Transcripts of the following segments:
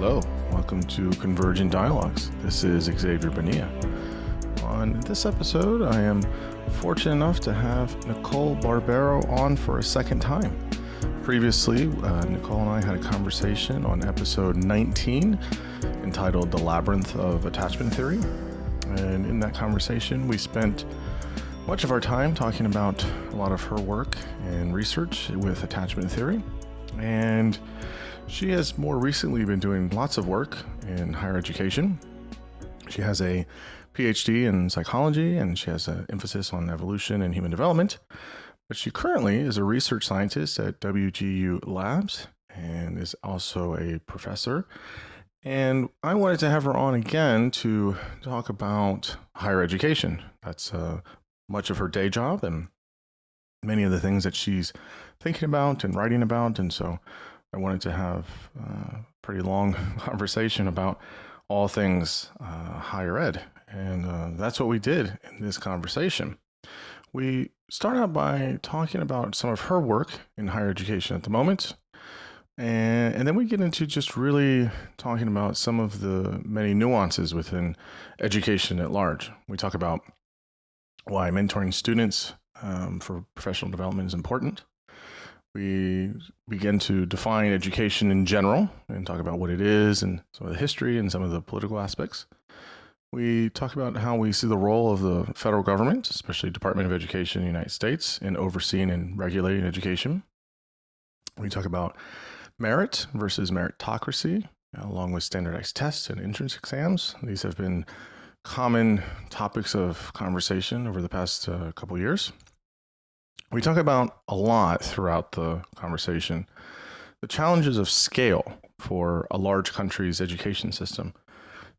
Hello, welcome to Convergent Dialogues. This is Xavier Bonilla. On this episode, I am fortunate enough to have Nicole Barbaro on for a second time. Previously, Nicole and I had a conversation on episode 19 entitled The Labyrinth of Attachment Theory. And in that conversation, we spent much of our time talking about a lot of her work and research with attachment theory. And she has more recently been doing lots of work in higher education. She has a PhD in psychology, and she has an emphasis on evolution and human development. But she currently is a research scientist at WGU Labs and is also a professor. And I wanted to have her on again to talk about higher education. That's much of her day job and many of the things that she's thinking about and writing about. And so I wanted to have a pretty long conversation about all things higher ed. And that's what we did in this conversation. We start out by talking about some of her work in higher education at the moment. And then we get into just really talking about some of the many nuances within education at large. We talk about why mentoring students for professional development is important. We begin to define education in general and talk about what it is and some of the history and some of the political aspects. We talk about how we see the role of the federal government, especially Department of Education in the United States, in overseeing and regulating education. We talk about merit versus meritocracy, along with standardized tests and entrance exams. These have been common topics of conversation over the past couple years. We talk about a lot throughout the conversation the challenges of scale for a large country's education system.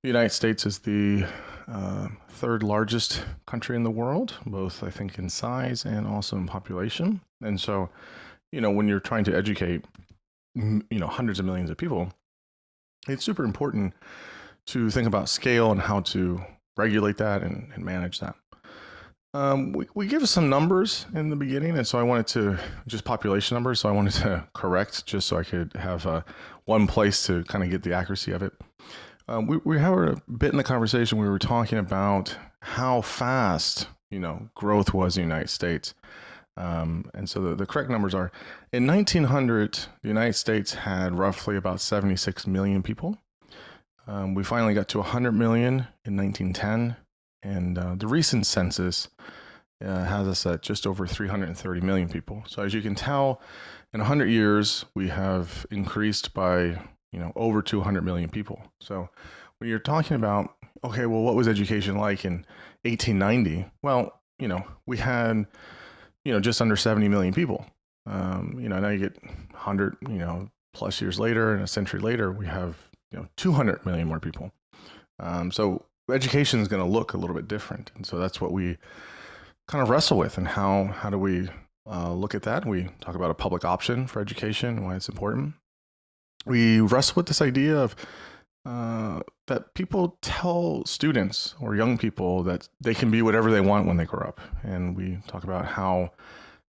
The United States is the third largest country in the world, both I think in size and also in population. And so, when you're trying to educate, hundreds of millions of people, it's super important to think about scale and how to regulate that and manage that. We give some numbers in the beginning, and so I wanted to, just population numbers, so I wanted to correct just so I could have one place to kind of get the accuracy of it. We had a bit in the conversation, we were talking about how fast, growth was in the United States. And so the correct numbers are, in 1900, the United States had roughly about 76 million people. We finally got to 100 million in 1910. And the recent census has us at just over 330 million people. So as you can tell, in 100 years, we have increased by, over 200 million people. So when you're talking about, okay, well, what was education like in 1890? Well, we had, just under 70 million people. Now you get 100, plus years later and a century later, we have, 200 million more people. So education is going to look a little bit different. And so that's what we kind of wrestle with, and how do we look at that? We talk about a public option for education and why it's important. We wrestle with this idea of that people tell students or young people that they can be whatever they want when they grow up. And we talk about how,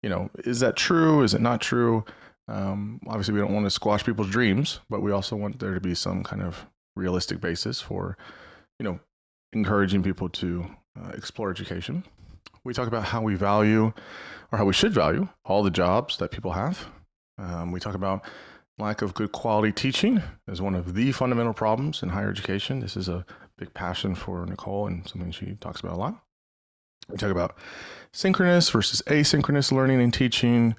is that true? Is it not true? Obviously, we don't want to squash people's dreams, but we also want there to be some kind of realistic basis for, encouraging people to explore education. We talk about how we value, or how we should value, all the jobs that people have. We talk about lack of good quality teaching as one of the fundamental problems in higher education. This is a big passion for Nicole and something she talks about a lot. We talk about synchronous versus asynchronous learning and teaching.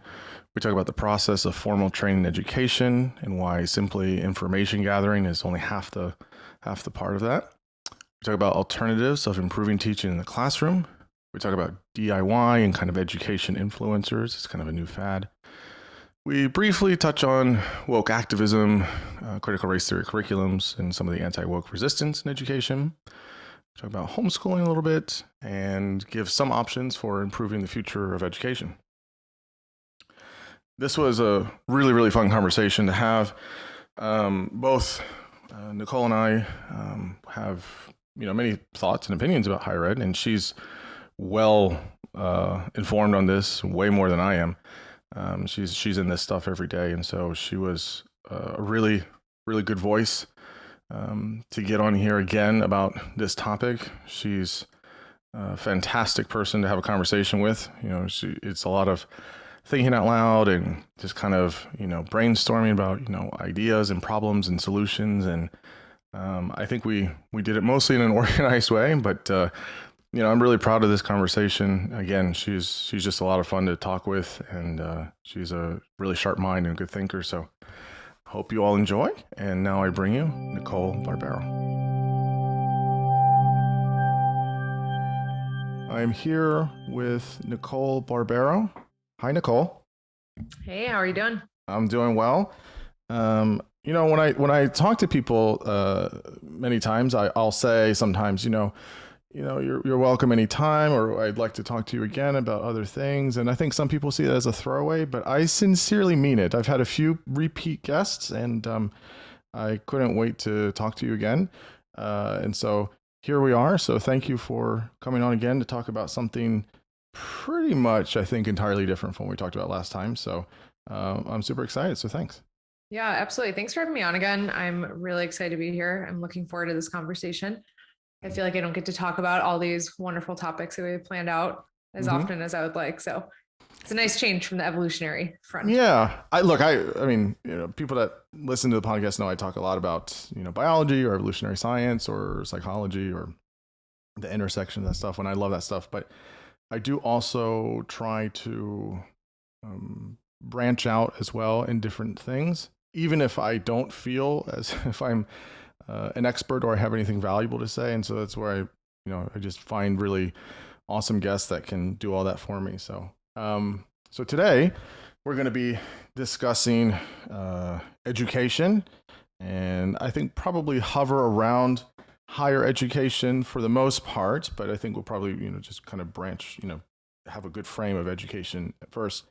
We talk about the process of formal training and education and why simply information gathering is only half the part of that. We talk about alternatives of improving teaching in the classroom. We talk about DIY and kind of education influencers. It's kind of a new fad. We briefly touch on woke activism, critical race theory curriculums, and some of the anti-woke resistance in education. We talk about homeschooling a little bit and give some options for improving the future of education. This was a really, really fun conversation to have. Both Nicole and I have many thoughts and opinions about higher ed, and she's well informed on this, way more than I am. She's in this stuff every day, and so she was a really, really good voice to get on here again about this topic. She's a fantastic person to have a conversation with. It's a lot of thinking out loud and just kind of, brainstorming about, ideas and problems and solutions. And I think we did it mostly in an organized way, but I'm really proud of this conversation. Again, she's just a lot of fun to talk with, and she's a really sharp mind and a good thinker. So hope you all enjoy. And now I bring you Nicole Barbaro. I'm here with Nicole Barbaro. Hi, Nicole. Hey, how are you doing? I'm doing well. When I talk to people, many times I'll say sometimes, you're welcome anytime, or I'd like to talk to you again about other things. And I think some people see it as a throwaway, but I sincerely mean it. I've had a few repeat guests, and I couldn't wait to talk to you again. And so here we are. So thank you for coming on again to talk about something pretty much, I think, entirely different from what we talked about last time. So I'm super excited. So thanks. Yeah, absolutely. Thanks for having me on again. I'm really excited to be here. I'm looking forward to this conversation. I feel like I don't get to talk about all these wonderful topics that we've planned out as often as I would like. So it's a nice change from the evolutionary front. Yeah. I mean, people that listen to the podcast know I talk a lot about, biology or evolutionary science or psychology or the intersection of that stuff. And I love that stuff. But I do also try to branch out as well in different things, even if I don't feel as if I'm an expert or I have anything valuable to say. And so that's where I just find really awesome guests that can do all that for me. So, so today we're going to be discussing education, and I think probably hover around higher education for the most part, but I think we'll probably, just kind of branch, have a good frame of education at first.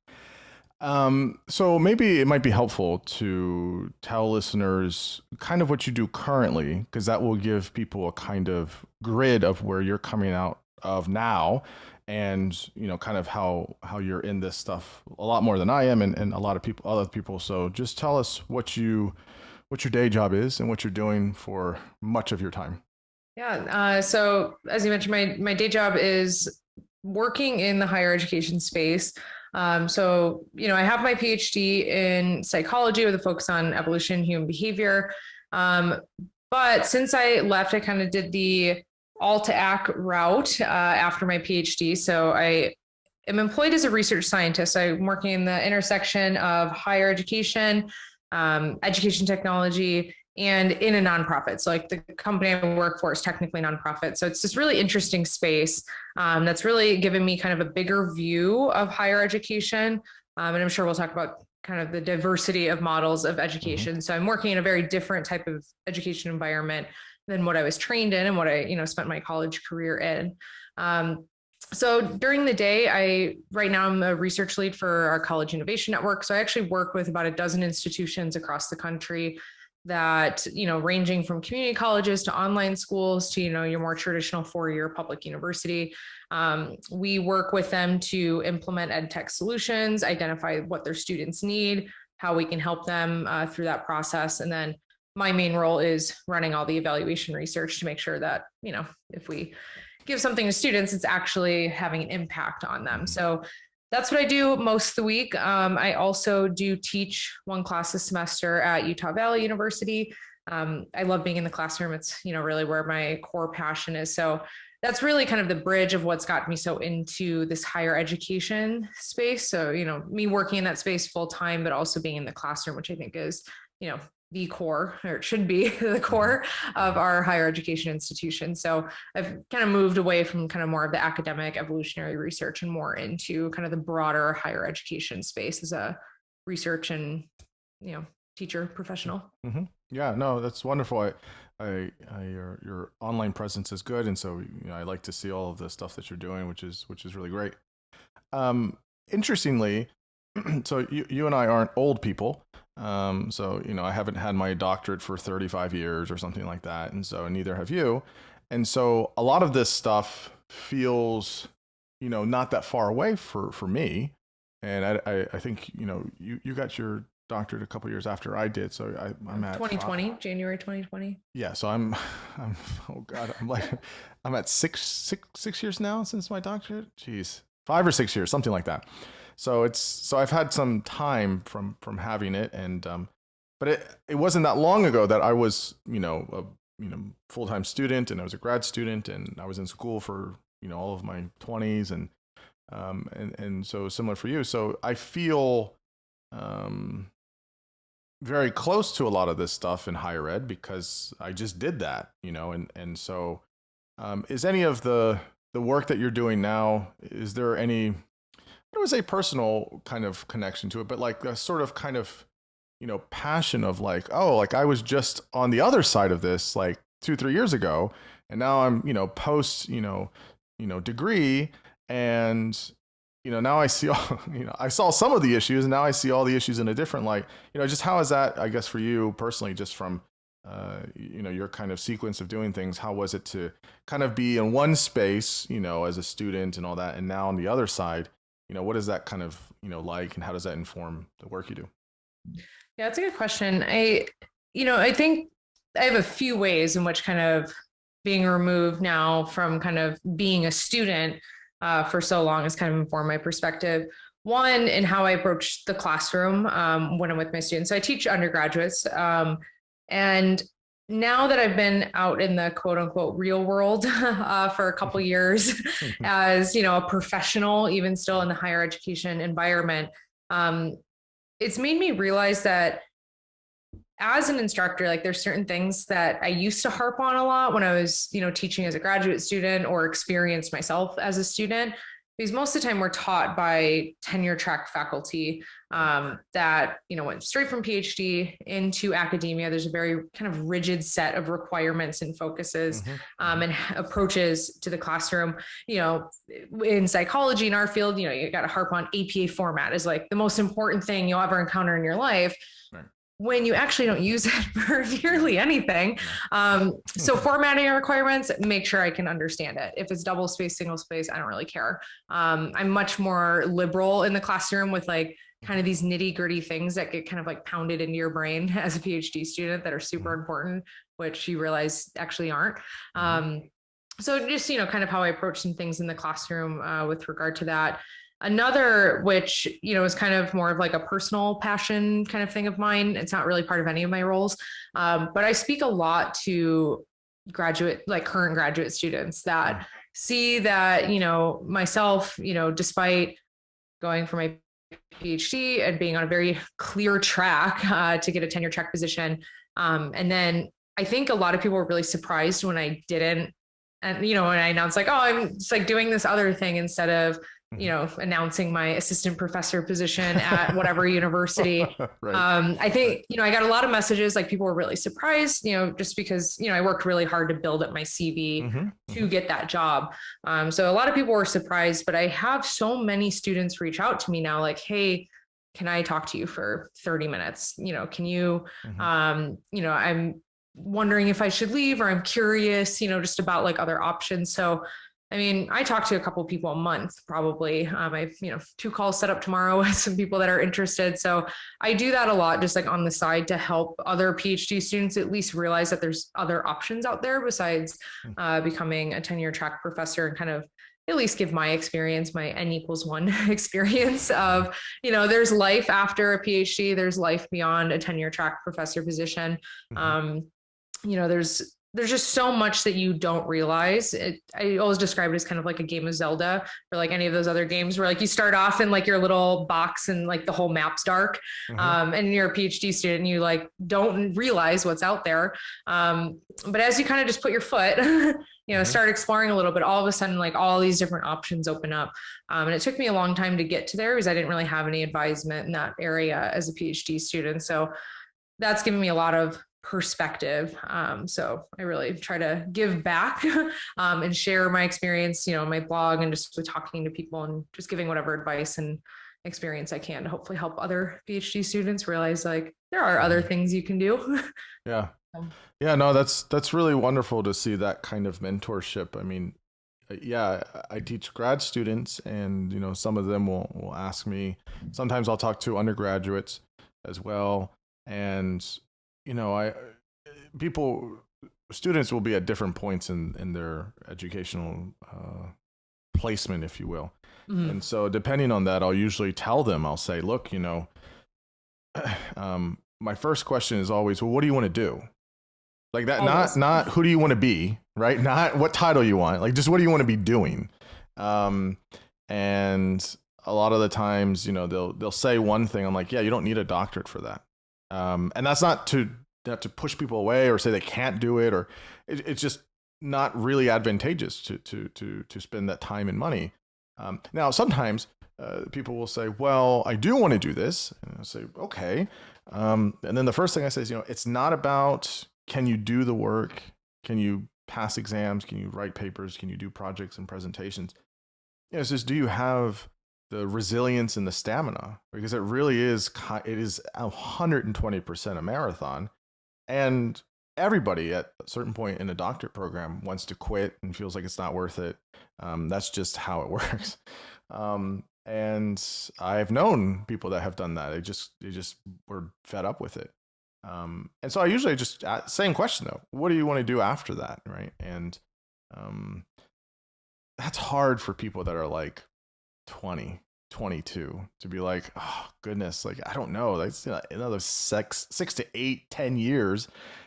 So maybe it might be helpful to tell listeners kind of what you do currently, because that will give people a kind of grid of where you're coming out of now, and kind of how you're in this stuff a lot more than I am, and a lot of people, other people. So just tell us what your day job is and what you're doing for much of your time. Yeah. So as you mentioned, my day job is working in the higher education space. So, I have my PhD in psychology with a focus on evolution, human behavior. But since I left, I kind of did the all to ACT route after my PhD. So I am employed as a research scientist. I'm working in the intersection of higher education, education technology, and in a nonprofit. So like the company I work for is technically nonprofit. So it's this really interesting space that's really given me kind of a bigger view of higher education. And I'm sure we'll talk about kind of the diversity of models of education. So I'm working in a very different type of education environment than what I was trained in and what I, spent my college career in. So during the day, right now I'm a research lead for our college innovation network. So I actually work with about a dozen institutions across the country that, ranging from community colleges to online schools to, your more traditional four-year public university. We work with them to implement ed tech solutions, identify what their students need, how we can help them through that process. And then my main role is running all the evaluation research to make sure that, if we give something to students, it's actually having an impact on them. So that's what I do most of the week. I also do teach one class a semester at Utah Valley University. I love being in the classroom. It's, really where my core passion is. So that's really kind of the bridge of what's got me so into this higher education space. So, me working in that space full time, but also being in the classroom, which I think is, the core, or it should be the core of our higher education institution. So I've kind of moved away from kind of more of the academic evolutionary research and more into kind of the broader higher education space as a research and, teacher professional. Mm-hmm. Yeah, no, that's wonderful. Your online presence is good. And so, I like to see all of the stuff that you're doing, which is really great. Interestingly, so you and I aren't old people. So, I haven't had my doctorate for 35 years or something like that. And so neither have you. And so a lot of this stuff feels, not that far away for me. And I think, you got your doctorate a couple years after I did. So I'm at 2020, January 2020. Yeah. So I'm, oh God, I'm at six years now since my doctorate. Jeez, 5 or 6 years, something like that. So I've had some time from having it, and but it wasn't that long ago that I was, a full-time student, and I was a grad student, and I was in school for, all of my 20s, and so similar for you. So I feel very close to a lot of this stuff in higher ed because I just did that, and so is any of the work that you're doing now, is there any, I don't want to say personal kind of connection to it, but like a sort of kind of, passion of like, oh, like I was just on the other side of this like 2-3 years ago, and now I'm, post, degree, and now I see all, I saw some of the issues, and now I see all the issues in a different light. Just how is that, I guess, for you personally, just from your kind of sequence of doing things? How was it to kind of be in one space, as a student and all that, and now on the other side, what is that kind of, like, and how does that inform the work you do? Yeah, that's a good question. I think I have a few ways in which kind of being removed now from kind of being a student for so long has kind of informed my perspective. One, in how I approach the classroom when I'm with my students. So I teach undergraduates, and now that I've been out in the quote unquote real world for a couple years as, a professional, even still in the higher education environment, it's made me realize that as an instructor, like there's certain things that I used to harp on a lot when I was, teaching as a graduate student or experienced myself as a student, because most of the time we're taught by tenure track faculty that, went straight from PhD into academia. There's a very kind of rigid set of requirements and focuses and approaches to the classroom. In psychology in our field, you got to harp on APA format is like the most important thing you'll ever encounter in your life. Right. When you actually don't use it for nearly anything. So formatting requirements, make sure I can understand it. If it's double space, single space, I don't really care. I'm much more liberal in the classroom with like kind of these nitty gritty things that get kind of like pounded into your brain as a PhD student that are super important, which you realize actually aren't. So just, kind of how I approach some things in the classroom with regard to that. Another, which, is kind of more of like a personal passion kind of thing of mine. It's not really part of any of my roles, but I speak a lot to current graduate students that see that, myself, despite going for my PhD and being on a very clear track to get a tenure track position. And then I think a lot of people were really surprised when I didn't, and, when I announced like, oh, I'm just like doing this other thing instead of, announcing my assistant professor position at whatever university. Right. I think, I got a lot of messages, like people were really surprised, just because, I worked really hard to build up my CV to get that job. So a lot of people were surprised, but I have so many students reach out to me now, like, hey, can I talk to you for 30 minutes? Can you, I'm wondering if I should leave, or I'm curious, just about like other options. So I mean, I talk to a couple of people a month, probably. I've, 2 calls set up tomorrow with some people that are interested. So I do that a lot, just like on the side, to help other PhD students at least realize that there's other options out there besides becoming a tenure track professor, and kind of at least give my experience, my N=1 experience of, there's life after a PhD, there's life beyond a tenure track professor position. There's just so much that you don't realize. I always describe it as kind of like a game of Zelda, or like any of those other games where like you start off in like your little box and like the whole map's dark. And you're a PhD student and you like don't realize what's out there. But as you kind of just put your foot, start exploring a little bit, all of a sudden, like all these different options open up. And it took me a long time to get to there because I didn't really have any advisement in that area as a PhD student. So that's given me a lot of perspective. So I really try to give back and share my experience, my blog, and just with talking to people and just giving whatever advice and experience I can to hopefully help other PhD students realize like there are other things you can do. Yeah. Yeah, no, that's really wonderful to see that kind of mentorship. I mean, yeah, I teach grad students, and some of them will ask me. Sometimes I'll talk to undergraduates as well. And, you know, students will be at different points in their educational placement, if you will. Mm-hmm. And so depending on that, I'll usually tell them, I'll say, look, you know, my first question is always, well, what do you want to do? Like that, not who do you want to be, right? Not what title you want, like just what do you want to be doing? And a lot of the times, you know, they'll say one thing. I'm like, yeah, you don't need a doctorate for that. And that's not to push people away or say they can't do it, or it's just not really advantageous to spend that time and money. Now, sometimes people will say, well, I do want to do this. And I'll say, okay. And then the first thing I say is, you know, it's not about, can you do the work? Can you pass exams? Can you write papers? Can you do projects and presentations? You know, it's just, do you have the resilience and the stamina? Because it really is, it is 120% a marathon. And everybody at a certain point in a doctorate program wants to quit and feels like it's not worth it. That's just how it works. And I've known people that have done that. They just were fed up with it. And so I usually just same question though, what do you want to do after that? Right. And, that's hard for people that are like 20, 22 to be like, oh goodness, like, I don't know. That's another 6 to 8, 10 years.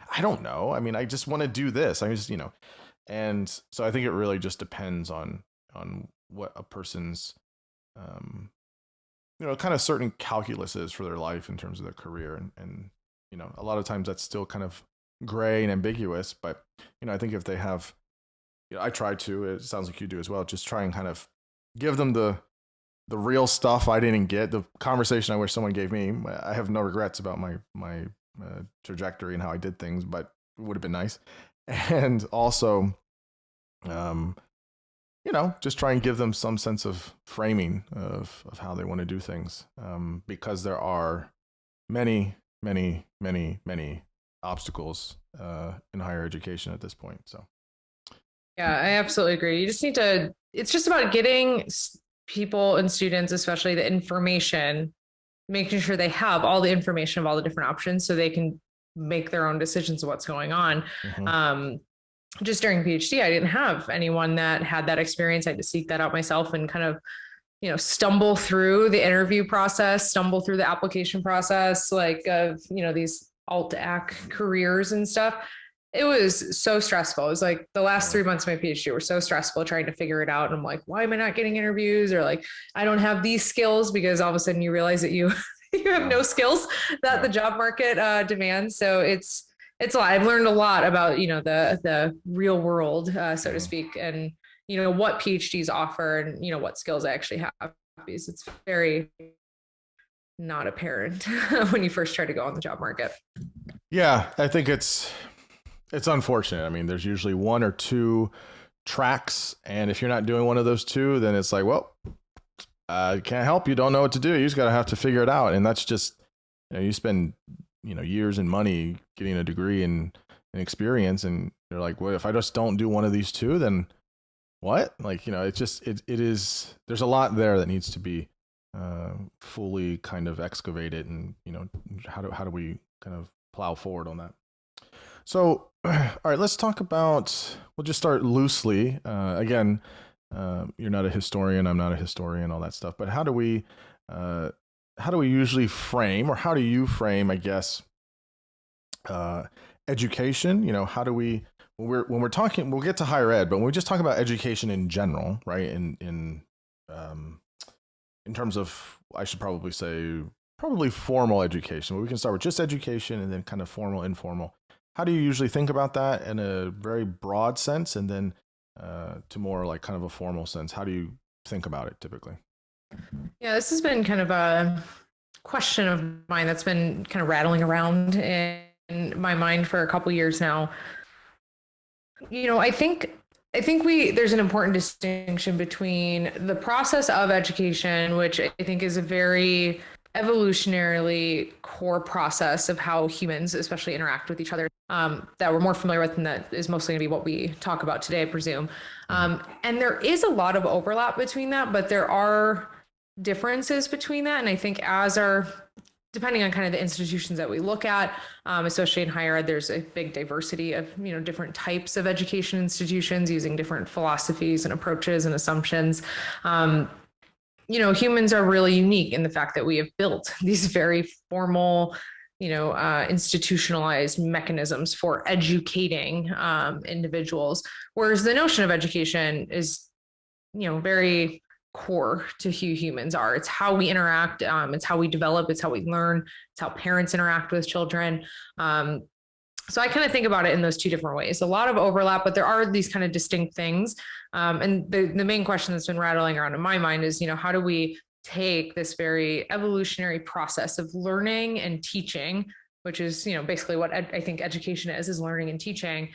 I don't know. I mean, I just want to do this. I just, you know, and so I think it really just depends on what a person's, you know, kind of certain calculus is for their life in terms of their career. And, you know, a lot of times that's still kind of gray and ambiguous, but, you know, I think if they have, you know, I try to, it sounds like you do as well, just try and kind of give them the real stuff I didn't get, the conversation I wish someone gave me. I have no regrets about my trajectory and how I did things, but it would have been nice. And also, you know, just try and give them some sense of framing of how they want to do things, because there are many obstacles in higher education at this point. So. Yeah, I absolutely agree. You just need to, it's just about getting people and students, especially the information, making sure they have all the information of all the different options so they can make their own decisions of what's going on. Mm-hmm. Just during PhD, I didn't have anyone that had that experience. I had to seek that out myself and kind of, you know, stumble through the interview process, stumble through the application process, like of, you know, these alt-ac careers and stuff. It was so stressful. It was like the last 3 months of my PhD were so stressful trying to figure it out. And I'm like, why am I not getting interviews? Or like, I don't have these skills, because all of a sudden you realize that you have no skills that the job market demands. So it's a lot. I've learned a lot about, you know, the real world, so to speak, and, you know, what PhDs offer and, you know, what skills I actually have, because it's very not apparent when you first try to go on the job market. Yeah, I think it's unfortunate. I mean, there's usually 1 or 2 tracks, and if you're not doing one of those 2, then it's like, well, I can't help you. Don't know what to do. You just have to figure it out. And that's just, you know, you spend, you know, years and money getting a degree and experience, and you're like, well, if I just don't do one of these 2, then what? Like, you know, it's just, it is, there's a lot there that needs to be fully kind of excavated, and, you know, how do we kind of plow forward on that? So, all right, let's talk about, we'll just start loosely. Again, you're not a historian, I'm not a historian, all that stuff, but how do we usually frame, or how do you frame, I guess, education? You know, how do we, when we're talking, we'll get to higher ed, but when we just talk about education in general, right? In terms of, I should probably say, formal education, but we can start with just education and then kind of formal, informal. How do you usually think about that in a very broad sense, and then to more like kind of a formal sense? How do you think about it typically? Yeah, this has been kind of a question of mine that's been kind of rattling around in my mind for a couple years now. You know, I think there's an important distinction between the process of education, which I think is a very evolutionarily core process of how humans especially interact with each other, that we're more familiar with, and that is mostly going to be what we talk about today, I presume. And there is a lot of overlap between that, but there are differences between that. And I think as our depending on kind of the institutions that we look at, especially in higher ed, there's a big diversity of, different types of education institutions using different philosophies and approaches and assumptions. Humans are really unique in the fact that we have built these very formal, institutionalized mechanisms for educating individuals, whereas the notion of education is, very core to who humans are. It's how we interact. It's how we develop. It's how we learn. It's how parents interact with children. So I kind of think about it in those two different ways. A lot of overlap, but there are these kind of distinct things. And the main question that's been rattling around in my mind is, how do we take this very evolutionary process of learning and teaching, which is, basically what I think education is learning and teaching.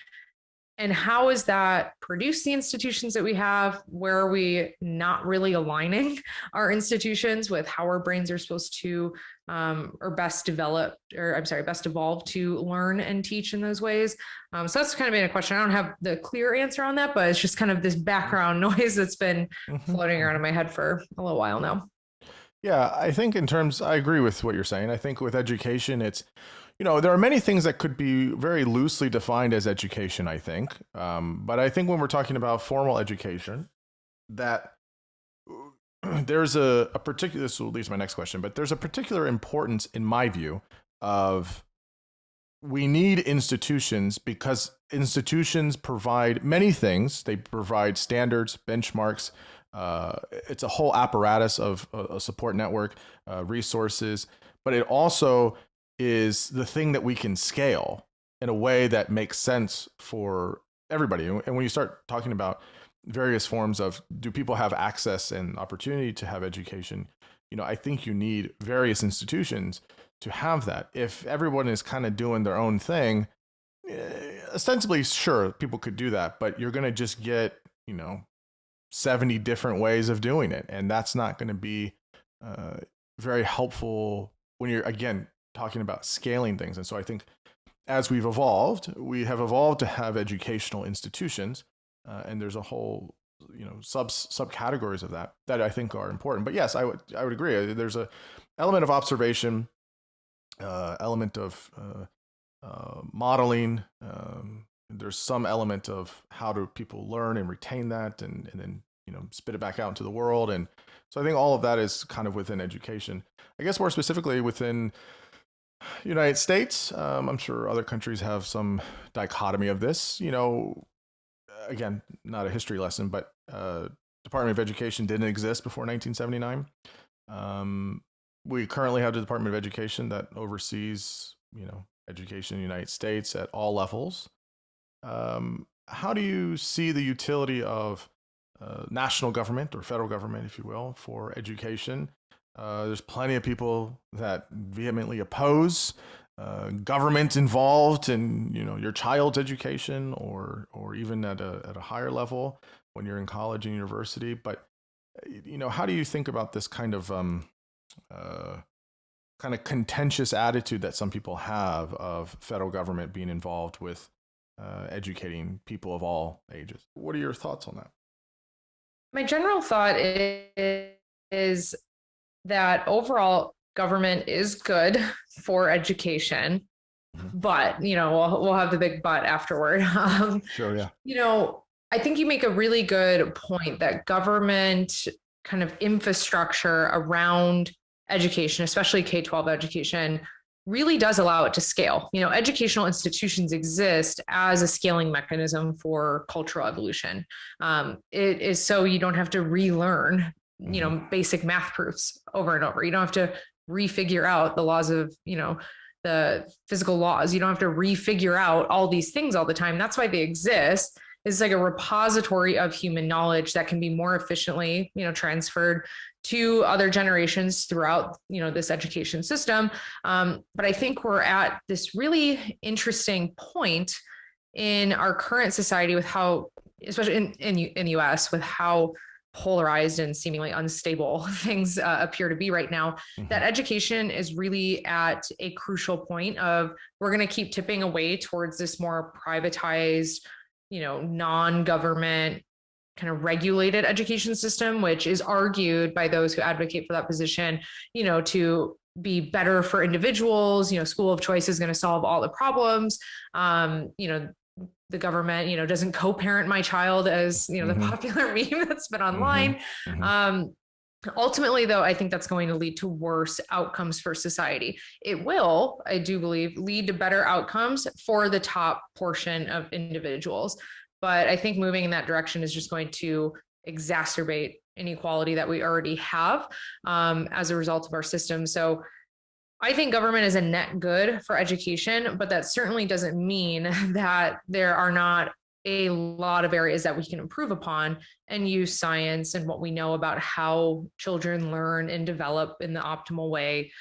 And how is that produce the institutions that we have? Where are we not really aligning our institutions with how our brains are supposed to, or best evolved to learn and teach in those ways? So that's kind of been a question. I don't have the clear answer on that, but it's just kind of this background noise that's been floating around in my head for a little while now. Yeah, I think I agree with what you're saying. I think with education, it's, there are many things that could be very loosely defined as education, I think. But I think when we're talking about formal education, that there's a particular, this will lead to my next question, but there's a particular importance, in my view, of we need institutions because institutions provide many things. They provide standards, benchmarks. It's a whole apparatus of a support network, resources, but it also is the thing that we can scale in a way that makes sense for everybody. And when you start talking about various forms of, do people have access and opportunity to have education? I think you need various institutions to have that. If everyone is kind of doing their own thing, ostensibly, sure, people could do that, but you're going to just get, 70 different ways of doing it. And that's not going to be very helpful when you're, again, talking about scaling things. And so I think as we have evolved to have educational institutions, and there's a whole, subcategories of that I think are important. But yes, I would agree. There's a element of observation, element of modeling. There's some element of how do people learn and retain that, and then spit it back out into the world. And so I think all of that is kind of within education. I guess more specifically within United States, I'm sure other countries have some dichotomy of this. Again, not a history lesson, but Department of Education didn't exist before 1979. We currently have the Department of Education that oversees, education in the United States at all levels. How do you see the utility of national government or federal government, if you will, for education? There's plenty of people that vehemently oppose government involved in your child's education or even at a higher level when you're in college and university. But how do you think about this kind of contentious attitude that some people have of federal government being involved with educating people of all ages? What are your thoughts on that? My general thought is that overall government is good for education, but we'll have the big but afterward. Sure, yeah. I think you make a really good point that government kind of infrastructure around education, especially K-12 education, really does allow it to scale. Educational institutions exist as a scaling mechanism for cultural evolution. It is so you don't have to relearn, basic math proofs over and over. You don't have to refigure out the laws of, the physical laws. You don't have to refigure out all these things all the time. That's why they exist. It's like a repository of human knowledge that can be more efficiently, transferred to other generations throughout, this education system. But I think we're at this really interesting point in our current society with how, especially in the US, with how polarized and seemingly unstable things appear to be right now, that education is really at a crucial point of we're going to keep tipping away towards this more privatized, non-government kind of regulated education system, which is argued by those who advocate for that position, to be better for individuals. School of choice is going to solve all the problems. The government, doesn't co-parent my child, as, the popular meme that's been online. Ultimately, though, I think that's going to lead to worse outcomes for society. It will, I do believe, lead to better outcomes for the top portion of individuals. But I think moving in that direction is just going to exacerbate inequality that we already have as a result of our system. So I think government is a net good for education, but that certainly doesn't mean that there are not a lot of areas that we can improve upon and use science and what we know about how children learn and develop in the optimal way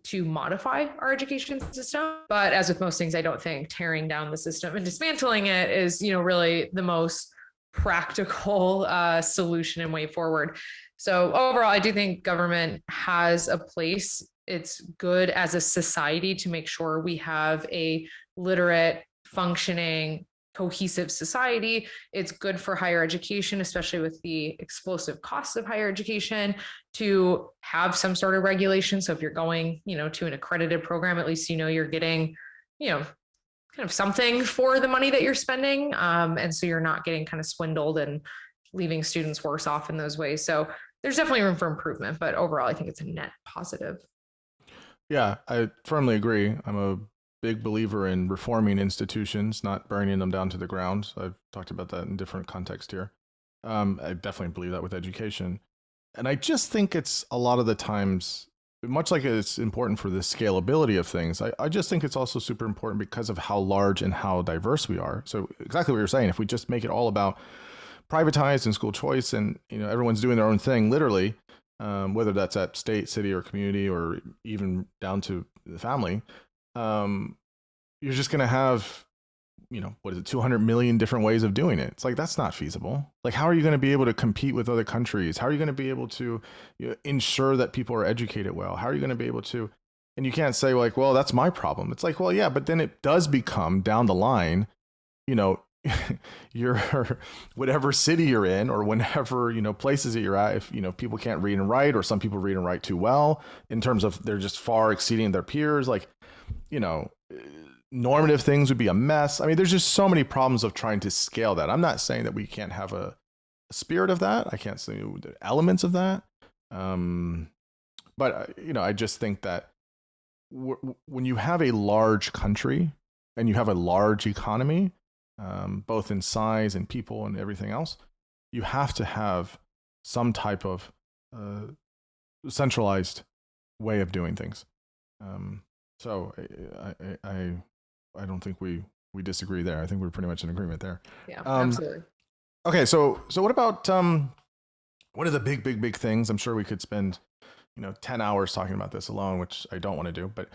to modify our education system. But as with most things, I don't think tearing down the system and dismantling it is, really the most practical solution and way forward. So overall, I do think government has a place. It's good as a society to make sure we have a literate, functioning, cohesive society. It's good for higher education, especially with the explosive costs of higher education, to have some sort of regulation. So if you're going, to an accredited program, at least you're getting, kind of something for the money that you're spending. And so you're not getting kind of swindled and leaving students worse off in those ways. So there's definitely room for improvement, but overall, I think it's a net positive. Yeah, I firmly agree. I'm a big believer in reforming institutions, not burning them down to the ground. I've talked about that in different contexts here. I definitely believe that with education. And I just think it's a lot of the times, much like it's important for the scalability of things, I just think it's also super important because of how large and how diverse we are. So exactly what you're saying, if we just make it all about privatized and school choice and, everyone's doing their own thing, literally, whether that's at state, city, or community, or even down to the family, you're just going to have, 200 million different ways of doing it. It's like, that's not feasible. Like, how are you going to be able to compete with other countries? How are you going to be able to ensure that people are educated well? How are you going to be able to, and you can't say like, well, that's my problem. It's like, well, yeah, but then it does become down the line, your whatever city you're in or whenever, places that you're at, if, people can't read and write, or some people read and write too well in terms of they're just far exceeding their peers, like, normative things would be a mess. I mean, there's just so many problems of trying to scale that. I'm not saying that we can't have a spirit of that. I can't say the elements of that. But, I just think that when you have a large country and you have a large economy, both in size and people and everything else, you have to have some type of centralized way of doing things. So I don't think we disagree there. I think we're pretty much in agreement there. Yeah, absolutely. Okay, so what about what are the big things? I'm sure we could spend 10 hours talking about this alone, which I don't want to do, but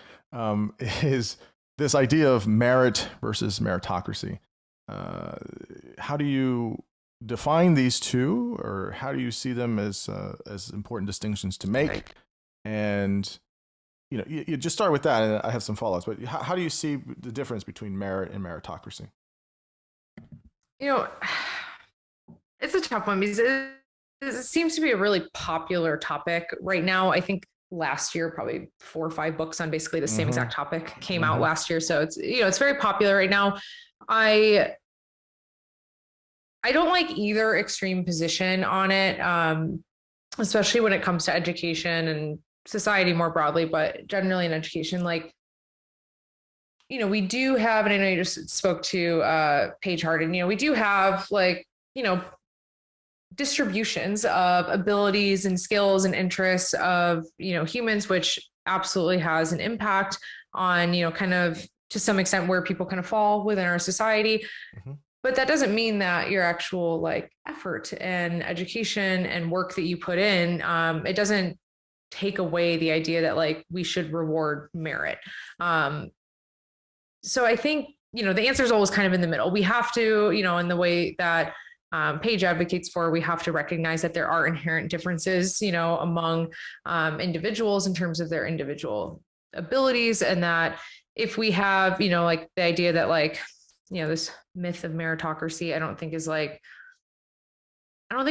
is this idea of merit versus meritocracy. How do you define these two, or how do you see them as important distinctions to make? Right. And you just start with that, and I have some follow-ups. But how do you see the difference between merit and meritocracy? It's a tough one because it seems to be a really popular topic right now. I think last year, probably 4 or 5 books on basically the same exact topic came out last year. So it's, it's very popular right now. I don't like either extreme position on it, especially when it comes to education and society more broadly, but generally in education, like, we do have, and I know you just spoke to Paige Harden, we do have like, distributions of abilities and skills and interests of, humans, which absolutely has an impact on, kind of to some extent where people kind of fall within our society. But that doesn't mean that your actual like effort and education and work that you put in, it doesn't take away the idea that like we should reward merit. So I think, the answer is always kind of in the middle. We have to, in the way that Paige advocates for, we have to recognize that there are inherent differences, among individuals in terms of their individual abilities. And that if we have, like the idea that like, this myth of meritocracy, I don't think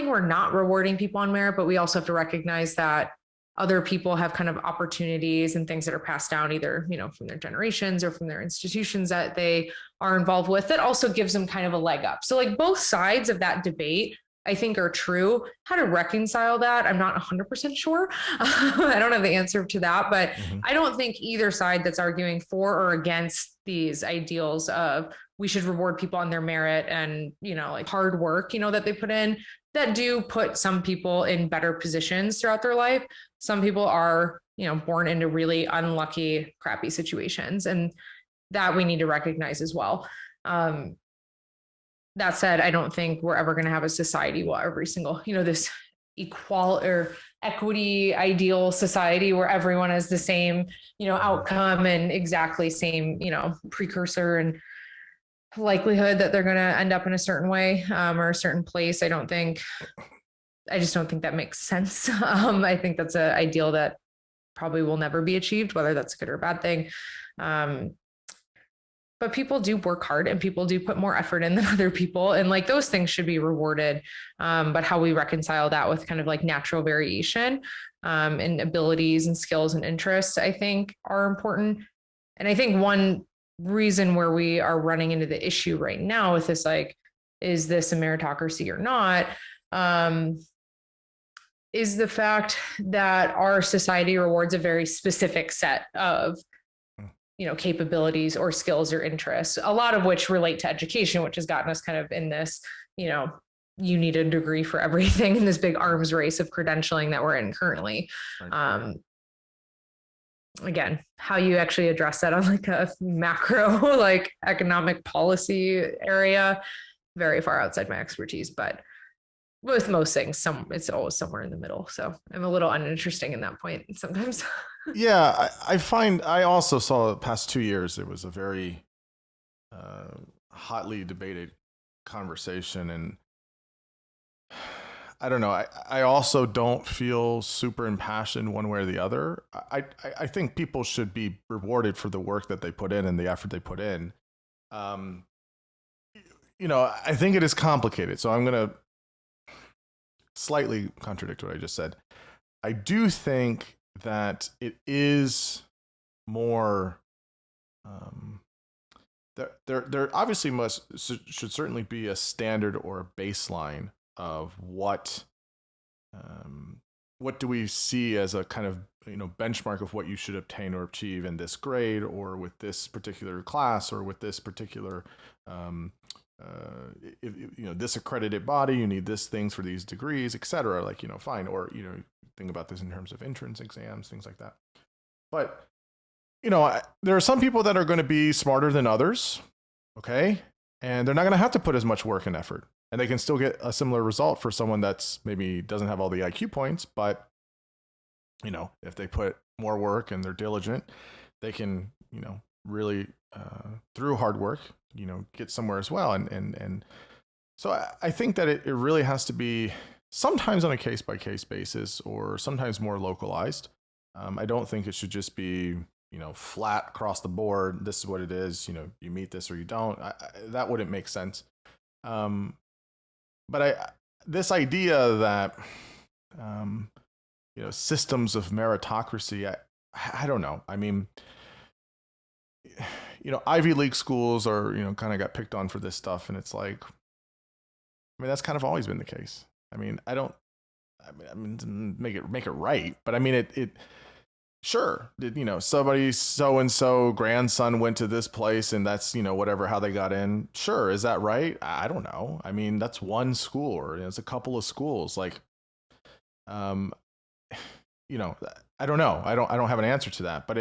we're not rewarding people on merit, but we also have to recognize that other people have kind of opportunities and things that are passed down either, from their generations or from their institutions that they are involved with, that also gives them kind of a leg up. So like both sides of that debate, I think, are true. How to reconcile that, I'm not 100% sure. I don't have the answer to that, but I don't think either side that's arguing for or against these ideals of we should reward people on their merit and, like hard work, that they put in, that do put some people in better positions throughout their life. Some people are, born into really unlucky, crappy situations, and that we need to recognize as well. That said, I don't think we're ever going to have a society where every single, this equal or equity ideal society where everyone has the same, outcome and exactly same, precursor and likelihood that they're going to end up in a certain way or a certain place. I just don't think that makes sense. I think that's an ideal that probably will never be achieved, whether that's a good or a bad thing. But people do work hard and people do put more effort in than other people. And like those things should be rewarded. But how we reconcile that with kind of like natural variation and abilities and skills and interests, I think are important. And I think one reason where we are running into the issue right now with this, like, is this a meritocracy or not? Is the fact that our society rewards a very specific set of capabilities or skills or interests, a lot of which relate to education, which has gotten us kind of in this, you need a degree for everything in this big arms race of credentialing that we're in currently. Right. Again, how you actually address that on like a macro, like economic policy area, very far outside my expertise, but with most things, it's always somewhere in the middle. So I'm a little uninteresting in that point sometimes. Yeah, I also saw the past 2 years, it was a very hotly debated conversation. And I don't know, I also don't feel super impassioned one way or the other. I think people should be rewarded for the work that they put in and the effort they put in. I think it is complicated. So I'm going to slightly contradict what I just said. I do think that it is more, there obviously should certainly be a standard or a baseline of what do we see as a kind of benchmark of what you should obtain or achieve in this grade or with this particular class or with this particular this accredited body, you need this things for these degrees, etc. Like, fine. Or, think about this in terms of entrance exams, things like that. But, there are some people that are going to be smarter than others. Okay. And they're not going to have to put as much work and effort, and they can still get a similar result for someone that's maybe doesn't have all the IQ points, but, if they put more work and they're diligent, they can, really, through hard work, get somewhere as well. And so I think that it really has to be sometimes on a case by case basis or sometimes more localized. I don't think it should just be, flat across the board. This is what it is. You meet this or you don't. That wouldn't make sense. But this idea that, systems of meritocracy, I don't know. I mean, Ivy League schools are, kind of got picked on for this stuff. And it's like, that's kind of always been the case. Make it right. But it sure, somebody so-and-so grandson went to this place and that's, whatever, how they got in. Sure. Is that right? I don't know. That's one school or it's a couple of schools. Like, I don't know. I don't have an answer to that, but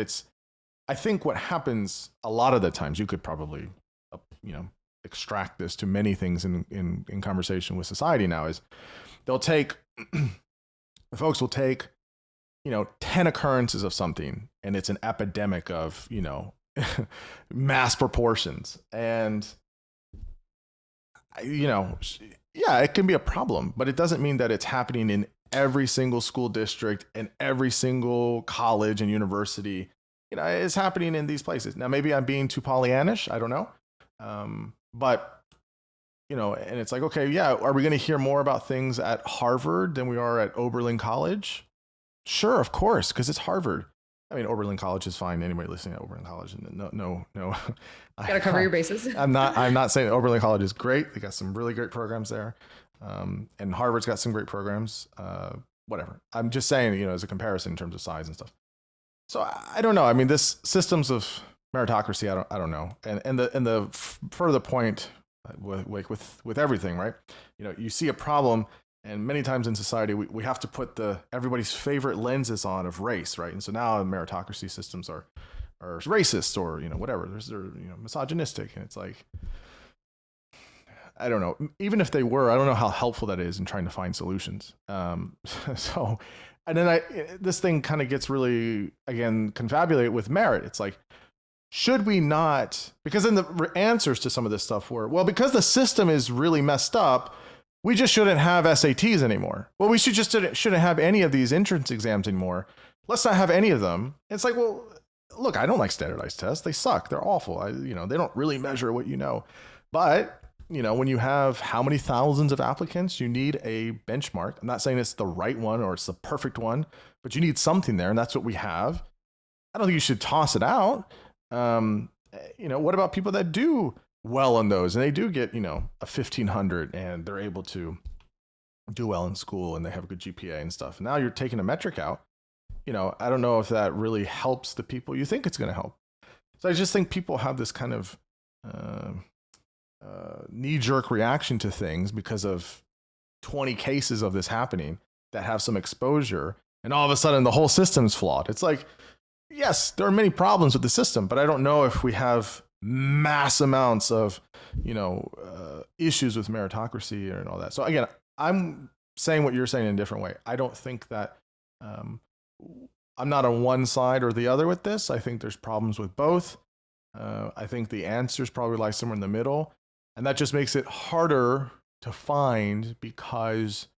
I think what happens a lot of the times, you could probably, extract this to many things in conversation with society now, is folks will take, 10 occurrences of something and it's an epidemic of, mass proportions. And, yeah, it can be a problem, but it doesn't mean that it's happening in every single school district and every single college and university. It's happening in these places. Now, maybe I'm being too Pollyannish. I don't know. But, and it's like, okay, yeah, are we going to hear more about things at Harvard than we are at Oberlin College? Sure, of course, because it's Harvard. I mean, Oberlin College is fine. Anybody listening at Oberlin College, no. Got to cover your bases. I'm not saying Oberlin College is great. They got some really great programs there, and Harvard's got some great programs. Whatever. I'm just saying, as a comparison in terms of size and stuff. So I don't know. I mean, this systems of meritocracy. I don't know. And the further point with everything, right? You see a problem. And many times in society, we have to put everybody's favorite lenses on of race, right? And so now meritocracy systems are racist or whatever. They're misogynistic, and it's like, I don't know. Even if they were, I don't know how helpful that is in trying to find solutions. So, and then this thing kind of gets really again confabulated with merit. It's like, should we not? Because then the answers to some of this stuff were, well, because the system is really messed up, we just shouldn't have SATs anymore. Well, we shouldn't have any of these entrance exams anymore. Let's not have any of them. It's like, well, look, I don't like standardized tests. They suck. They're awful. They don't really measure what you know. But, when you have how many thousands of applicants, you need a benchmark. I'm not saying it's the right one or it's the perfect one, but you need something there, and that's what we have. I don't think you should toss it out. What about people that do well on those and they do get a 1,500 and they're able to do well in school and they have a good GPA and stuff? Now you're taking a metric out. I don't know if that really helps the people you think it's going to help. So I just think people have this kind of knee-jerk reaction to things because of 20 cases of this happening that have some exposure, and all of a sudden the whole system's flawed. It's like, yes, there are many problems with the system, but I don't know if we have mass amounts of, issues with meritocracy and all that. So again, I'm saying what you're saying in a different way. I don't think that I'm not on one side or the other with this. I think there's problems with both. I think the answers probably lie somewhere in the middle, and that just makes it harder to find because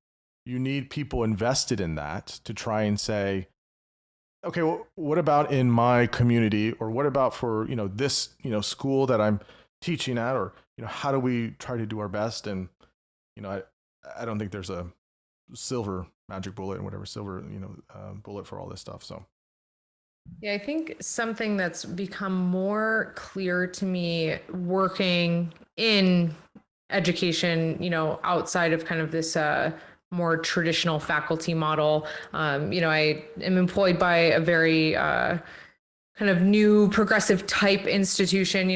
you need people invested in that to try and say, okay, well, what about in my community, or what about for, this, school that I'm teaching at, or, how do we try to do our best? And, I don't think there's a silver magic bullet and whatever silver, bullet for all this stuff. So. Yeah, I think something that's become more clear to me working in education, outside of kind of this, more traditional faculty model. I am employed by a very kind of new progressive type institution.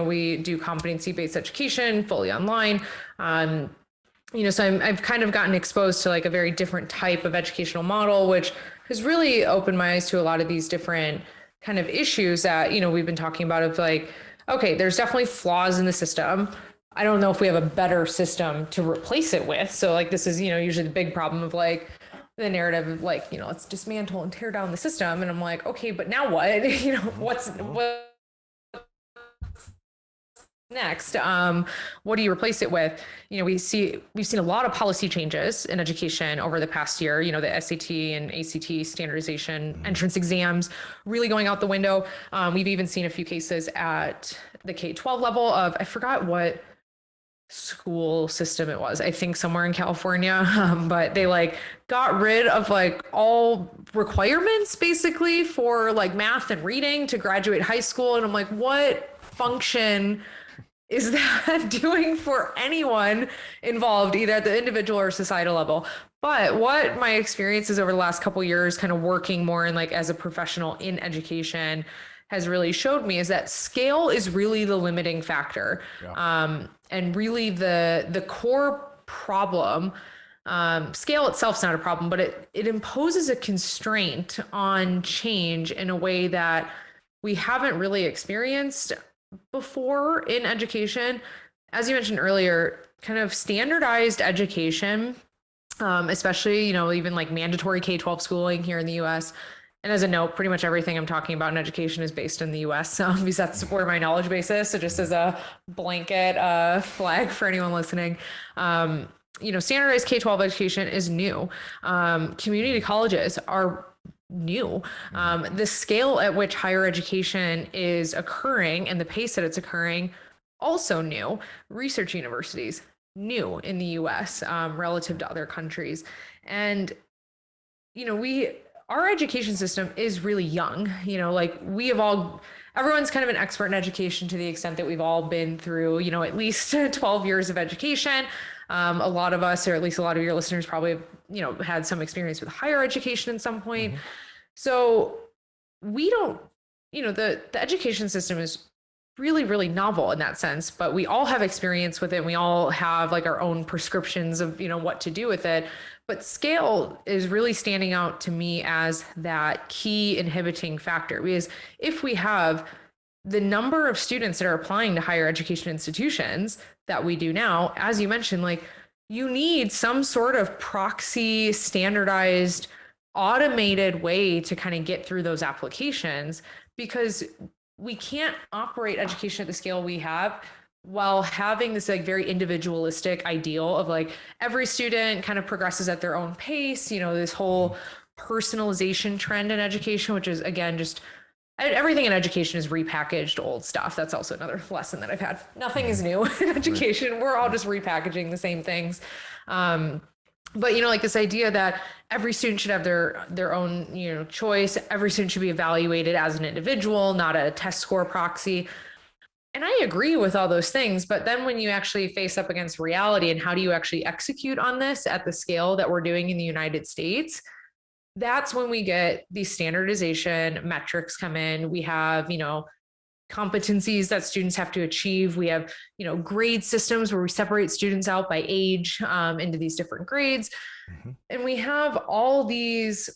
We do competency-based education fully online. So I've kind of gotten exposed to like a very different type of educational model, which has really opened my eyes to a lot of these different kind of issues that, we've been talking about of like, okay, there's definitely flaws in the system. I don't know if we have a better system to replace it with. So like, this is, usually the big problem of like the narrative of like, let's dismantle and tear down the system. And I'm like, okay, but now what? What's next? What do you replace it with? We've seen a lot of policy changes in education over the past year, the SAT and ACT standardization entrance exams really going out the window. We've even seen a few cases at the K-12 level of, I forgot what school system it was, I think somewhere in California, but they like got rid of like all requirements basically for like math and reading to graduate high school. And I'm like, what function is that doing for anyone involved, either at the individual or societal level? But what my experience is over the last couple of years, kind of working more in like as a professional in education, has really showed me is that scale is really the limiting factor. Yeah. And really the core problem, scale itself is not a problem, but it imposes a constraint on change in a way that we haven't really experienced before in education. As you mentioned earlier, kind of standardized education, especially, even like mandatory K-12 schooling here in the US. And as a note, pretty much everything I'm talking about in education is based in the US, because that's where my knowledge base is. So just as a blanket flag for anyone listening, standardized K-12 education is new. Community colleges are new. The scale at which higher education is occurring and the pace that it's occurring, also new. Research universities, new in the US relative to other countries. And, we our education system is really young. Like everyone's kind of an expert in education to the extent that we've all been through, at least 12 years of education. A lot of us, or at least a lot of your listeners, probably have, had some experience with higher education at some point. So we don't, the education system is really, really novel in that sense, but we all have experience with it. We all have like our own prescriptions of, what to do with it. But scale is really standing out to me as that key inhibiting factor, because if we have the number of students that are applying to higher education institutions that we do now, as you mentioned, like you need some sort of proxy, standardized, automated way to kind of get through those applications, because we can't operate education at the scale we have while having this like very individualistic ideal of like every student kind of progresses at their own pace, this whole personalization trend in education, which is again, just everything in education is repackaged old stuff. That's also another lesson that I've had. Nothing is new in education. We're all just repackaging the same things. But like this idea that every student should have their own choice. Every student should be evaluated as an individual, not a test score proxy. And I agree with all those things, but then when you actually face up against reality and how do you actually execute on this at the scale that we're doing in the United States, that's when we get these standardization metrics come in. We have, competencies that students have to achieve. We have, grade systems where we separate students out by age into these different grades. And we have all these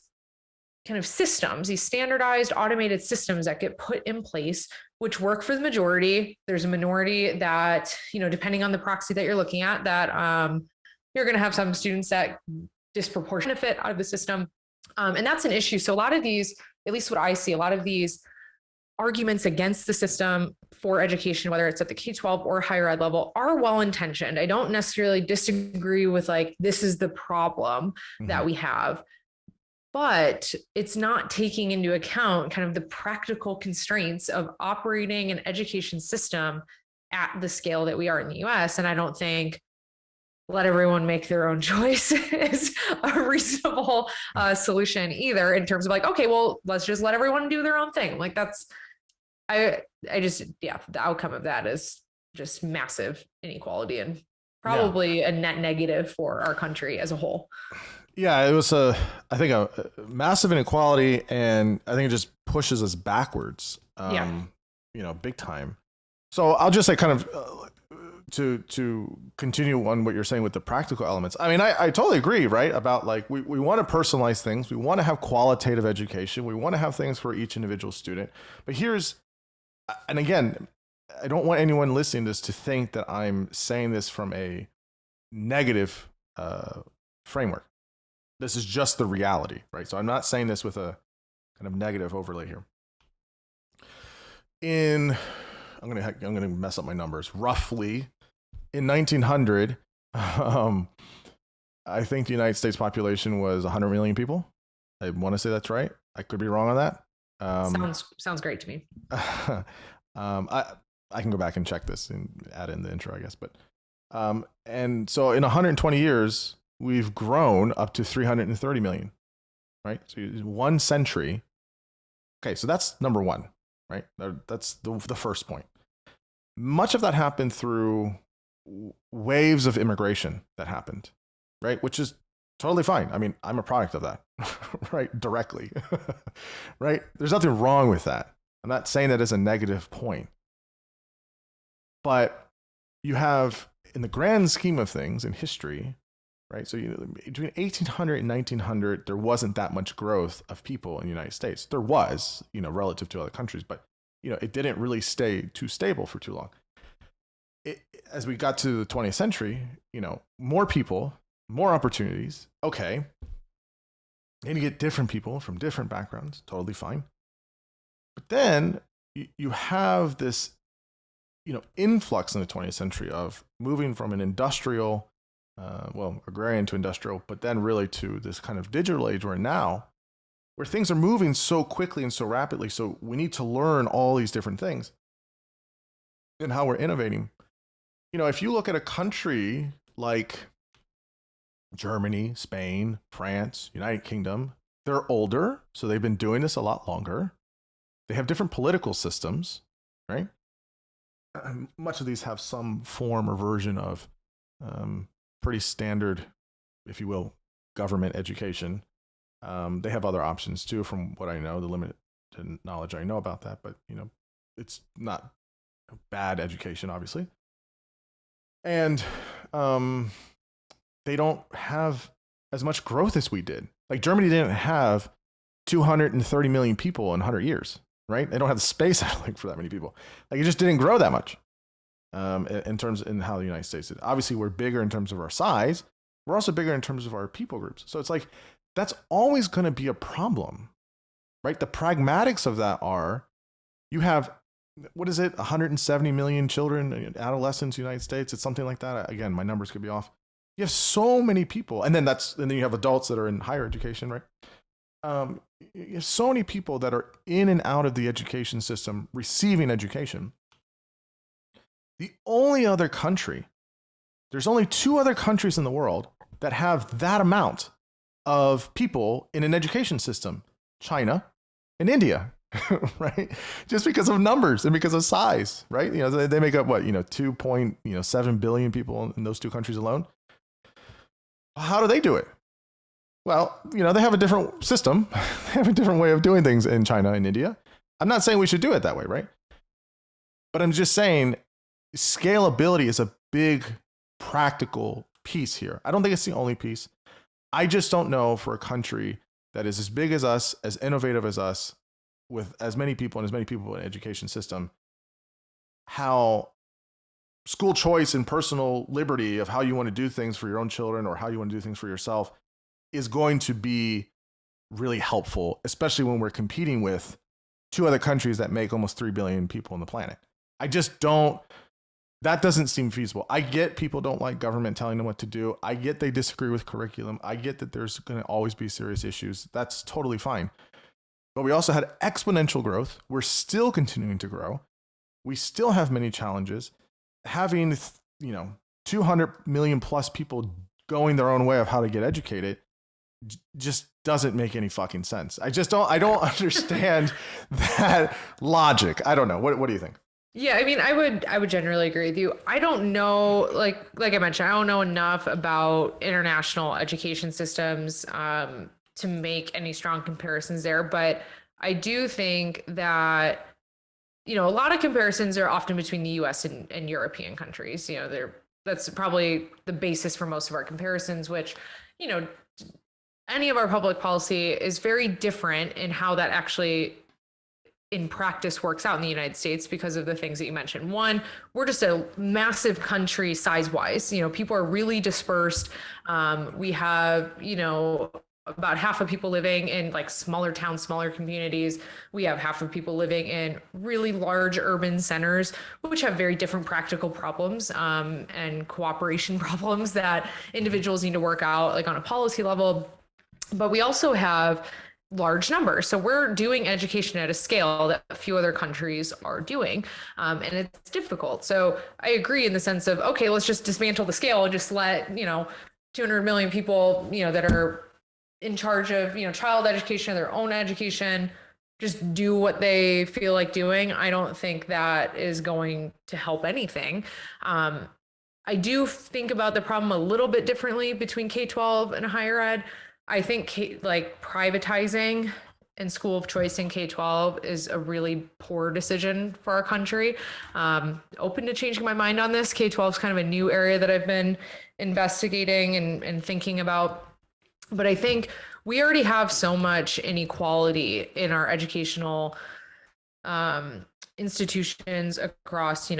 kind of systems, these standardized automated systems that get put in place, which work for the majority. There's a minority that, depending on the proxy that you're looking at, that you're going to have some students that disproportionate benefit out of the system. And that's an issue. So a lot of these, at least what I see, a lot of these arguments against the system for education, whether it's at the K-12 or higher ed level, are well-intentioned. I don't necessarily disagree with like, this is the problem that we have, but it's not taking into account kind of the practical constraints of operating an education system at the scale that we are in the US. And I don't think let everyone make their own choice is a reasonable solution either, in terms of like, okay, well, let's just let everyone do their own thing. Like I just, the outcome of that is just massive inequality and probably a net negative for our country as a whole. Yeah, it was I think a massive inequality, and I think it just pushes us backwards, big time. So I'll just say kind of to continue on what you're saying with the practical elements. I mean, I totally agree, right? About like, we want to personalize things. We want to have qualitative education. We want to have things for each individual student. But and again, I don't want anyone listening to this to think that I'm saying this from a negative framework. This is just the reality, right? So I'm not saying this with a kind of negative overlay here. I'm gonna mess up my numbers. Roughly in 1900, I think the United States population was 100 million people. I want to say that's right. I could be wrong on that. Sounds great to me. I can go back and check this and add in the intro, I guess. But and so in 120 years, we've grown up to 330 million, right? So 1 century. Okay, so that's number one, right? That's the first point. Much of that happened through waves of immigration that happened, right? Which is totally fine. I mean, I'm a product of that, right? Directly, right? There's nothing wrong with that. I'm not saying that as a negative point. But you have, in the grand scheme of things in history, right? So between 1800 and 1900, there wasn't that much growth of people in the United States. There was, relative to other countries, but it didn't really stay too stable for too long. As we got to the 20th century, more people, more opportunities. Okay. And you get different people from different backgrounds, totally fine. But then you have this, influx in the 20th century of moving from an industrial, agrarian to industrial, but then really to this kind of digital age where things are moving so quickly and so rapidly. So we need to learn all these different things and how we're innovating. If you look at a country like Germany, Spain, France, United Kingdom, They're older, so they've been doing this a lot longer. They have different political systems, right? Much of these have some form or version of pretty standard, if you will, government education. They have other options too, from what I know, the limited knowledge I know about that, but it's not bad education, obviously. And they don't have as much growth as we did. Like Germany didn't have 230 million people in 100 years, right? They don't have the space, I don't think, for that many people. Like it just didn't grow that much in how the United States did. Obviously, we're bigger in terms of our size. We're also bigger in terms of our people groups. So it's like, that's always going to be a problem, right? The pragmatics of that are, you have, what is it, 170 million children, adolescents in the United States. It's something like that. Again, my numbers could be off. You have so many people. And then you have adults that are in higher education, right? You have so many people that are in and out of the education system receiving education. The only other country, there's only 2 other countries in the world that have that amount of people in an education system: China and India, right? Just because of numbers and because of size, right? They make up what, 2.7 billion people in those 2 countries alone. How do they do it? Well, they have a different system. They have a different way of doing things in China and India. I'm not saying we should do it that way, right? But I'm just saying scalability is a big practical piece here. I don't think it's the only piece. I just don't know, for a country that is as big as us, as innovative as us, with as many people and as many people in the education system, how school choice and personal liberty of how you want to do things for your own children or how you want to do things for yourself is going to be really helpful, especially when we're competing with 2 other countries that make almost 3 billion people on the planet. I just don't, that doesn't seem feasible. I get people don't like government telling them what to do. I get they disagree with curriculum. I get that there's going to always be serious issues. That's totally fine. But we also had exponential growth. We're still continuing to grow. We still have many challenges. Having, 200 million plus people going their own way of how to get educated just doesn't make any fucking sense. I don't understand that logic. I don't know. What do you think? Yeah, I mean, I would generally agree with you. I don't know, like I mentioned, I don't know enough about international education systems to make any strong comparisons there. But I do think that, a lot of comparisons are often between the US and European countries. That's probably the basis for most of our comparisons, which, any of our public policy is very different in how that actually in practice works out in the United States because of the things that you mentioned. One, we're just a massive country size-wise. People are really dispersed. We have, about half of people living in like smaller towns, smaller communities. We have half of people living in really large urban centers, which have very different practical problems and cooperation problems that individuals need to work out, like on a policy level. But we also have large numbers. So we're doing education at a scale that a few other countries are doing. And it's difficult. So I agree in the sense of, okay, let's just dismantle the scale and just let, 200 million people, that are in charge of, child education, their own education, just do what they feel like doing. I don't think that is going to help anything. I do think about the problem a little bit differently between K-12 and higher ed. I think privatizing and school of choice in K-12 is a really poor decision for our country. Open to changing my mind on this. K-12 is kind of a new area that I've been investigating and thinking about. But I think we already have so much inequality in our educational institutions across,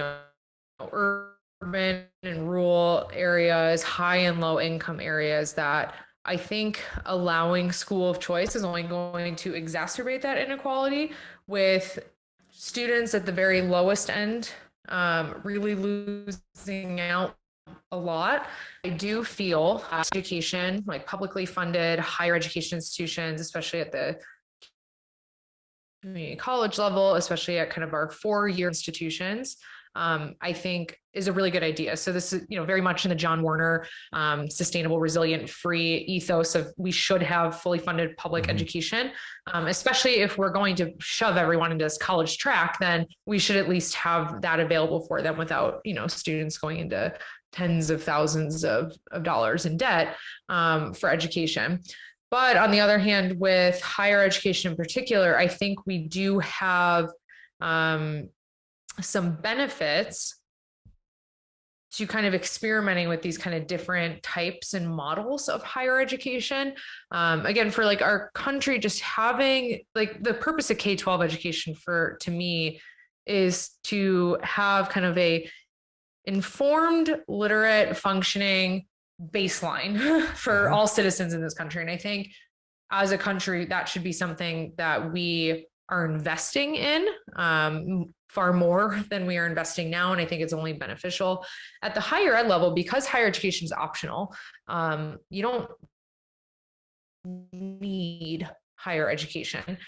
urban and rural areas, high and low income areas, that I think allowing school of choice is only going to exacerbate that inequality, with students at the very lowest end really losing out a lot. I do feel education, like publicly funded higher education institutions, especially at the community college level, especially at kind of our 4-year institutions, I think is a really good idea. So this is, very much in the John Warner sustainable, resilient, free ethos of we should have fully funded public education, especially if we're going to shove everyone into this college track, then we should at least have that available for them without, students going into tens of thousands of dollars in debt for education. But on the other hand, with higher education in particular, I think we do have some benefits to kind of experimenting with these kind of different types and models of higher education. Again, for like our country, just having like the purpose of K-12 education to me is to have kind of a informed, literate, functioning baseline for all citizens in this country. And I think as a country, that should be something that we are investing in far more than we are investing now. And I think it's only beneficial at the higher ed level because higher education is optional. You don't need higher education,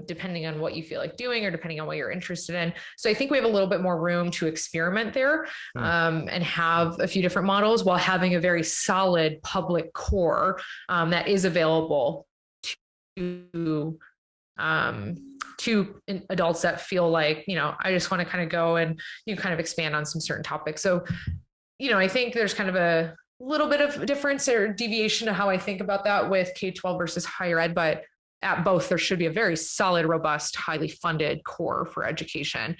depending on what you feel like doing or depending on what you're interested in. So I think we have a little bit more room to experiment there and have a few different models while having a very solid public core that is available to adults that feel like, I just want to kind of go and kind of expand on some certain topics. So, I think there's kind of a little bit of difference or deviation to how I think about that with K-12 versus higher ed, but at both, there should be a very solid, robust, highly funded core for education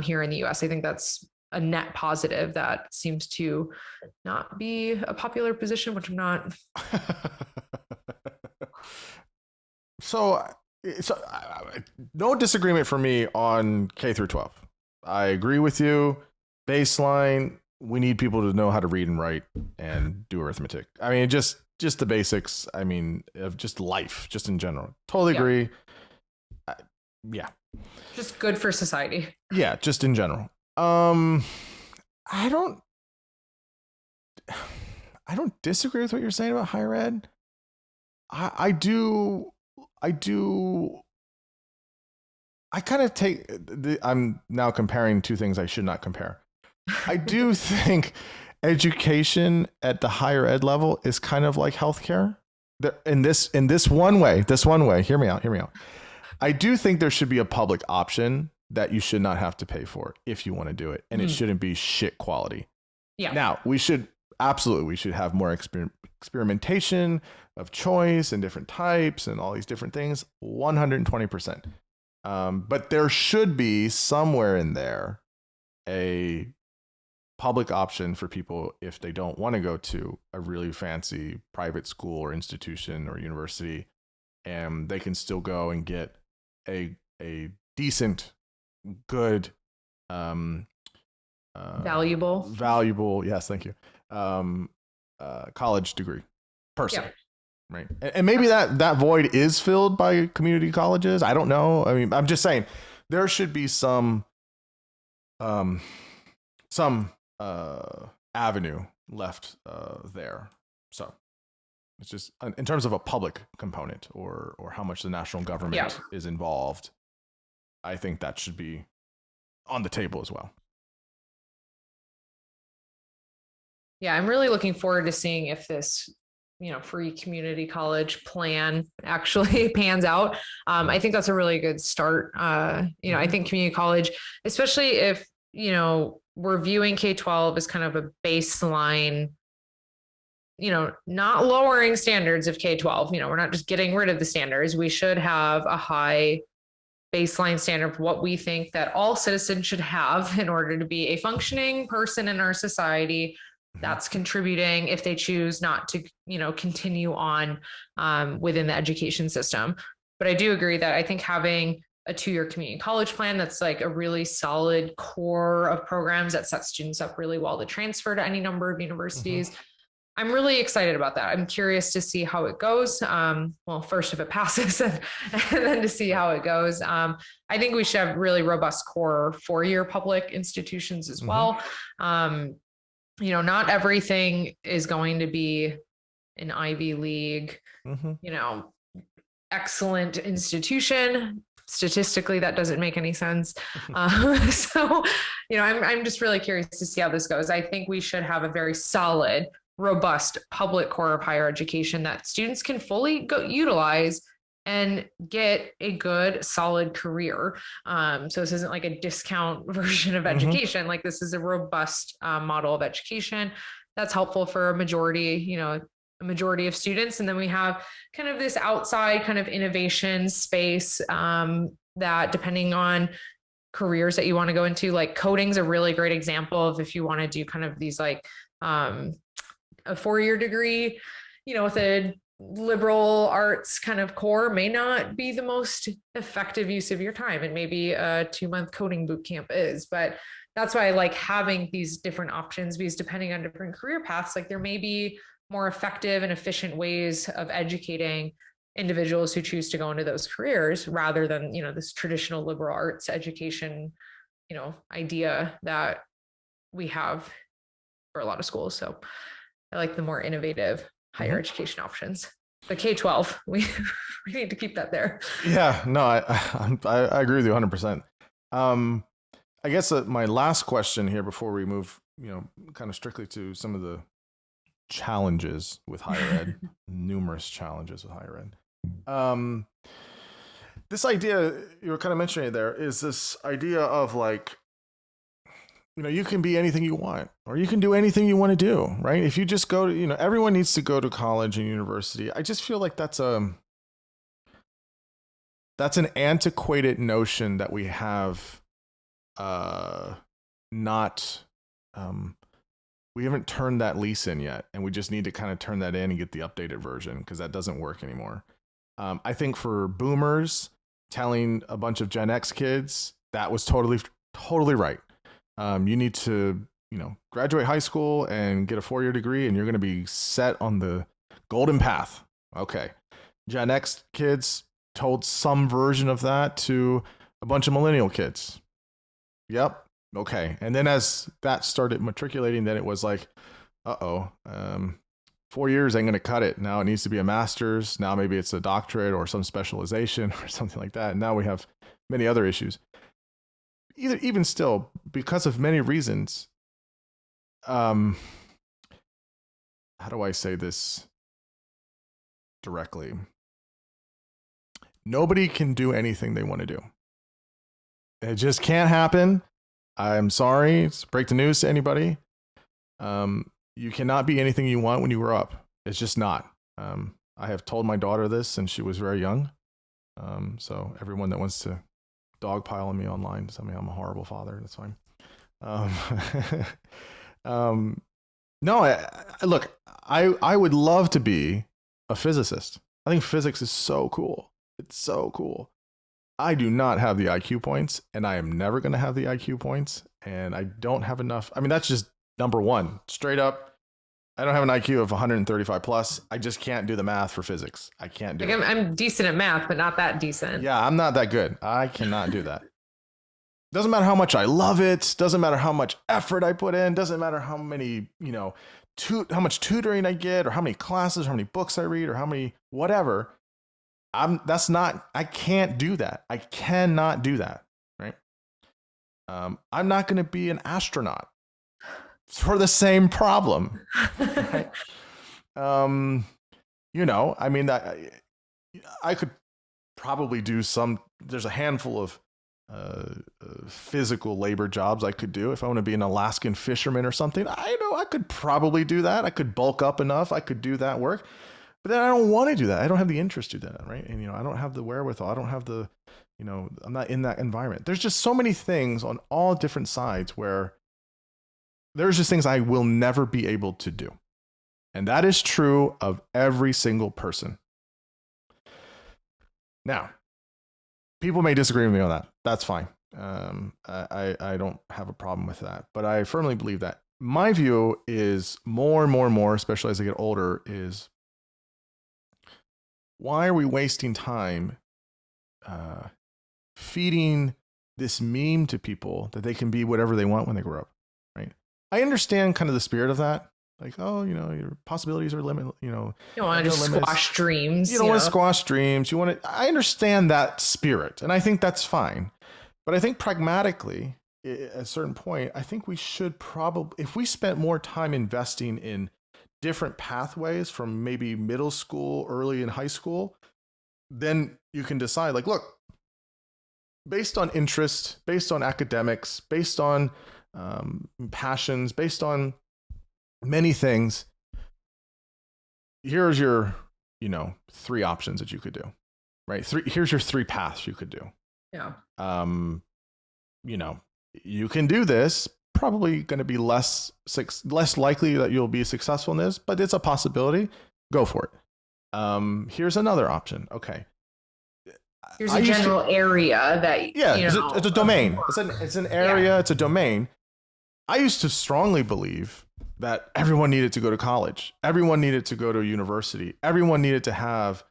here in the US. I think that's a net positive that seems to not be a popular position, which I'm not. So no disagreement for me on K through 12. I agree with you. Baseline, we need people to know how to read and write and do arithmetic. I mean, just the basics. I mean, of just life, just in general. Totally agree. Yeah. Just good for society. Yeah, just in general. I don't disagree with what you're saying about higher ed. I kind of I'm now comparing two things I should not compare. I do think education at the higher ed level is kind of like healthcare. In this one way, hear me out. I do think there should be a public option that you should not have to pay for if you want to do it. And it shouldn't be shit quality. Yeah. Now we should have more experimentation of choice and different types and all these different things. 120%. But there should be somewhere in there a public option for people if they don't want to go to a really fancy private school or institution or university, and they can still go and get a decent, good, valuable. Yes, thank you. College degree, person. Yeah. Right. And maybe that void is filled by community colleges. I don't know. I mean, I'm just saying there should be some avenue left there. So it's just in terms of a public component or how much the national government is involved. I think that should be on the table as well. Yeah, I'm really looking forward to seeing if this free community college plan actually pans out. I think that's a really good start. I think community college, especially if, we're viewing K-12 as kind of a baseline, not lowering standards of K-12, we're not just getting rid of the standards. We should have a high baseline standard for what we think that all citizens should have in order to be a functioning person in our society that's contributing if they choose not to, continue on within the education system. But I do agree that I think having a 2-year community college plan that's like a really solid core of programs that set students up really well to transfer to any number of universities. I'm really excited about that. I'm curious to see how it goes. Well, first if it passes and then to see how it goes. I think we should have really robust core 4-year public institutions as well. Not everything is going to be an Ivy League, excellent institution. statistically, that doesn't make any sense. So, I'm just really curious to see how this goes. I think we should have a very solid, robust public core of higher education that students can fully utilize and get a good, solid career. So this isn't like a discount version of education. Like, this is a robust model of education that's helpful for a majority of students. And then we have kind of this outside kind of innovation space that, depending on careers that you want to go into, like coding is a really great example of, if you want to do kind of these like a 4-year degree, with a liberal arts kind of core, may not be the most effective use of your time. And maybe a 2-month coding boot camp is, but that's why I like having these different options, because depending on different career paths, like there may be more effective and efficient ways of educating individuals who choose to go into those careers, rather than, this traditional liberal arts education, idea that we have for a lot of schools. So I like the more innovative higher education options. The K-12, we need to keep that there. Yeah, no, I agree with you 100%. I guess my last question here before we move, kind of strictly to some of the challenges with higher ed, numerous challenges with higher ed. This idea you were kind of mentioning there is this idea of like, you can be anything you want, or you can do anything you want to do, right? If you just go to, everyone needs to go to college and university. I just feel like that's an antiquated notion that we have, we haven't turned that lease in yet, and we just need to kind of turn that in and get the updated version, because that doesn't work anymore. I think for boomers, telling a bunch of Gen X kids that was totally right. You need to, graduate high school and get a 4-year degree, and you're going to be set on the golden path. Okay. Gen X kids told some version of that to a bunch of millennial kids. Yep. Okay. And then as that started matriculating, then it was like, 4 years ain't going to cut it. Now it needs to be a master's. Now maybe it's a doctorate or some specialization or something like that. And now we have many other issues. Even still, because of many reasons, how do I say this directly? Nobody can do anything they want to do. It just can't happen. I'm sorry. Break the news to anybody. You cannot be anything you want when you grow up. It's just not. I have told my daughter this since she was very young. So everyone that wants to dogpile on me online, tell me I'm a horrible father. That's fine. No, look, I would love to be a physicist. I think physics is so cool. It's so cool. I do not have the IQ points, and I am never going to have the IQ points, and I don't have enough. I mean, that's just number one. Straight up, I don't have an IQ of 135 plus. I just can't do the math for physics. I can't do it. I'm decent at math, but not that decent. Yeah, I'm not that good. I cannot do that. Doesn't matter how much I love it. Doesn't matter how much effort I put in. Doesn't matter how many, how much tutoring I get, or how many classes, or how many books I read, or how many whatever. I can't do that. I cannot do that. Right. I'm not going to be an astronaut for the same problem. Right? I mean, I could probably do there's a handful of physical labor jobs I could do. If I want to be an Alaskan fisherman or something, I could probably do that. I could bulk up enough. I could do that work. But then I don't want to do that. I don't have the interest to do that, right? And, I don't have the wherewithal. I don't have the, I'm not in that environment. There's just so many things on all different sides where there's just things I will never be able to do. And that is true of every single person. Now, people may disagree with me on that. That's fine. I don't have a problem with that. But I firmly believe that. My view is more and more, especially as I get older, is why are we wasting time feeding this meme to people that they can be whatever they want when they grow up, right? I understand kind of the spirit of that. Like, oh, your possibilities are limited, You don't want to no just limits. squash dreams. You don't want to squash dreams. I understand that spirit, and I think that's fine. But I think pragmatically, at a certain point, I think we should probably, if we spent more time investing in different pathways from maybe middle school, early in high school, then you can decide, like, look, based on interest, based on academics, based on passions, based on many things, here's your, three options that you could do, right? Here's your three paths you could do. Yeah. You can do this, probably going to be less likely that you'll be successful in this, but it's a possibility. Go for it. Here's another option. Okay. Here's a general area that, it's a domain. It's an area. It's a domain. I used to strongly believe that everyone needed to go to college. Everyone needed to go to university. Everyone needed to have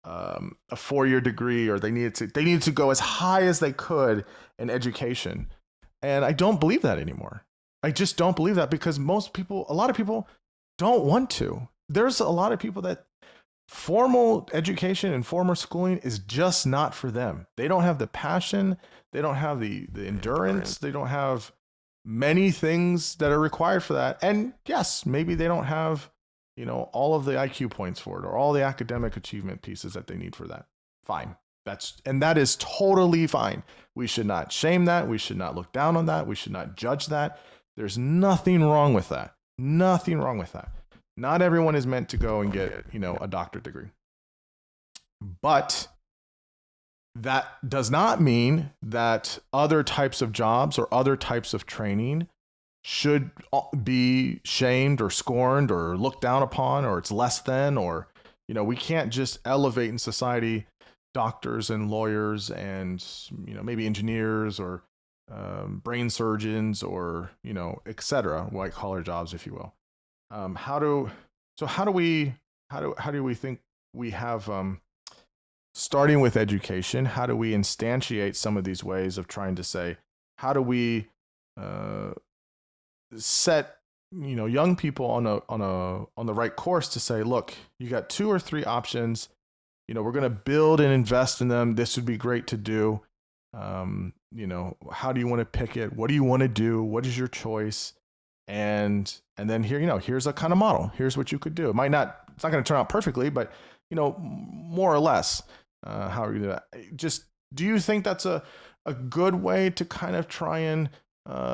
a 4-year degree, or they needed to go as high as they could in education. And I don't believe that anymore. I just don't believe that, because a lot of people don't want to. There's a lot of people that formal education and formal schooling is just not for them. They don't have the passion. They don't have the endurance. They don't have many things that are required for that. And yes, maybe they don't have, all of the IQ points for it, or all the academic achievement pieces that they need for that. Fine. That is totally fine. We should not shame that. We should not look down on that. We should not judge that. There's nothing wrong with that. Nothing wrong with that. Not everyone is meant to go and get, a doctorate degree. But that does not mean that other types of jobs or other types of training should be shamed or scorned or looked down upon, or it's less than, or, we can't just elevate in society doctors and lawyers and, maybe engineers or brain surgeons or, et cetera, white collar jobs, if you will. How do we think we have, starting with education, how do we instantiate some of these ways of trying to say, how do we set young people on the right course to say, look, you got 2 or 3 options, we're going to build and invest in them. This would be great to do. How do you want to pick it? What do you want to do? What is your choice? And then here's a kind of model. Here's what you could do. It's not going to turn out perfectly, but more or less, how are you doing that? Do you think that's a good way to kind of try and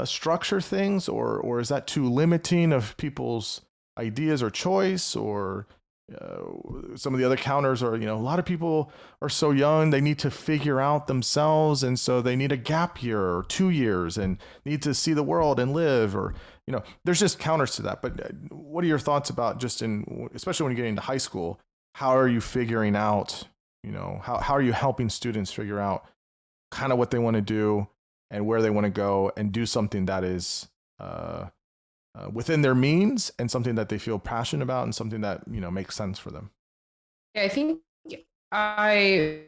structure things, or is that too limiting of people's ideas or choice? Or some of the other counters are, a lot of people are so young, they need to figure out themselves, and so they need a gap year or 2 years and need to see the world and live, or there's just counters to that. But what are your thoughts about especially when you get into high school, how are you figuring out, how are you helping students figure out kind of what they want to do and where they want to go, and do something that is within their means, and something that they feel passionate about, and something that makes sense for them? Yeah, I think I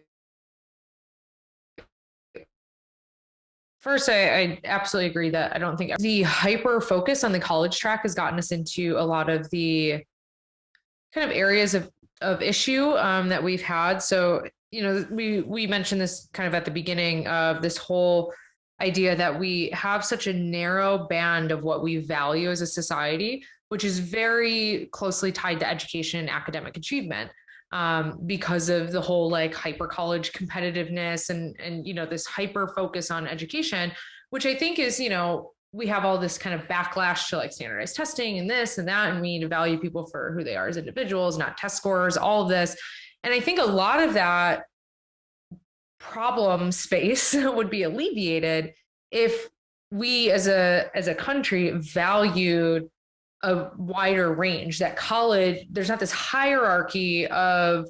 absolutely agree that I don't think the hyper focus on the college track has gotten us into a lot of the kind of areas of issue that we've had. So, we mentioned this kind of at the beginning of this whole idea that we have such a narrow band of what we value as a society, which is very closely tied to education and academic achievement, because of the whole hyper college competitiveness and this hyper focus on education, which I think is, we have all this kind of backlash to standardized testing and this and that, and we need to value people for who they are as individuals, not test scores, all of this. And I think a lot of that problem space would be alleviated if we as a country valued a wider range, that college, there's not this hierarchy of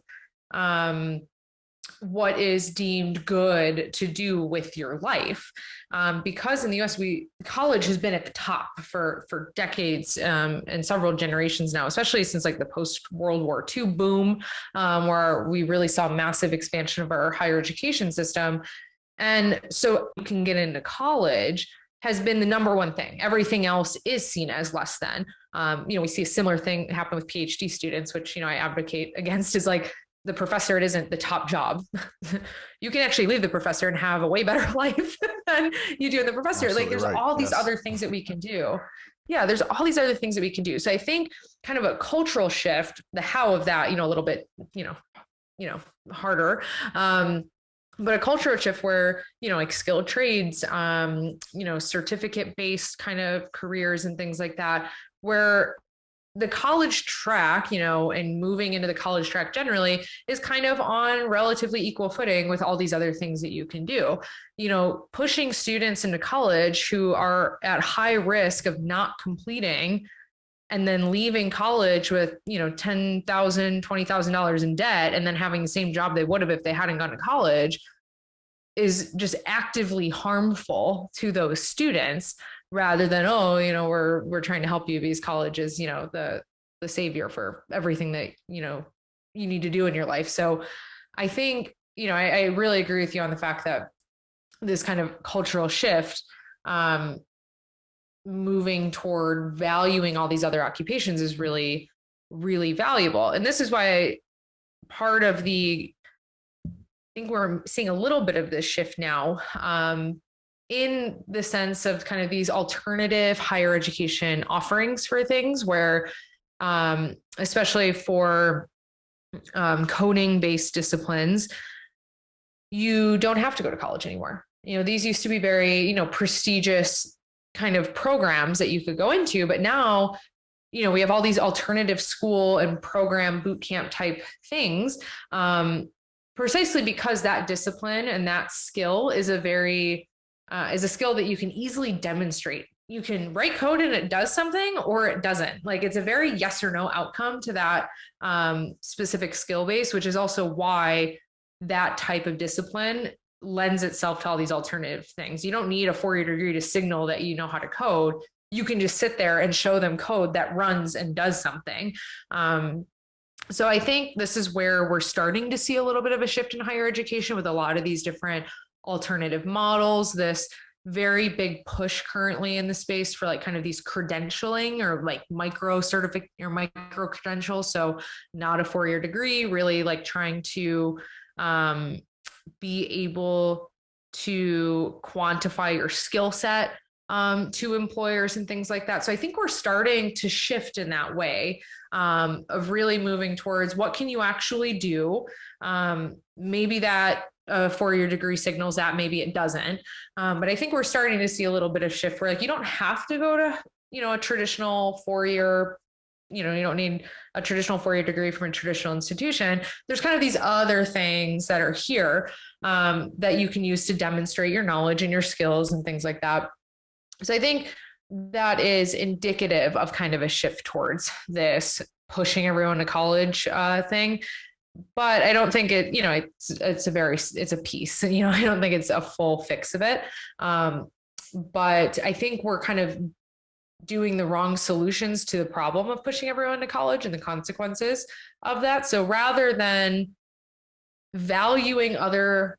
what is deemed good to do with your life. Because in the US, college has been at the top for decades and several generations now, especially since the post-World War II boom, where we really saw massive expansion of our higher education system. And so you can get into college, has been the number one thing. Everything else is seen as less than. We see a similar thing happen with PhD students, which, I advocate against, is like the professor, it isn't the top job. You can actually leave the professor and have a way better life than you do in the professor. Absolutely like there's right. all these other things that we can do. Yeah, there's all these other things that we can do. So I think kind of a cultural shift, the how of that, a little bit, harder. But a cultural shift where, like skilled trades, certificate-based kind of careers and things like that, where the college track, and moving into the college track generally is kind of on relatively equal footing with all these other things that you can do. Pushing students into college who are at high risk of not completing and then leaving college with, $10,000, $20,000 in debt, and then having the same job they would have if they hadn't gone to college, is just actively harmful to those students, rather than, we're trying to help you, because college is, the savior for everything that, you need to do in your life. So I think, I really agree with you on the fact that this kind of cultural shift, moving toward valuing all these other occupations, is really, really valuable. And this is why part of I think we're seeing a little bit of this shift now, in the sense of kind of these alternative higher education offerings for things where, especially for coding based disciplines, you don't have to go to college anymore. These used to be very, prestigious kind of programs that you could go into, but now, we have all these alternative school and program boot camp type things, precisely because that discipline and that skill is a skill that you can easily demonstrate. You can write code and it does something, or it doesn't. Like, it's a very yes or no outcome to that specific skill base, which is also why that type of discipline lends itself to all these alternative things. You don't need a 4-year degree to signal that you know how to code. You can just sit there and show them code that runs and does something. So I think this is where we're starting to see a little bit of a shift in higher education with a lot of these different alternative models. This very big push currently in the space for like kind of these credentialing or like micro certificate or micro credentials. So not a 4-year degree, really like trying to be able to quantify your skill set to employers and things like that. So I think we're starting to shift in that way, of really moving towards what can you actually do. Maybe that a 4-year degree signals that, maybe it doesn't. But I think we're starting to see a little bit of shift where like, you don't have to go to, a traditional 4-year, you don't need a traditional 4-year degree from a traditional institution. There's kind of these other things that are here, that you can use to demonstrate your knowledge and your skills and things like that. So I think that is indicative of kind of a shift towards this pushing everyone to college thing. But I don't think it, it's a piece, I don't think it's a full fix of it. But I think we're kind of doing the wrong solutions to the problem of pushing everyone to college and the consequences of that. So rather than valuing other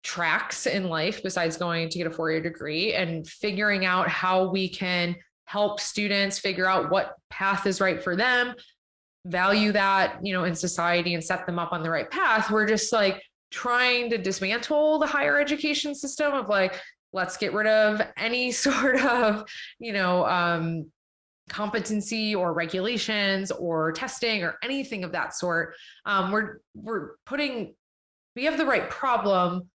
tracks in life besides going to get a 4-year degree and figuring out how we can help students figure out what path is right for them, value that, in society and set them up on the right path, we're just like trying to dismantle the higher education system of like, let's get rid of any sort of, competency or regulations or testing or anything of that sort. We have the right problem,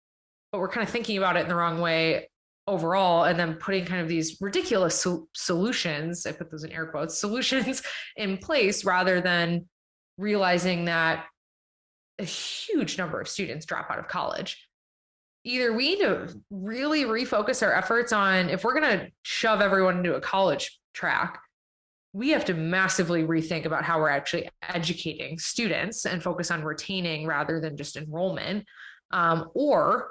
but we're kind of thinking about it in the wrong way overall, and then putting kind of these ridiculous solutions, I put those in air quotes, solutions in place, rather than realizing that a huge number of students drop out of college. Either we need to really refocus our efforts on, if we're going to shove everyone into a college track, we have to massively rethink about how we're actually educating students and focus on retaining rather than just enrollment. Or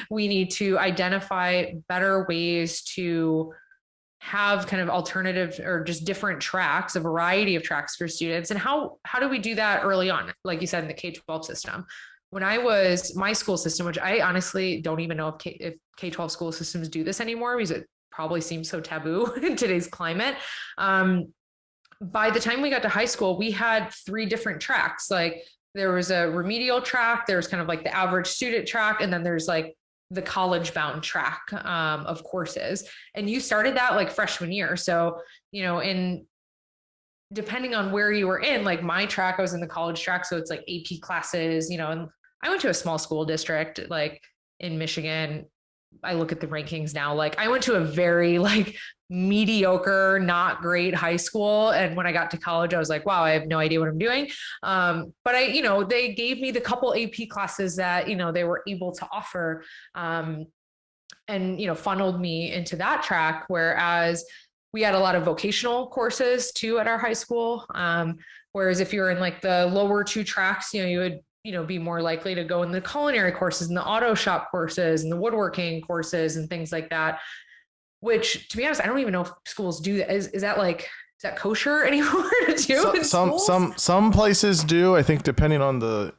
we need to identify better ways to have kind of alternative or just different tracks, a variety of tracks for students. And how do we do that early on? Like you said, in the K-12 system, when I was my school system, which I honestly don't even know if K-12 school systems do this anymore, because it probably seems so taboo in today's climate. By the time we got to high school, we had 3 different tracks. Like there was a remedial track, there's kind of like the average student track, and then there's like the college bound track of courses. And you started that like freshman year. So, in depending on where you were in, like my track, I was in the college track. So it's like AP classes, and I went to a small school district, like in Michigan. I look at the rankings now, like I went to a very like mediocre, not great high school. And when I got to college, I was like, wow, I have no idea what I'm doing. But they gave me the couple AP classes that, they were able to offer, and, funneled me into that track. Whereas we had a lot of vocational courses too at our high school. Whereas if you're in like the lower 2 tracks, you would be more likely to go in the culinary courses and the auto shop courses and the woodworking courses and things like that, which, to be honest, I don't even know if schools do that. Is that kosher anymore to do? Some places do, I think, depending on the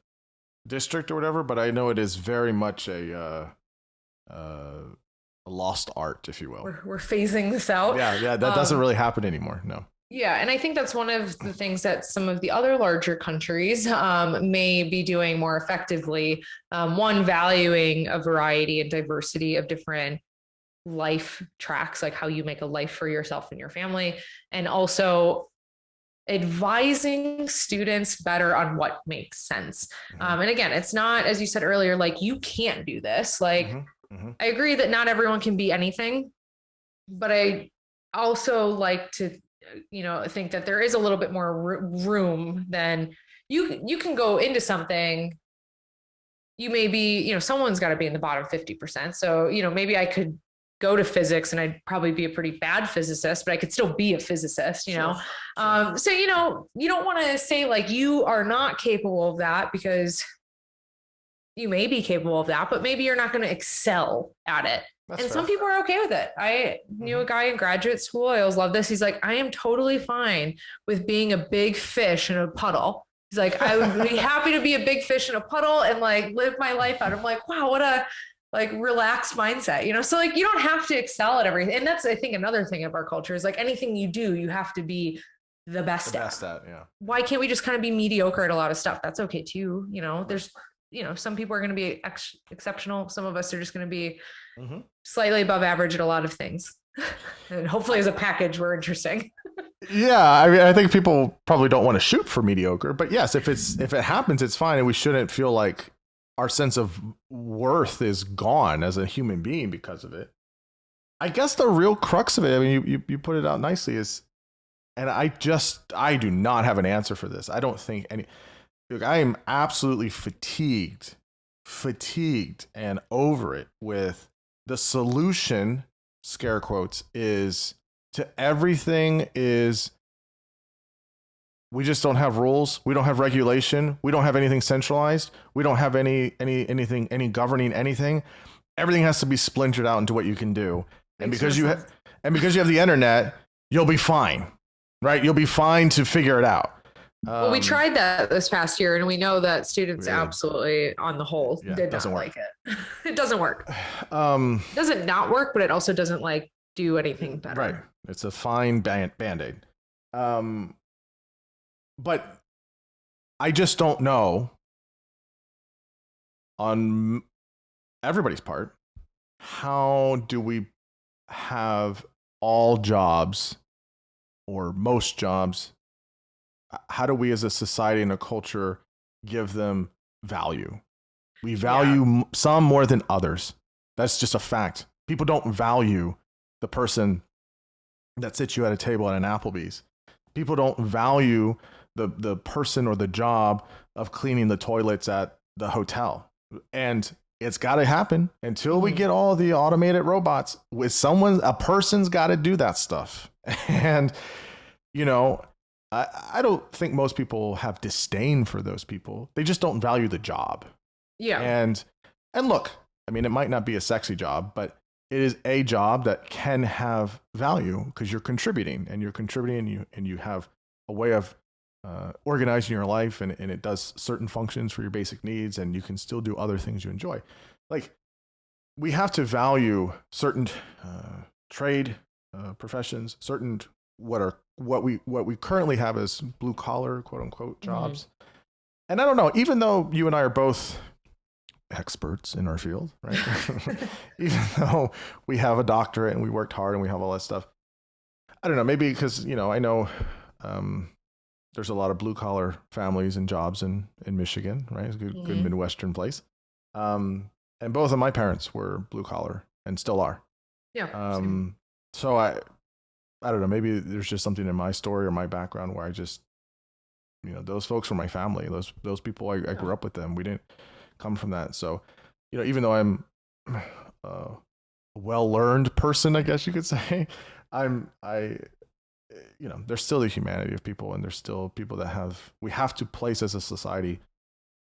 district or whatever, but I know it is very much a lost art, if you will. We're phasing this out. Yeah, that doesn't really happen anymore. No. Yeah. And I think that's one of the things that some of the other larger countries may be doing more effectively. One, valuing a variety and diversity of different life tracks, like how you make a life for yourself and your family, and also advising students better on what makes sense. And again, it's not, as you said earlier, like you can't do this. Like, I agree that not everyone can be anything, but I also like to think that there is a little bit more room than you can go into something. You may be, someone's got to be in the bottom 50%. So, maybe I could go to physics and I'd probably be a pretty bad physicist, but I could still be a physicist, Sure. So, you don't want to say like you are not capable of that, because you may be capable of that, but maybe you're not going to excel at it. That's and fair. Some people are okay with it. I knew a guy in graduate school. I always love this. He's like, I am totally fine with being a big fish in a puddle. He's like, I would be happy to be a big fish in a puddle and like live my life out. I'm like, wow, what a like relaxed mindset, So like, you don't have to excel at everything. And that's, I think, another thing of our culture is like anything you do, you have to be the best at. Yeah. Why can't we just kind of be mediocre at a lot of stuff? That's okay too. There's, some people are going to be exceptional. Some of us are just going to be slightly above average at a lot of things. And hopefully as a package, we're interesting. Yeah. I mean, I think people probably don't want to shoot for mediocre, but yes, if it happens, it's fine. And we shouldn't feel like our sense of worth is gone as a human being because of it. I guess the real crux of it, I mean, you put it out nicely, is, and I do not have an answer for this. I don't think look, I am absolutely fatigued and over it with the solution, scare quotes, is to everything is we just don't have rules. We don't have regulation. We don't have anything centralized. We don't have anything governing anything. Everything has to be splintered out into what you can do. And because you have the internet, you'll be fine, right? You'll be fine to figure it out. Well, we tried that this past year, and we know that students absolutely, on the whole, did not like it. It doesn't work. It doesn't not work, but it also doesn't like do anything better. Right. It's a fine Band-Aid. But I just don't know on everybody's part, how do we have all jobs or most jobs? How do we as a society and a culture give them value? We value some more than others. That's just a fact. People don't value the person that sits you at a table at an Applebee's. People don't value the person or the job of cleaning the toilets at the hotel. And it's got to happen until we get all the automated robots. A person's got to do that stuff. And, I don't think most people have disdain for those people. They just don't value the job. Yeah. And look, I mean, it might not be a sexy job, but it is a job that can have value because you're contributing and you have a way of organizing your life, and it does certain functions for your basic needs, and you can still do other things you enjoy. Like, we have to value certain trade professions, certain what we currently have as blue collar, quote unquote, jobs. And I don't know, even though you and I are both experts in our field, right? Even though we have a doctorate and we worked hard and we have all that stuff, I don't know, maybe because, I know there's a lot of blue collar families and jobs in Michigan, right? It's a good Midwestern place. And both of my parents were blue collar and still are. Yeah. So I don't know, maybe there's just something in my story or my background where I just, those folks were my family. Those people, I grew up with them. We didn't come from that. So, even though I'm a well-learned person, I guess you could say, there's still the humanity of people, and there's still people that we have to place as a society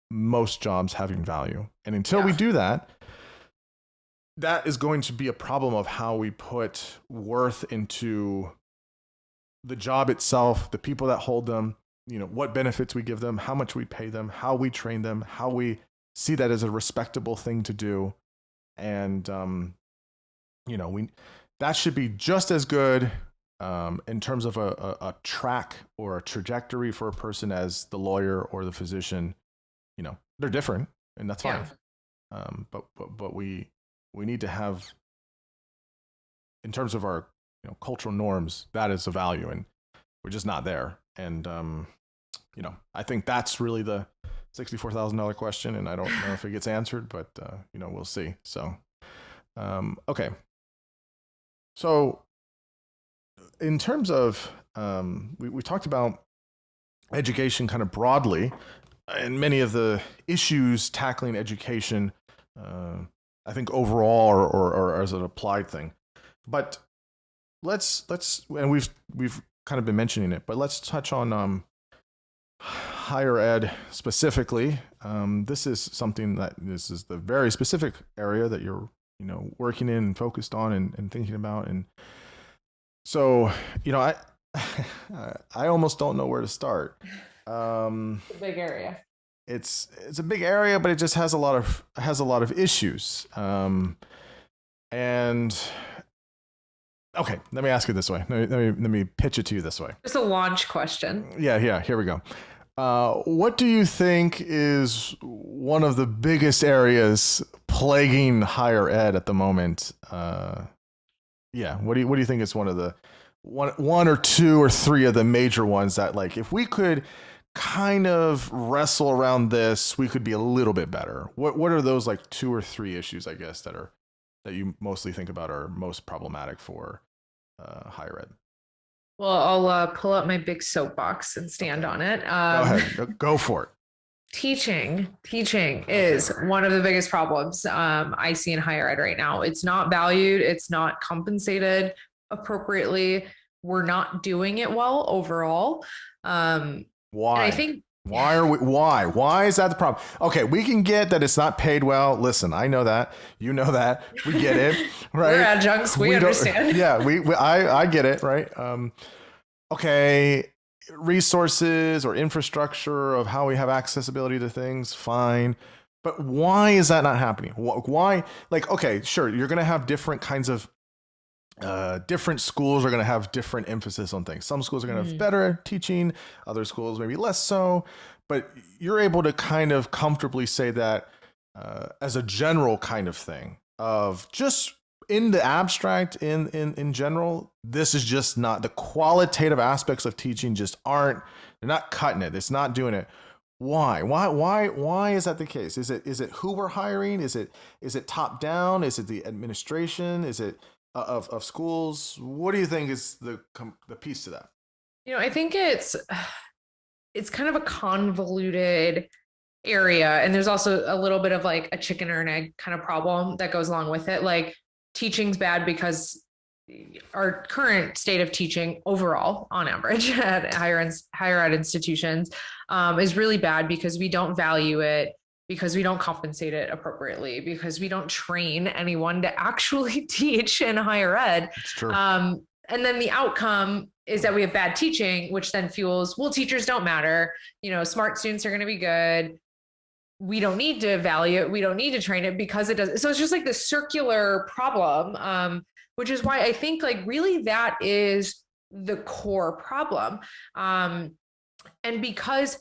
most jobs having value. And until we do that, that is going to be a problem of how we put worth into the job itself, the people that hold them, what benefits we give them, how much we pay them, how we train them, how we see that as a respectable thing to do. And, that should be just as good in terms of a track or a trajectory for a person as the lawyer or the physician. They're different, and that's fine. But we need to have, in terms of our cultural norms, that is a value, and we're just not there. And I think that's really the $64,000 question, and I don't know if it gets answered, but we'll see. So okay. So in terms of we talked about education kind of broadly, and many of the issues tackling education, I think overall or as an applied thing. But let's and we've kind of been mentioning it, but let's touch on higher ed specifically. This is the very specific area that you're working in and focused on and thinking about. And so I almost don't know where to start. It's a big area. It's a big area, but it just has a lot of issues. And okay, let me ask it this way. Let me pitch it to you this way. Just a launch question. Yeah. Here we go. What do you think is one of the biggest plaguing higher ed at the moment? What do you think is one of the one or two or three of the major ones that, like, if we could kind of wrestle around this, we could be a little bit better? What are those, like, two or three issues, I guess, that you mostly think about are most problematic for higher ed? Well, I'll pull up my big soapbox and stand on it. Go ahead. Go for it. Teaching is one of the biggest problems I see in higher ed right now. It's not valued. It's not compensated appropriately. We're not doing it well overall. Why? I think Why is that the problem? Okay, we can get that it's not paid well. Listen, I know that. You know that. We get it, right? We're adjuncts. We understand. Yeah, I get it, right? Okay, resources or infrastructure of how we have accessibility to things, fine. But why is that not happening? Why? Like, okay, sure, you're going to have different kinds of different schools are going to have different emphasis on things. Some schools are going to have better teaching, other schools maybe less so, but you're able to kind of comfortably say that as a general kind of thing of just in the abstract, in general, this is just not, the qualitative aspects of teaching just aren't, they're not cutting it. It's not doing it. Why is that the case? Is it who we're hiring? Is it top down? Is it the administration? Is it of schools? What do you think is the piece to that? I think it's kind of a convoluted area, and there's also a little bit of like a chicken or an egg kind of problem that goes along with it. Like, teaching's bad because our current state of teaching overall, on average, at higher ed institutions, is really bad because we don't value it, because we don't compensate it appropriately, because we don't train anyone to actually teach in higher ed. It's true. And then the outcome is that we have bad teaching, which then fuels, well, teachers don't matter. Smart students are going to be good. We don't need to value it. We don't need to train it because it does. So it's just like this circular problem, which is why I think like really that is the core problem. And because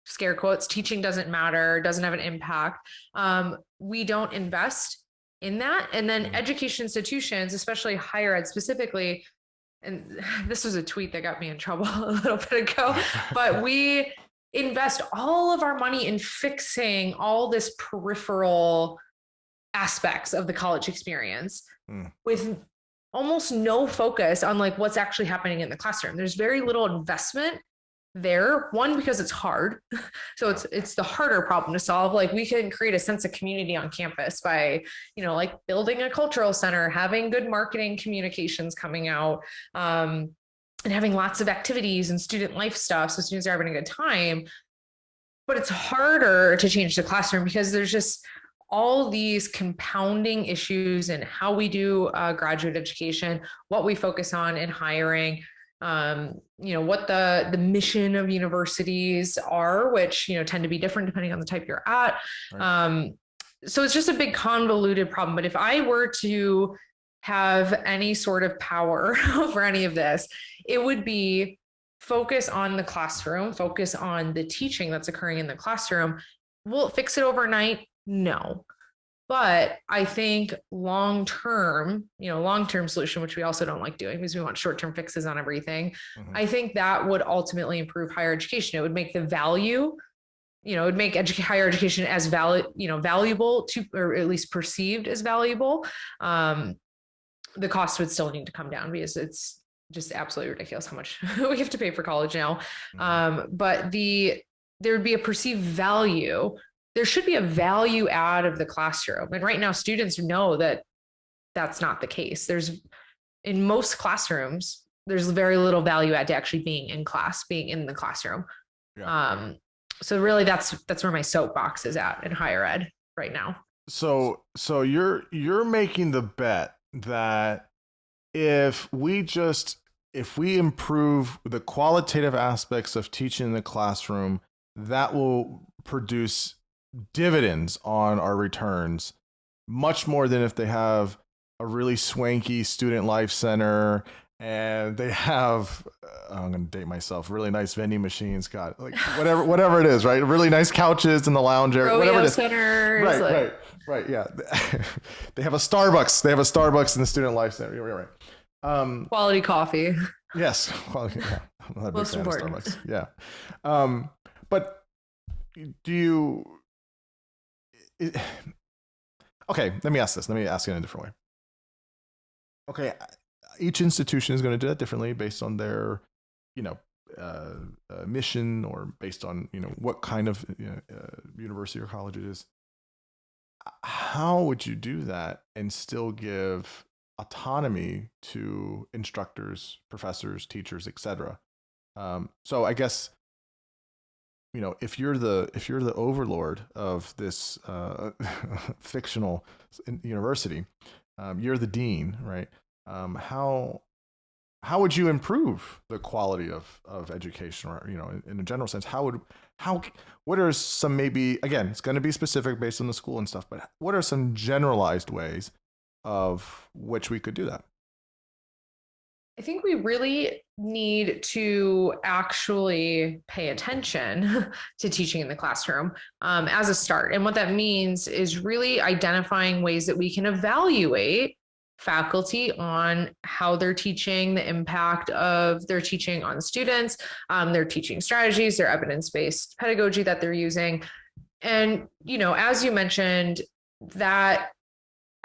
scare quotes, teaching doesn't matter, doesn't have an impact, we don't invest in that. And then education institutions, especially higher ed specifically, and this was a tweet that got me in trouble a little bit ago, but we invest all of our money in fixing all this peripheral aspects of the college experience with almost no focus on like what's actually happening in the classroom. There's very little investment there. One, because it's hard. So it's the harder problem to solve. Like we can create a sense of community on campus by, like building a cultural center, having good marketing communications coming out, and having lots of activities and student life stuff. So students are having a good time, but it's harder to change the classroom because there's just all these compounding issues in how we do graduate education, what we focus on in hiring, what the mission of universities are, which, tend to be different depending on the type you're at. Right. So it's just a big convoluted problem. But if I were to have any sort of power over any of this, it would be focus on the classroom, focus on the teaching that's occurring in the classroom. Will it fix it overnight? No. But I think long-term solution, which we also don't like doing because we want short-term fixes on everything. I think that would ultimately improve higher education. It would make the value, it would make higher education as valuable to, or at least perceived as valuable. The cost would still need to come down because it's just absolutely ridiculous how much we have to pay for college now. But there would be a perceived value. There should be a value add of the classroom. And right now, students know that that's not the case. In most classrooms, there's very little value add to actually being in class, being in the classroom. Yeah. So really that's where my soapbox is at in higher ed right now. So you're making the bet that if we improve the qualitative aspects of teaching in the classroom, that will produce dividends on our returns much more than if they have a really swanky student life center and they have I'm going to date myself, really nice vending machines, got like whatever it is, right? Really nice couches in the lounge area, whatever it is. Centers, right, yeah. They have a Starbucks in the student life center. You're right. Quality coffee. Yes, quality. Yeah. I'm not a big fan of Starbucks. Yeah. But do you okay, let me ask this. Let me ask it in a different way. Okay, each institution is going to do that differently based on their, mission, or based on, what kind of university or college it is. How would you do that and still give autonomy to instructors, professors, teachers, etc.? So I guess, if you're the overlord of this fictional university, you're the dean, right? How would you improve the quality of education, or in a general sense? What are some, maybe, again, it's going to be specific based on the school and stuff, but what are some generalized ways of which we could do that? I think we really need to actually pay attention to teaching in the classroom as a start. And what that means is really identifying ways that we can evaluate faculty on how they're teaching, the impact of their teaching on students, their teaching strategies, their evidence-based pedagogy that they're using. And, as you mentioned, that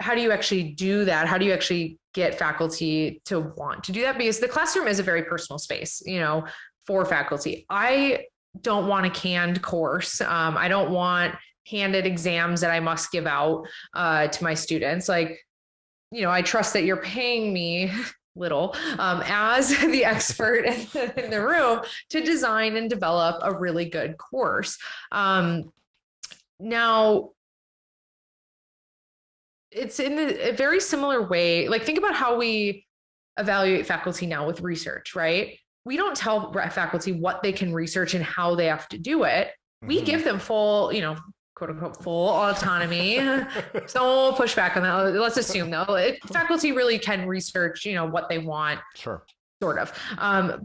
how do you actually do that? How do you actually get faculty to want to do that? Because the classroom is a very personal space, for faculty. I don't want a canned course. I don't want handed exams that I must give out to my students. I trust that you're paying me little as the expert in the room to design and develop a really good course. Now, it's in a very similar way. Think about how we evaluate faculty now with research, right? We don't tell faculty what they can research and how they have to do it. We give them full, quote unquote, full autonomy. So we'll push back on that. Let's assume though, faculty really can research, what they want. Sure. Sort of.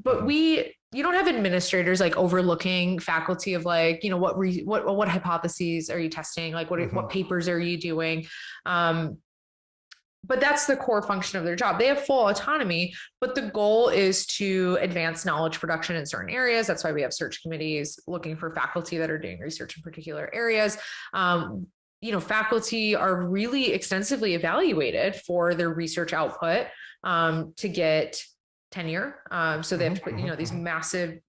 But you don't have administrators like overlooking faculty of like, what hypotheses are you testing? Like what papers are you doing? But that's the core function of their job. They have full autonomy, but the goal is to advance knowledge production in certain areas. That's why we have search committees looking for faculty that are doing research in particular areas. Faculty are really extensively evaluated for their research output to get tenure. So they have to put, these massive,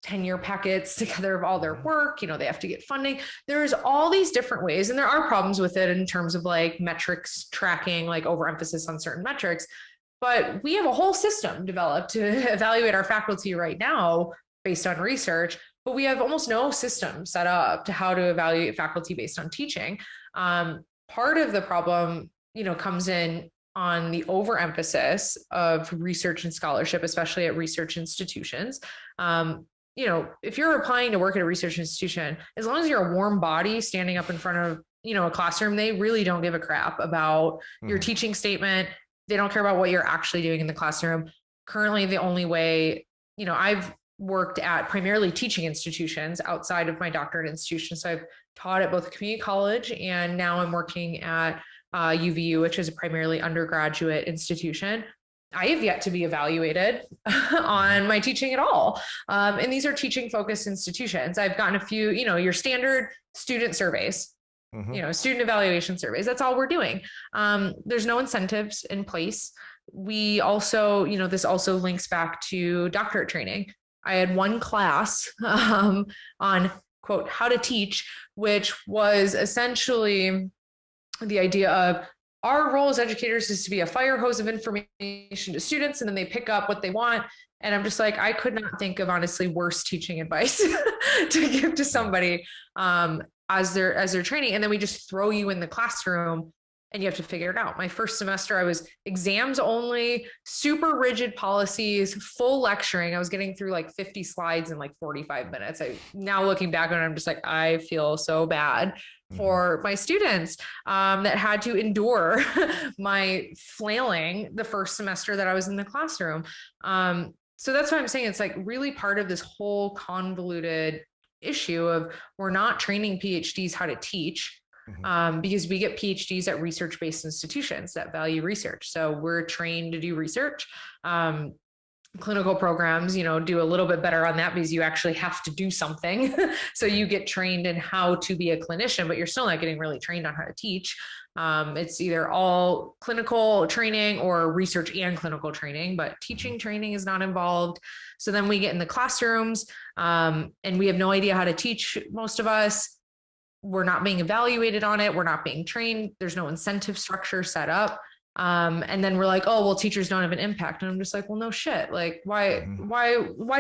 tenure packets together of all their work. They have to get funding. There's all these different ways, and there are problems with it in terms of like metrics tracking, like overemphasis on certain metrics. But we have a whole system developed to evaluate our faculty right now based on research, but we have almost no system set up to how to evaluate faculty based on teaching. Part of the problem, comes in on the overemphasis of research and scholarship, especially at research institutions. If you're applying to work at a research institution, as long as you're a warm body standing up in front of, a classroom, they really don't give a crap about your teaching statement. They don't care about what you're actually doing in the classroom. Currently, the only way, I've worked at primarily teaching institutions outside of my doctorate institution. So I've taught at both a community college, and now I'm working at UVU, which is a primarily undergraduate institution. I have yet to be evaluated on my teaching at all. And these are teaching focused institutions. I've gotten a few, your standard student surveys, student evaluation surveys. That's all we're doing. There's no incentives in place. We also, this also links back to doctorate training. I had one class on quote, how to teach, which was essentially the idea of our role as educators is to be a fire hose of information to students, and then they pick up what they want. And I'm just like, I could not think of honestly worse teaching advice to give to somebody as they're training. And then we just throw you in the classroom and you have to figure it out. My first semester, I was exams only, super rigid policies, full lecturing. I was getting through like 50 slides in like 45 minutes. Now looking back on it, I'm just like, I feel so bad for my students that had to endure my flailing the first semester that I was in the classroom. So that's why I'm saying it's like really part of this whole convoluted issue of we're not training PhDs how to teach. Because we get PhDs at research-based institutions that value research. So we're trained to do research. Clinical programs, do a little bit better on that because you actually have to do something. So you get trained in how to be a clinician, but you're still not getting really trained on how to teach. It's either all clinical training or research and clinical training, but teaching training is not involved. So then we get in the classrooms and we have no idea how to teach, most of us. We're not being evaluated on it. We're not being trained. There's no incentive structure set up. And then we're like, oh, well, teachers don't have an impact. And I'm just like, well, no shit. Like, why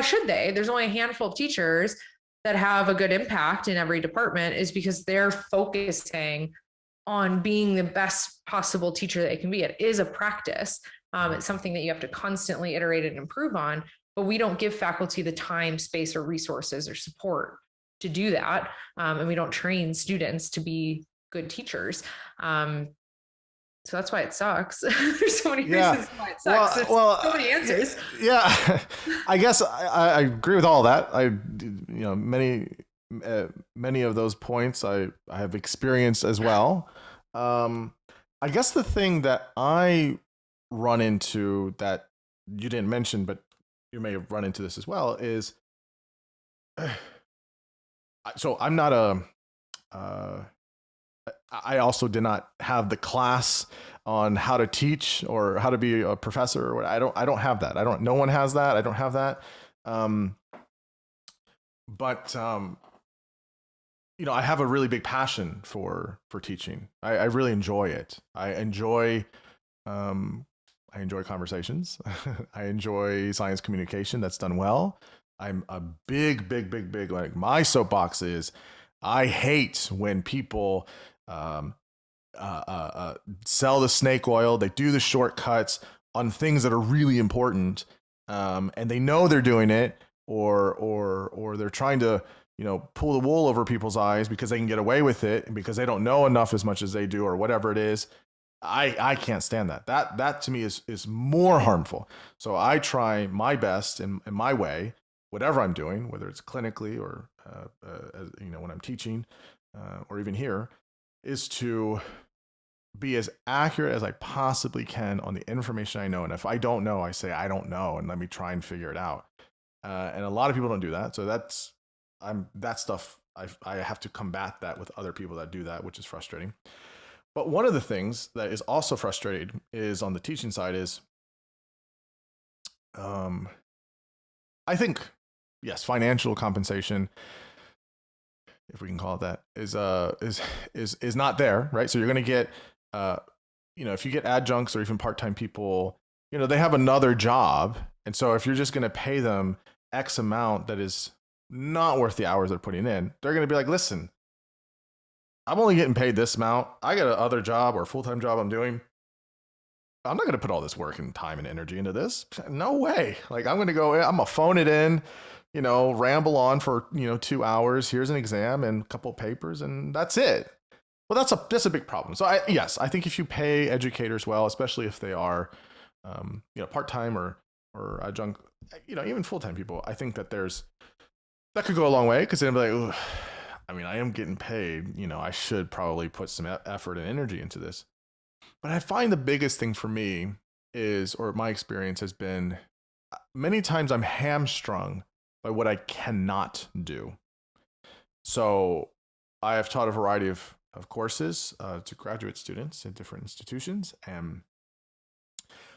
should they? There's only a handful of teachers that have a good impact in every department, is because they're focusing on being the best possible teacher they can be. It is a practice. It's something that you have to constantly iterate and improve on, but we don't give faculty the time, space, or resources or support to do that. And we don't train students to be good teachers. So that's why it sucks. There's so many reasons why it sucks. Well, so many answers. Yeah, I guess I agree with all that. Many of those points I have experienced as well. I guess the thing that I run into that you didn't mention, but you may have run into this as well, is so I'm not I also did not have the class on how to teach or how to be a professor. Or I don't have that. No one has that. I don't have that. But I have a really big passion for teaching. I really enjoy it. I enjoy conversations. I enjoy science communication that's done well. I'm a big, like my soapbox is I hate when people sell the snake oil. They do the shortcuts. on things that are really important, and they know they're doing it, or they're trying to, pull the wool over people's eyes because they can get away with it and because they don't know enough as much as they do or whatever it is. I can't stand that. That to me is more harmful. So I try my best in my way, whatever I'm doing, whether it's clinically or when I'm teaching, or even here, is to be as accurate as I possibly can on the information I know. And if I don't know, I say I don't know, and let me try and figure it out. And a lot of people don't do that. So that stuff I have to combat that with other people that do that, which is frustrating. But one of the things that is also frustrating is on the teaching side is, I think, yes, financial compensation, if we can call it that, is not there, right? So you're going to get, if you get adjuncts or even part-time people, they have another job. And so if you're just going to pay them X amount that is not worth the hours they're putting in, they're going to be like, listen, I'm only getting paid this amount. I got another job or full-time job I'm doing. I'm not going to put all this work and time and energy into this. No way. Like, I'm going to phone it in, ramble on for, 2 hours. Here's an exam and a couple of papers, and that's it. Well, that's a big problem. So I think if you pay educators well, especially if they are, part-time or adjunct, even full-time people, I think that that could go a long way, because they'll be like, I am getting paid, I should probably put some effort and energy into this. But I find the biggest thing for me or my experience has been, many times I'm hamstrung by what I cannot do. So I have taught a variety of courses to graduate students in different institutions, and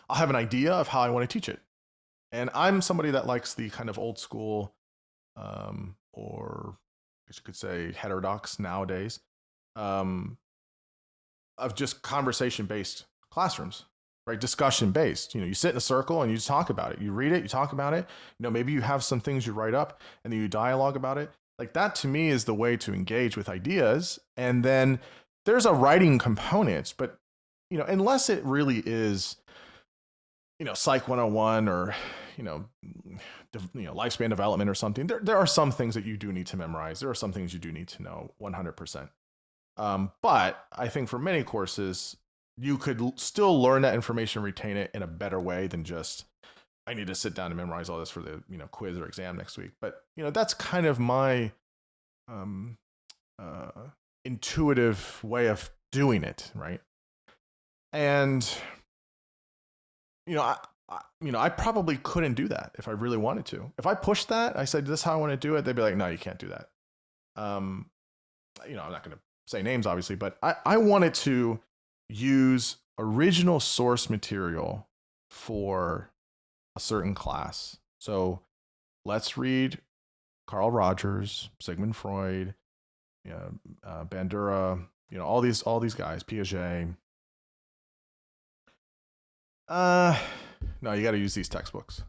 I'll have an idea of how I want to teach it. And I'm somebody that likes the kind of old school, or you could say heterodox nowadays, of just conversation-based classrooms, right? Discussion-based. You sit in a circle and you just talk about it. You read it, you talk about it. Maybe you have some things you write up and then you dialogue about it. Like, that to me is the way to engage with ideas. And then there's a writing component, but unless it really is, Psych 101 or lifespan development or something, there are some things that you do need to memorize. There are some things you do need to know 100%. But I think for many courses, you could still learn that information, retain it in a better way than just, I need to sit down and memorize all this for the quiz or exam next week. But that's kind of my intuitive way of doing it, right? And I probably couldn't do that if I really wanted to. If I pushed that, I said, this is how I want to do it, they'd be like, no, you can't do that. I'm not going to say names, obviously, but I wanted to use original source material for a certain class. So let's read Carl Rogers, Sigmund Freud, Bandura, all these guys, Piaget. No, you got to use these textbooks.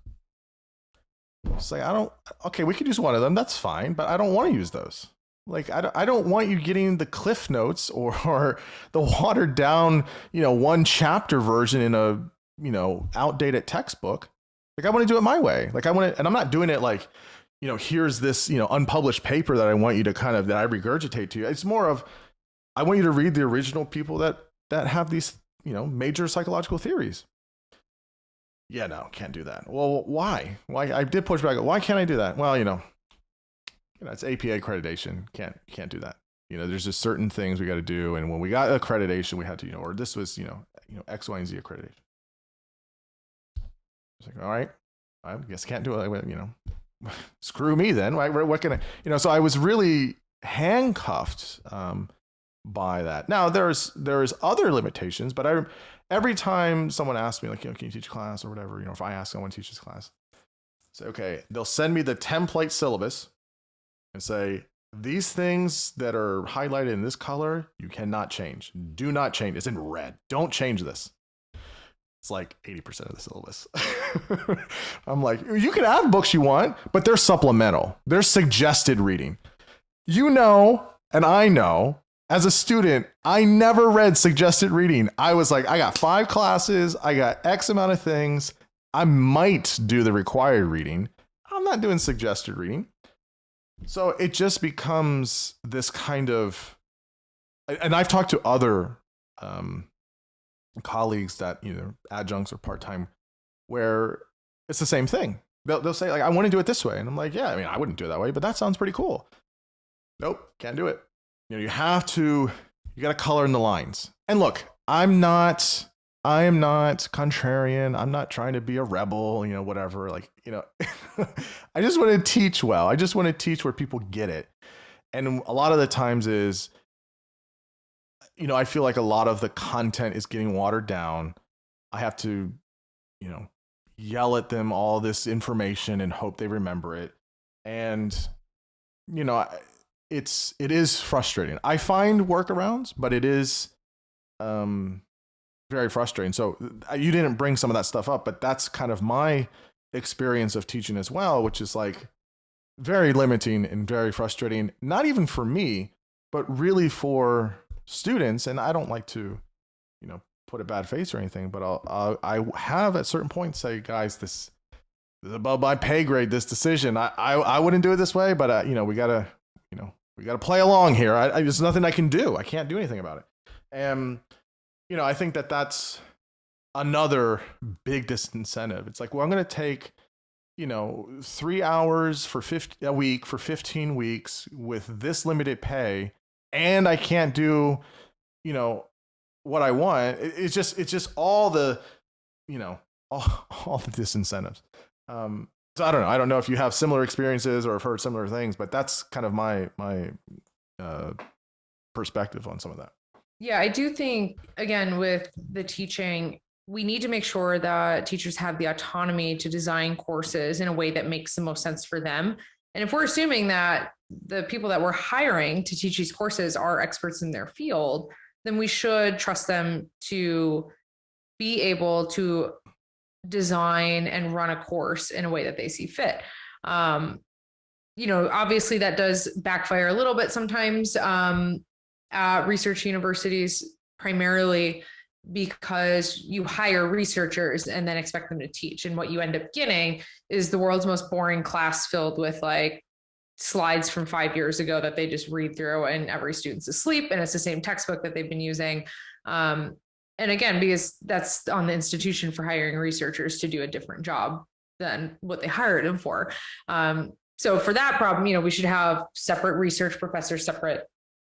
It's like, okay, we could use one of them. That's fine, but I don't want to use those. Like, I don't want you getting the Cliff Notes or the watered down, one chapter version in a, outdated textbook. Like, I want to do it my way. Like, and I'm not doing it like, here's this, unpublished paper that I want you to that I regurgitate to you. It's more of, I want you to read the original people that have these, major psychological theories. Yeah, no, can't do that. Well, why? I did push back. Why can't I do that? Well, it's APA accreditation. Can't do that. There's just certain things we got to do. And when we got accreditation, we had to, or this was, X, Y, and Z accreditation. It's like, all right, I guess can't do it. Screw me then. Right? What can I, so I was really handcuffed by that. Now there's other limitations, but every time someone asks me, like, can you teach class or whatever, if I ask someone to teach this class, say, okay, they'll send me the template syllabus and say, these things that are highlighted in this color, you cannot change. Do not change. It's in red. Don't change this. It's like 80% of the syllabus. I'm like, you can have books you want, but they're supplemental. They're suggested reading. And I know, as a student, I never read suggested reading. I was like, I got 5 classes, I got X amount of things. I might do the required reading. I'm not doing suggested reading. So it just becomes this kind of, and I've talked to other colleagues that, adjuncts or part-time, where it's the same thing. They'll say, like, I want to do it this way. And I'm like, yeah, I mean, I wouldn't do it that way, but that sounds pretty cool. Nope, can't do it. You got to color in the lines. And look, I am not contrarian. I'm not trying to be a rebel, whatever. Like, I just want to teach well. I just want to teach where people get it. And a lot of the times is, I feel like a lot of the content is getting watered down. I have to, yell at them all this information and hope they remember it. And, it is frustrating. I find workarounds, but it is very frustrating. So you didn't bring some of that stuff up, but that's kind of my experience of teaching as well, which is like very limiting and very frustrating, not even for me, but really for students. And I don't like to, put a bad face or anything, but I have at certain points say, guys, this is above my pay grade, this decision. I wouldn't do it this way, but we gotta play along here. There's nothing I can do. I can't do anything about it. And, I think that that's another big disincentive. It's like, well, I'm going to take, 3 hours a week for 15 weeks with this limited pay, and I can't do, what I want. It's just all the, all the disincentives. So I don't know. I don't know if you have similar experiences or have heard similar things, but that's kind of my perspective on some of that. Yeah, I do think, again, with the teaching, we need to make sure that teachers have the autonomy to design courses in a way that makes the most sense for them. And if we're assuming that the people that we're hiring to teach these courses are experts in their field, then we should trust them to be able to design and run a course in a way that they see fit. Obviously that does backfire a little bit sometimes at research universities, primarily because you hire researchers and then expect them to teach. And what you end up getting is the world's most boring class filled with like slides from 5 years ago that they just read through and every student's asleep and it's the same textbook that they've been using. And again, because that's on the institution for hiring researchers to do a different job than what they hired them for. So for that problem, we should have separate research professors, separate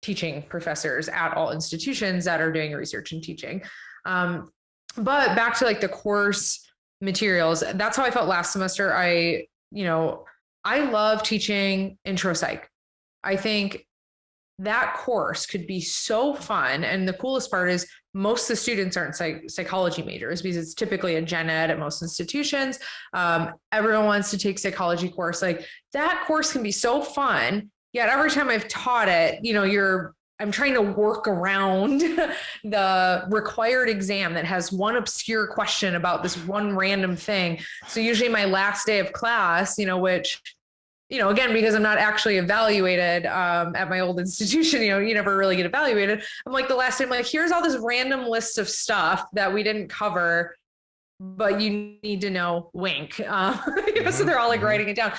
teaching professors at all institutions that are doing research and teaching. But back to like the course materials, that's how I felt last semester. I love teaching intro psych. I think that course could be so fun. And the coolest part is most of the students aren't psychology majors because it's typically a gen ed at most institutions. Everyone wants to take psychology course. Like that course can be so fun. Yet every time I've taught it, I'm trying to work around the required exam that has one obscure question about this one random thing. So usually my last day of class, which, again, because I'm not actually evaluated at my old institution, you never really get evaluated. I'm like the last day, I'm like, here's all this random list of stuff that we didn't cover, but you need to know, wink. So they're all like writing it down.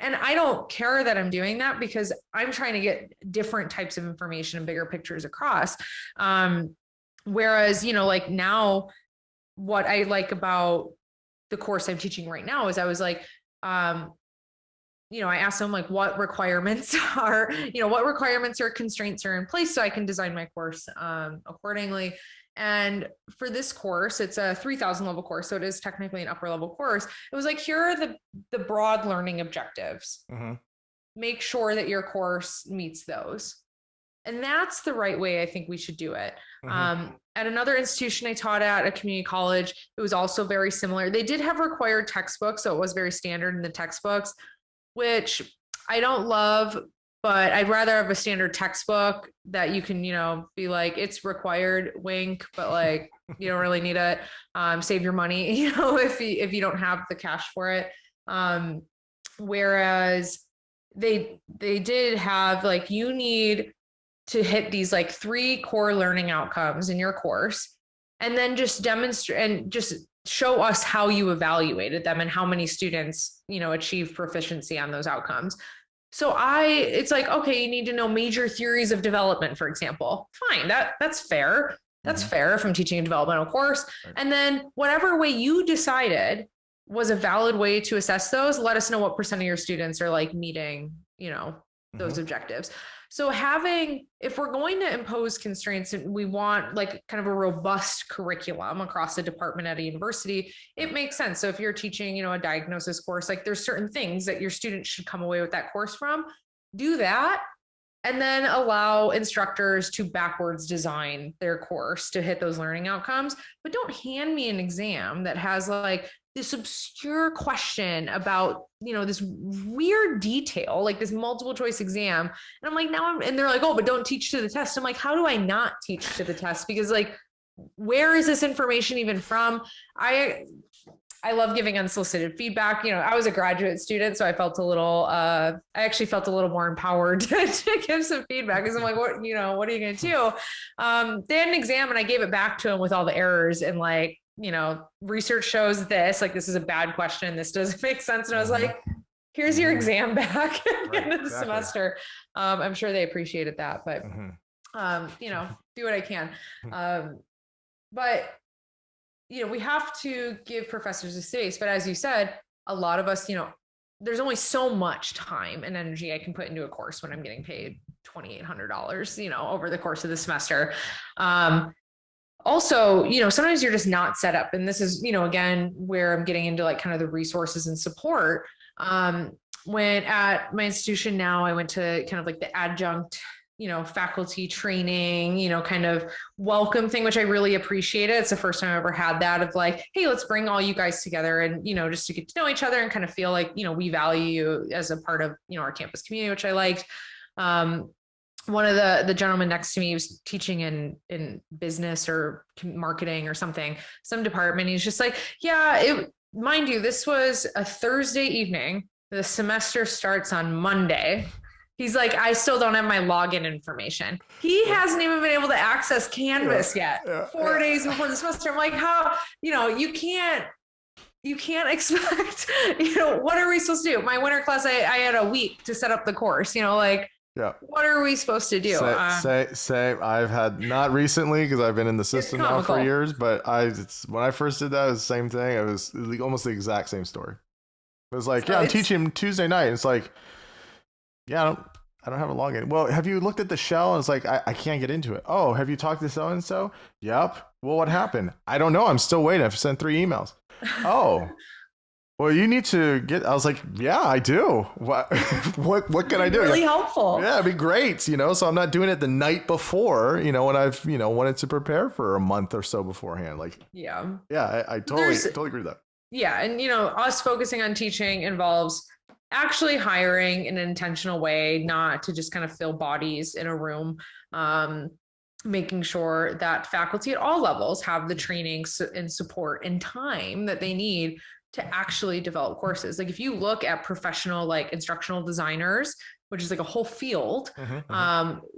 And I don't care that I'm doing that because I'm trying to get different types of information and bigger pictures across. Whereas, like now, what I like about the course I'm teaching right now is I was like, I asked them like what requirements or constraints are in place so I can design my course accordingly. And for this course, it's a 3,000 level course. So it is technically an upper level course. It was like, here are the broad learning objectives. Mm-hmm. Make sure that your course meets those. And that's the right way I think we should do it. Mm-hmm. At another institution I taught at, a community college, it was also very similar. They did have required textbooks. So it was very standard in the textbooks, which I don't love, but I'd rather have a standard textbook that you can, be like, it's required, wink, but like, you don't really need it. Save your money, if you don't have the cash for it. Whereas they did have like, you need to hit these like 3 core learning outcomes in your course, and then just demonstrate and just show us how you evaluated them and how many students, achieve proficiency on those outcomes. So it's like, okay, you need to know major theories of development, for example. Fine, that's fair. That's fair if I'm teaching a developmental course. Right. And then whatever way you decided was a valid way to assess those, let us know what % of your students are like meeting, those objectives. So if we're going to impose constraints and we want like kind of a robust curriculum across the department at a university, it makes sense. So if you're teaching, a diagnosis course, like there's certain things that your students should come away with that course from, do that. And then allow instructors to backwards design their course to hit those learning outcomes. But don't hand me an exam that has like this obscure question about, this weird detail, like this multiple choice exam. And I'm like, and they're like, oh, but don't teach to the test. I'm like, how do I not teach to the test? Because like, where is this information even from? I love giving unsolicited feedback. I was a graduate student, so I felt I actually felt a little more empowered to give some feedback, because I'm like, what are you going to do? They had an exam and I gave it back to them with all the errors and like, research shows this, like, this is a bad question. This doesn't make sense. And I was like, here's your exam back at the end of the semester. I'm sure they appreciated that, but, do what I can. But we have to give professors a space, but as you said, a lot of us, there's only so much time and energy I can put into a course when I'm getting paid $2,800, over the course of the semester. Also, sometimes you're just not set up. And this is, again, where I'm getting into like kind of the resources and support. When at my institution now, I went to kind of like the adjunct faculty training, kind of welcome thing, which I really appreciated. It's the first time I've ever had that of like, hey, let's bring all you guys together and, just to get to know each other and kind of feel like, we value you as a part of, our campus community, which I liked. One of the gentlemen next to me was teaching in business or marketing or some department. He's just like, yeah, mind you, this was a Thursday evening. The semester starts on Monday. He's like, I still don't have my login information. He hasn't even been able to access Canvas yet. 4 days before the semester. I'm like, how, you can't expect, what are we supposed to do? My winter class, I had a week to set up the course, what are we supposed to do? Say I've had, not recently, because I've been in the system now for years, but when I first did that, it was the same thing. It was almost the exact same story. It was like, I'm teaching Tuesday night. It's like, yeah, I don't have a login. Well, have you looked at the shell? And it's like, I can't get into it. Oh, have you talked to so-and-so? Yep. Well, what happened? I don't know. I'm still waiting. I've sent 3 emails. Oh, well, you need to get, I was like, yeah, I do. What can I do? Really helpful. Yeah, it'd be great. So I'm not doing it the night before, when I've, wanted to prepare for a month or so beforehand. Like, yeah, I totally agree with that. Yeah. And, us focusing on teaching involves actually hiring in an intentional way, not to just kind of fill bodies in a room, making sure that faculty at all levels have the training and support and time that they need to actually develop courses. Like if you look at professional, like instructional designers, which is like a whole field,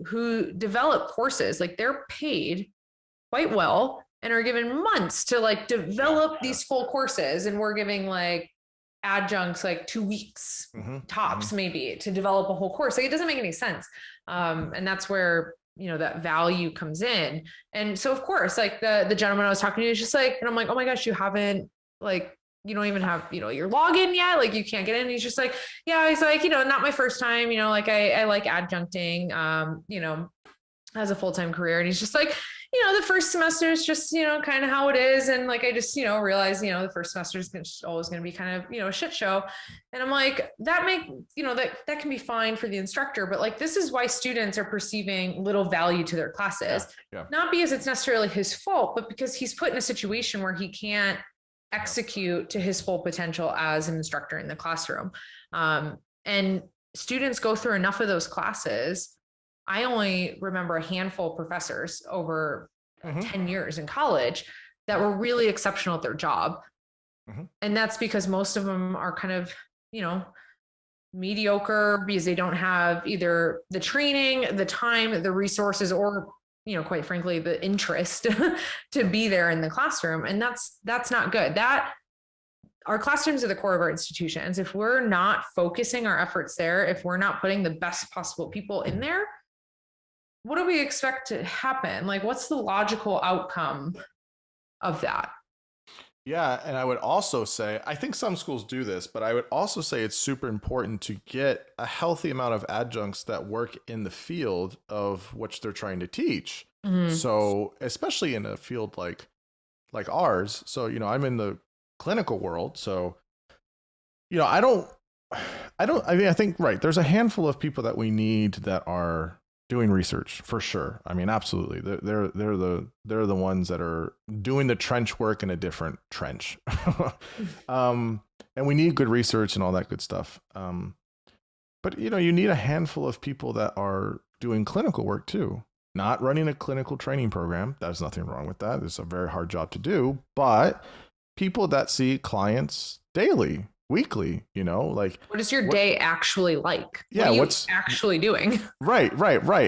who develop courses, like they're paid quite well and are given months to like develop these full courses. And we're giving like adjuncts like 2 weeks tops maybe to develop a whole course. Like it doesn't make any sense. And that's where, that value comes in. And so of course, like the gentleman I was talking to is just like, and I'm like, oh my gosh, you haven't like, you don't even have, your login yet. Like you can't get in. He's just like, yeah, he's like, not my first time, like I like adjuncting, as a full-time career. And he's just like, the first semester is just, kind of how it is. And like, I just, realized, the first semester is always going to be kind of, a shit show. And I'm like, that can be fine for the instructor, but like, this is why students are perceiving little value to their classes, not because it's necessarily his fault, but because he's put in a situation where he can't execute to his full potential as an instructor in the classroom. And students go through enough of those classes. I only remember a handful of professors over 10 years in college that were really exceptional at their job. And that's because most of them are kind of, mediocre because they don't have either the training, the time, the resources, or, quite frankly, the interest to be there in the classroom. And that's not good. Our classrooms are the core of our institutions. If we're not focusing our efforts there, if we're not putting the best possible people in there, what do we expect to happen? Like, what's the logical outcome of that? Yeah, and I would also say, I think some schools do this, but I would also say it's super important to get a healthy amount of adjuncts that work in the field of which they're trying to teach. Mm-hmm. So, especially in a field like ours. So, I'm in the clinical world, so I think right, there's a handful of people that we need that are doing research for sure. I mean, absolutely. They're the ones that are doing the trench work in a different trench. And we need good research and all that good stuff. But you need a handful of people that are doing clinical work too. Not running a clinical training program. There's nothing wrong with that. It's a very hard job to do, but people that see clients daily, weekly, like what is your day actually like? Yeah, what are you actually doing? Right.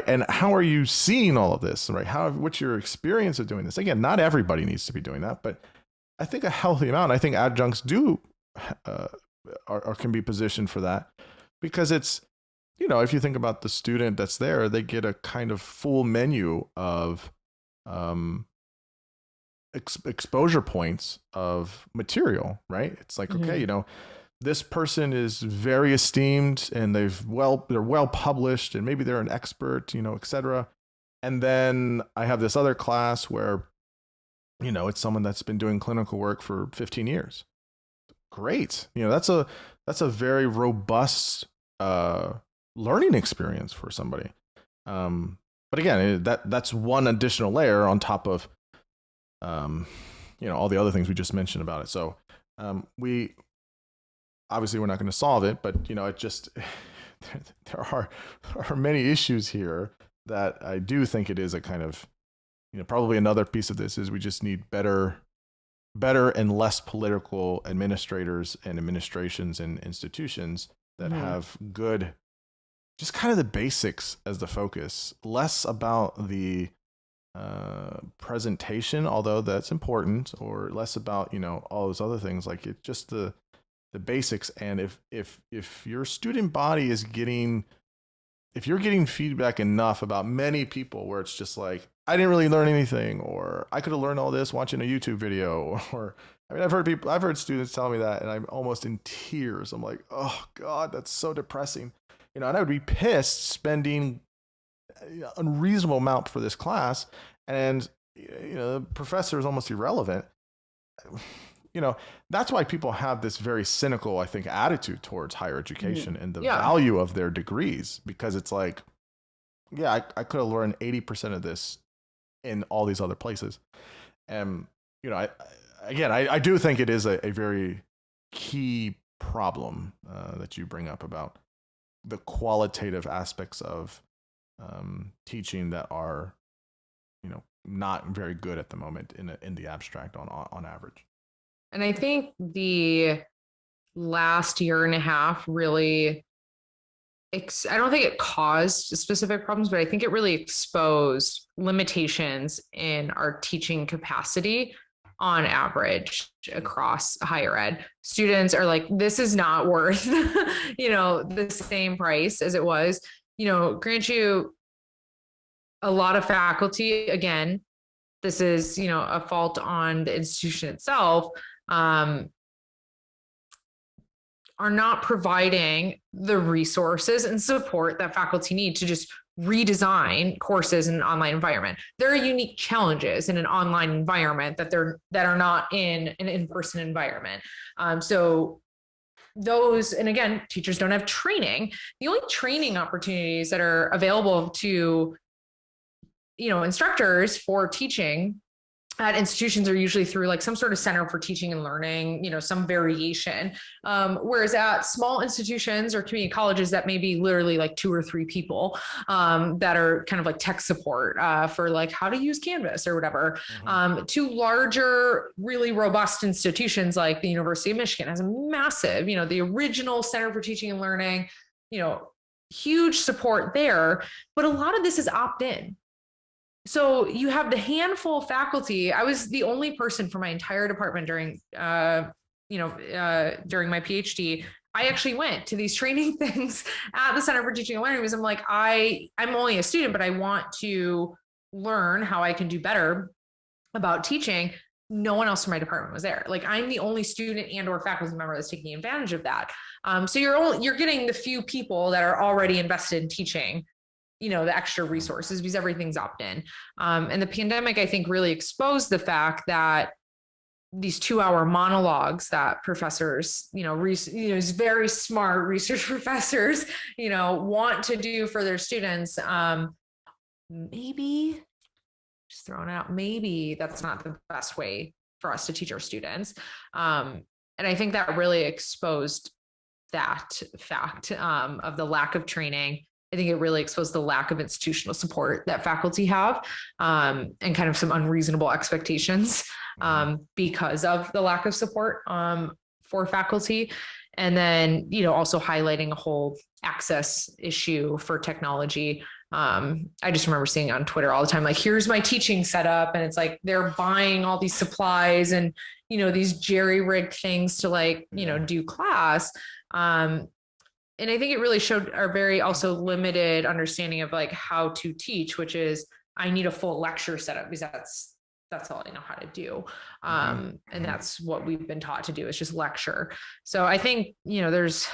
And how are you seeing all of this? Right? What's your experience of doing this? Again, not everybody needs to be doing that, but I think a healthy amount. I think adjuncts do or can be positioned for that, because it's, if you think about the student that's there, they get a kind of full menu of exposure points of material, right? It's like, okay, this person is very esteemed and they're well published and maybe they're an expert, et cetera. And then I have this other class where, it's someone that's been doing clinical work for 15 years. Great. That's a very robust learning experience for somebody. But again, that's one additional layer on top of all the other things we just mentioned about it. So we're not going to solve it, but it just there are many issues here that I do think it is a kind of probably another piece of this is we just need better and less political administrators and administrations and institutions that have good, just kind of the basics as the focus, less about the presentation, although that's important, or less about all those other things, like it just the basics. And if your student body is if you're getting feedback enough about many people where it's just like, I didn't really learn anything, or I could have learned all this watching a YouTube video, or I've heard students tell me that and I'm almost in tears. I'm like, oh God, that's so depressing. And I would be pissed spending unreasonable amount for this class, and the professor is almost irrelevant. That's why people have this very cynical, I think, attitude towards higher education and the value of their degrees, because it's like, yeah, I could have learned 80% of this in all these other places. And I do think it is a very key problem that you bring up about the qualitative aspects of teaching that are, not very good at the moment in the abstract on average. And I think the last year and a half really, I don't think it caused specific problems, but I think it really exposed limitations in our teaching capacity on average across higher ed. Students are like, this is not worth, the same price as it was. Grant you, a lot of faculty, again, this is, a fault on the institution itself, are not providing the resources and support that faculty need to just redesign courses in an online environment. There are unique challenges in an online environment that are not in an in-person environment. So those, and again, teachers don't have training. The only training opportunities that are available to, instructors for teaching at institutions are usually through like some sort of center for teaching and learning, some variation. Whereas at small institutions or community colleges, that may be literally like 2 or 3 people that are kind of like tech support for like how to use Canvas or whatever. To larger, really robust institutions like the University of Michigan has a massive, the original Center for Teaching and Learning, huge support there. But a lot of this is opt-in. So you have the handful of faculty. I was the only person for my entire department during my PhD. I actually went to these training things at the Center for Teaching and Learning because I'm like, I'm only a student, but I want to learn how I can do better about teaching. No one else from my department was there. Like I'm the only student and or faculty member that's taking advantage of that. So you're getting the few people that are already invested in teaching, the extra resources because everything's opt-in. And the pandemic, I think, really exposed the fact that these 2-hour monologues that professors, these very smart research professors, want to do for their students, maybe just throwing out, maybe that's not the best way for us to teach our students. And I think that really exposed that fact of the lack of training. I think it really exposed the lack of institutional support that faculty have and kind of some unreasonable expectations because of the lack of support for faculty. And then, also highlighting a whole access issue for technology. I just remember seeing on Twitter all the time, like, here's my teaching setup. And it's like, they're buying all these supplies and, these jerry-rigged things to like, do class. And I think it really showed our very also limited understanding of like how to teach, which is I need a full lecture setup because that's all I know how to do. And that's what we've been taught to do is just lecture. So I think, there's,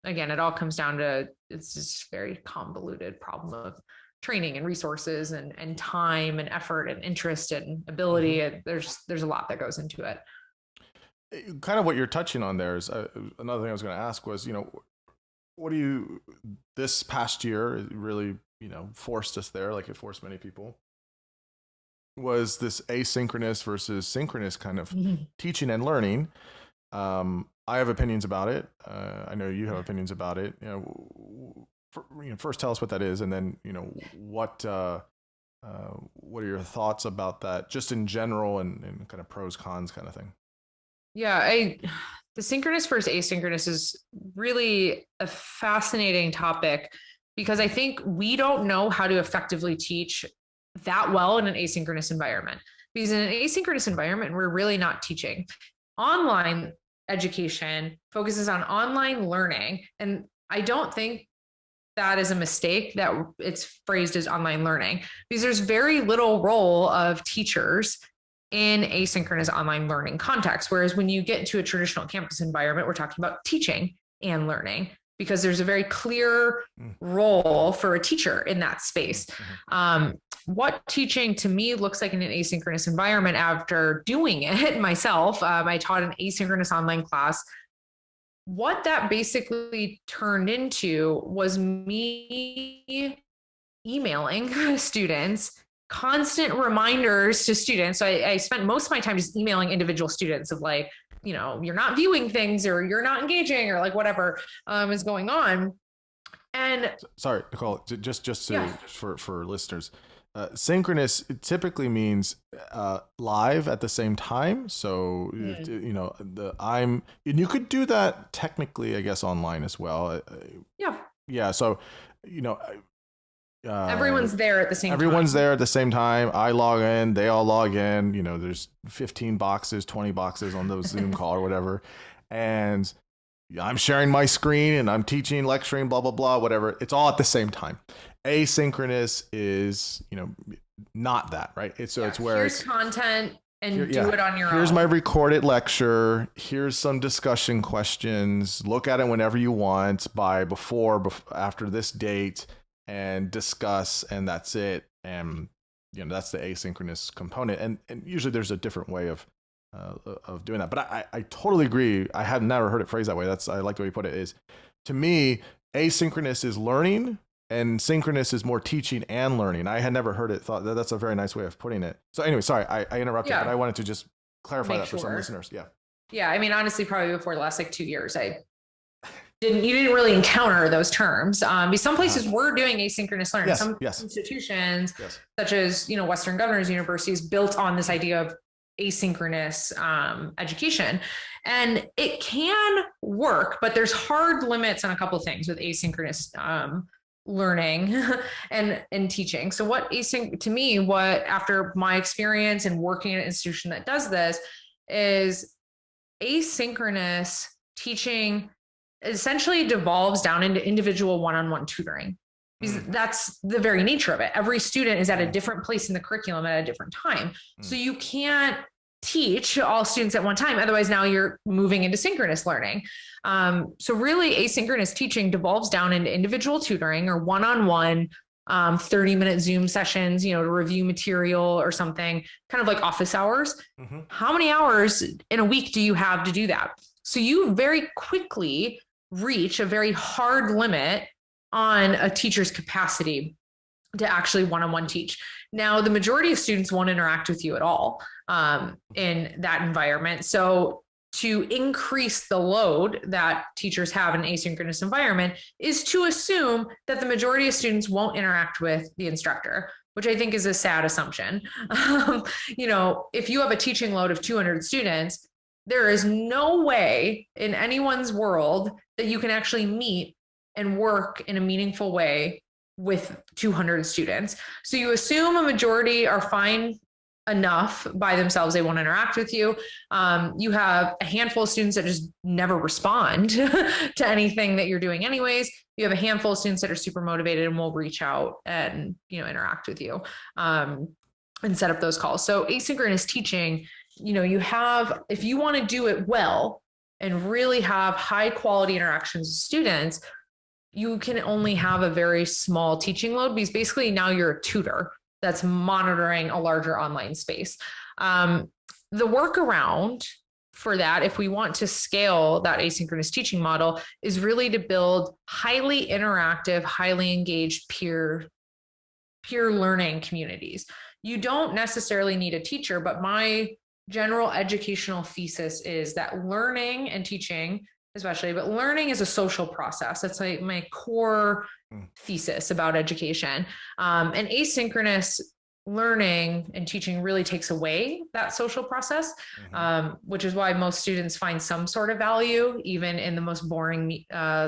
again, it all comes down to, it's this very convoluted problem of training and resources and time and effort and interest and ability. And there's a lot that goes into it. Kind of what you're touching on there is another thing I was going to ask was, what do you, this past year, it really, forced us there, like it forced many people, was this asynchronous versus synchronous kind of teaching and learning. I have opinions about it. I know you have opinions about it. First tell us what that is, and then, what are your thoughts about that, just in general, and kind of pros, cons kind of thing? Yeah, the synchronous versus asynchronous is really a fascinating topic because I think we don't know how to effectively teach that well in an asynchronous environment. Because in an asynchronous environment, we're really not teaching. Online education focuses on online learning. And I don't think that is a mistake that it's phrased as online learning because there's very little role of teachers in asynchronous online learning context. Whereas when you get into a traditional campus environment, we're talking about teaching and learning because there's a very clear role for a teacher in that space. What teaching to me looks like in an asynchronous environment after doing it myself, I taught an asynchronous online class. What that basically turned into was me emailing students, constant reminders to students. So I spent most of my time just emailing individual students of like, you're not viewing things or you're not engaging or like whatever is going on. And sorry, Nicole, just for listeners, synchronous typically means live at the same time. So and you could do that technically, I guess, online as well. Yeah. So everyone's there at the same time. Everyone's there at the same time. I log in, they all log in. There's 15 boxes, 20 boxes on the Zoom call or whatever. And I'm sharing my screen and I'm teaching, lecturing, blah, blah, blah, whatever. It's all at the same time. Asynchronous is, not that, right? It's where here's content and do it on your own. Here's my recorded lecture. Here's some discussion questions. Look at it whenever you want before, after this date, and discuss, and that's it. And that's the asynchronous component. And usually there's a different way of doing that. But I totally agree. I had never heard it phrased that way. I like the way you put it. Is, to me, asynchronous is learning, and synchronous is more teaching and learning. I had never heard it. Thought that's a very nice way of putting it. So anyway, sorry, I interrupted, but I wanted to just clarify that for some listeners. Yeah. Yeah. I mean, honestly, probably before the last like 2 years, you didn't really encounter those terms. Because some places were doing asynchronous learning. Some institutions, such as, Western Governors Universities, built on this idea of asynchronous education. And it can work, but there's hard limits on a couple of things with asynchronous learning and teaching. So what after my experience in working in an institution that does this, is asynchronous teaching essentially devolves down into individual one-on-one tutoring, because that's the very nature of it. Every student is at a different place in the curriculum at a different time. So you can't teach all students at one time. Otherwise, now you're moving into synchronous learning. So really asynchronous teaching devolves down into individual tutoring or one-on-one 30-minute Zoom sessions, to review material or something, kind of like office hours. How many hours in a week do you have to do that? So you very quickly reach a very hard limit on a teacher's capacity to actually one-on-one teach. Now, the majority of students won't interact with you at all in that environment. So to increase the load that teachers have in an asynchronous environment is to assume that the majority of students won't interact with the instructor, which I think is a sad assumption. If you have a teaching load of 200 students, there is no way in anyone's world that you can actually meet and work in a meaningful way with 200 students. So you assume a majority are fine enough by themselves, they won't interact with you. You have a handful of students that just never respond to anything that you're doing anyways. You have a handful of students that are super motivated and will reach out and interact with you and set up those calls. So asynchronous teaching, if you want to do it well and really have high quality interactions with students, you can only have a very small teaching load, because basically now you're a tutor that's monitoring a larger online space. The workaround for that, if we want to scale that asynchronous teaching model, is really to build highly interactive, highly engaged peer learning communities. You don't necessarily need a teacher, but my general educational thesis is that learning and teaching, especially, but learning is a social process. That's like my core thesis about education. And asynchronous learning and teaching really takes away that social process, which is why most students find some sort of value, even in the most boring,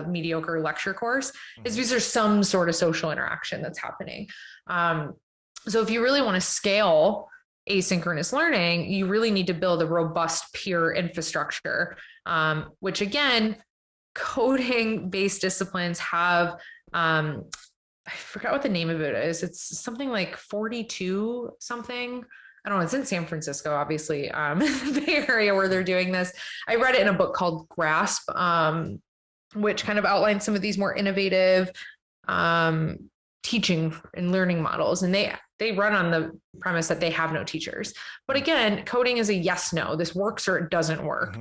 mediocre lecture course, is because there's some sort of social interaction that's happening. So if you really want to scale asynchronous learning, you really need to build a robust peer infrastructure, which again, coding-based disciplines have, I forgot what the name of it is. It's something like 42 something. I don't know. It's in San Francisco, obviously, the Bay Area where they're doing this. I read it in a book called Grasp, which kind of outlines some of these more innovative teaching and learning models. And they run on the premise that they have no teachers. But again, coding is a yes, no, this works or it doesn't work.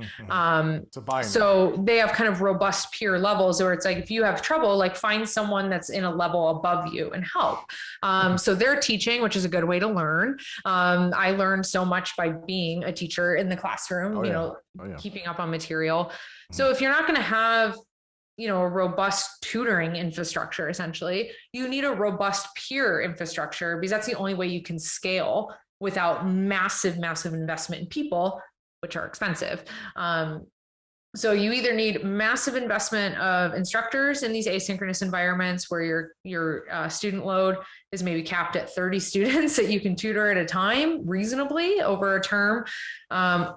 So they have kind of robust peer levels where it's like, if you have trouble, like find someone that's in a level above you and help. So they're teaching, which is a good way to learn. I learned so much by being a teacher in the classroom, keeping up on material. So if you're not going to have a robust tutoring infrastructure, essentially, you need a robust peer infrastructure, because that's the only way you can scale without massive investment in people, which are expensive. So you either need massive investment of instructors in these asynchronous environments where your student load is maybe capped at 30 students that you can tutor at a time reasonably over a term,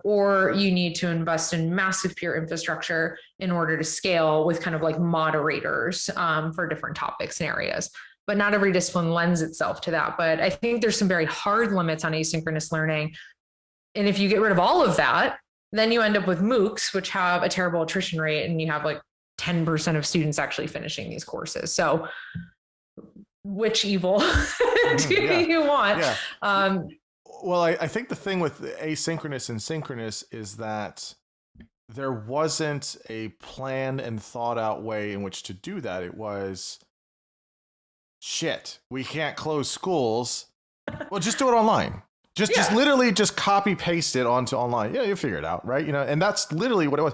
or you need to invest in massive peer infrastructure in order to scale with kind of like moderators for different topics and areas. But not every discipline lends itself to that. But I think there's some very hard limits on asynchronous learning. And if you get rid of all of that, then you end up with MOOCs, which have a terrible attrition rate, and you have like 10% of students actually finishing these courses. So which evil do you want? Well, I think the thing with asynchronous and synchronous is that there wasn't a planned and thought out way in which to do that. It was shit, we can't close schools. Well, just do it online. Just literally just copy paste it onto online. Yeah, you'll figure it out, right? And that's literally what it was.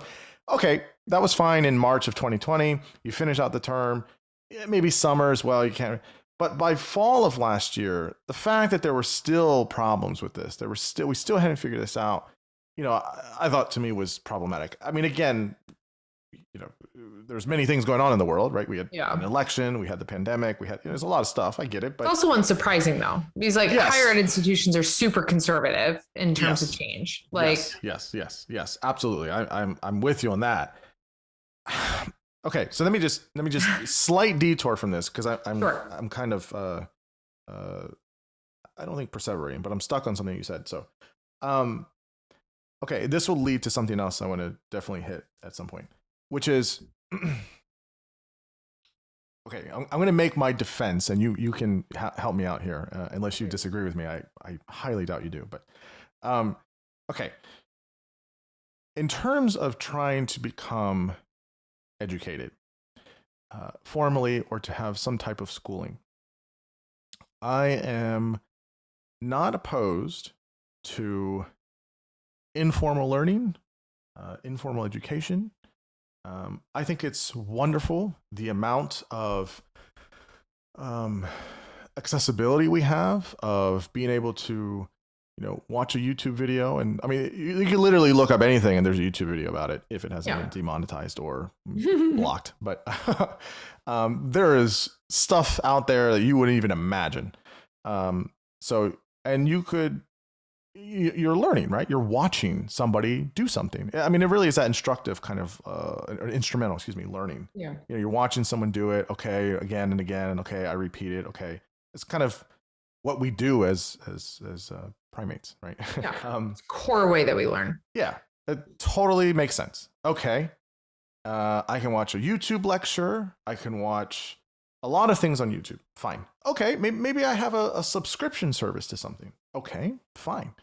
Okay, that was fine in March of 2020. You finish out the term. Maybe summer as well. You can't. But by fall of last year, the fact that there were still problems with this, we still hadn't figured this out. I thought to me was problematic. I mean, again, there's many things going on in the world, right? We had an election, we had the pandemic, there's a lot of stuff. I get it, but it's also unsurprising though, because higher ed institutions are super conservative in terms of change. Yes, absolutely. I'm with you on that. Okay, so let me just slight detour from this because I'm kind of I don't think perseverating, but I'm stuck on something you said. So, okay, this will lead to something else I want to definitely hit at some point, which is, okay, I'm going to make my defense, and you can help me out here, unless you disagree with me. I highly doubt you do, but okay. In terms of trying to become educated, formally, or to have some type of schooling, I am not opposed to informal learning, informal education. I think it's wonderful the amount of accessibility we have of being able to, watch a YouTube video. And I mean, you can literally look up anything and there's a YouTube video about it if it hasn't been demonetized or blocked. But there is stuff out there that you wouldn't even imagine. And you're learning, right? You're watching somebody do something. I mean, it really is that instructive kind of instrumental, learning. Yeah. You're watching someone do it. Okay. Again and again. Okay. I repeat it. Okay. It's kind of what we do as primates, right? Yeah. It's a core way that we learn. Yeah. It totally makes sense. Okay. I can watch a YouTube lecture. I can watch a lot of things on YouTube. Fine. Okay. Maybe I have a subscription service to something. Okay. Fine.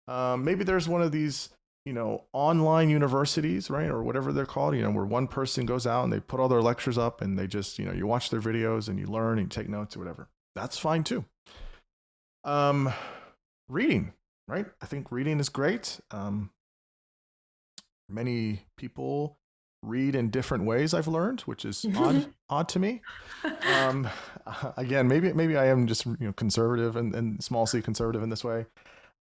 Maybe there's one of these, online universities, right? Or whatever they're called, where one person goes out and they put all their lectures up and they just, you watch their videos and you learn and you take notes or whatever. That's fine too. Reading, right? I think reading is great. Many people read in different ways, I've learned, which is odd to me. Again, maybe I am just conservative and small c conservative in this way.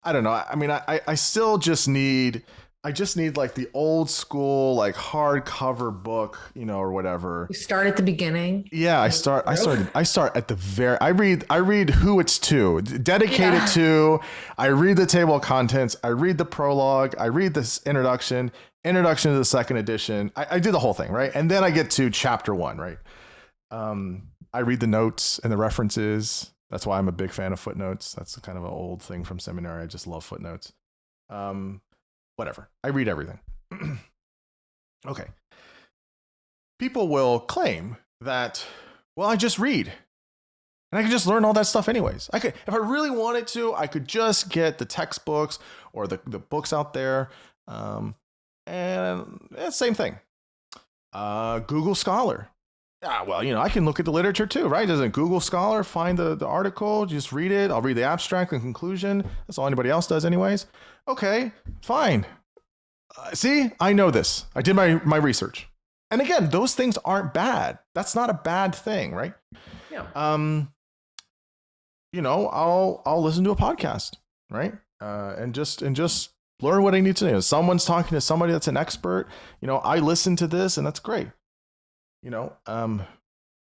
I don't know. I mean, I still just need like the old school, like hardcover book, or whatever. You start at the beginning. Yeah, I start at the very, I read who it's to, dedicated to. I read the table of contents. I read the prologue. I read this introduction to the second edition. I do the whole thing, right? And then I get to chapter 1, right? I read the notes and the references. That's why I'm a big fan of footnotes. That's kind of an old thing from seminary. I just love footnotes. Whatever. I read everything. Okay. People will claim that, well, I just read and I can just learn all that stuff anyways. If I really wanted to, I could just get the textbooks or the books out there. And it's same thing. Google Scholar. Yeah, well, I can look at the literature too, right? Doesn't Google Scholar find the article, just read it? I'll read the abstract and conclusion. That's all anybody else does anyways. Okay, fine. See, I know this. I did my research. And again, those things aren't bad. That's not a bad thing, right? Yeah. I'll listen to a podcast, right? And just learn what I need to know. Someone's talking to somebody that's an expert. I listen to this and that's great.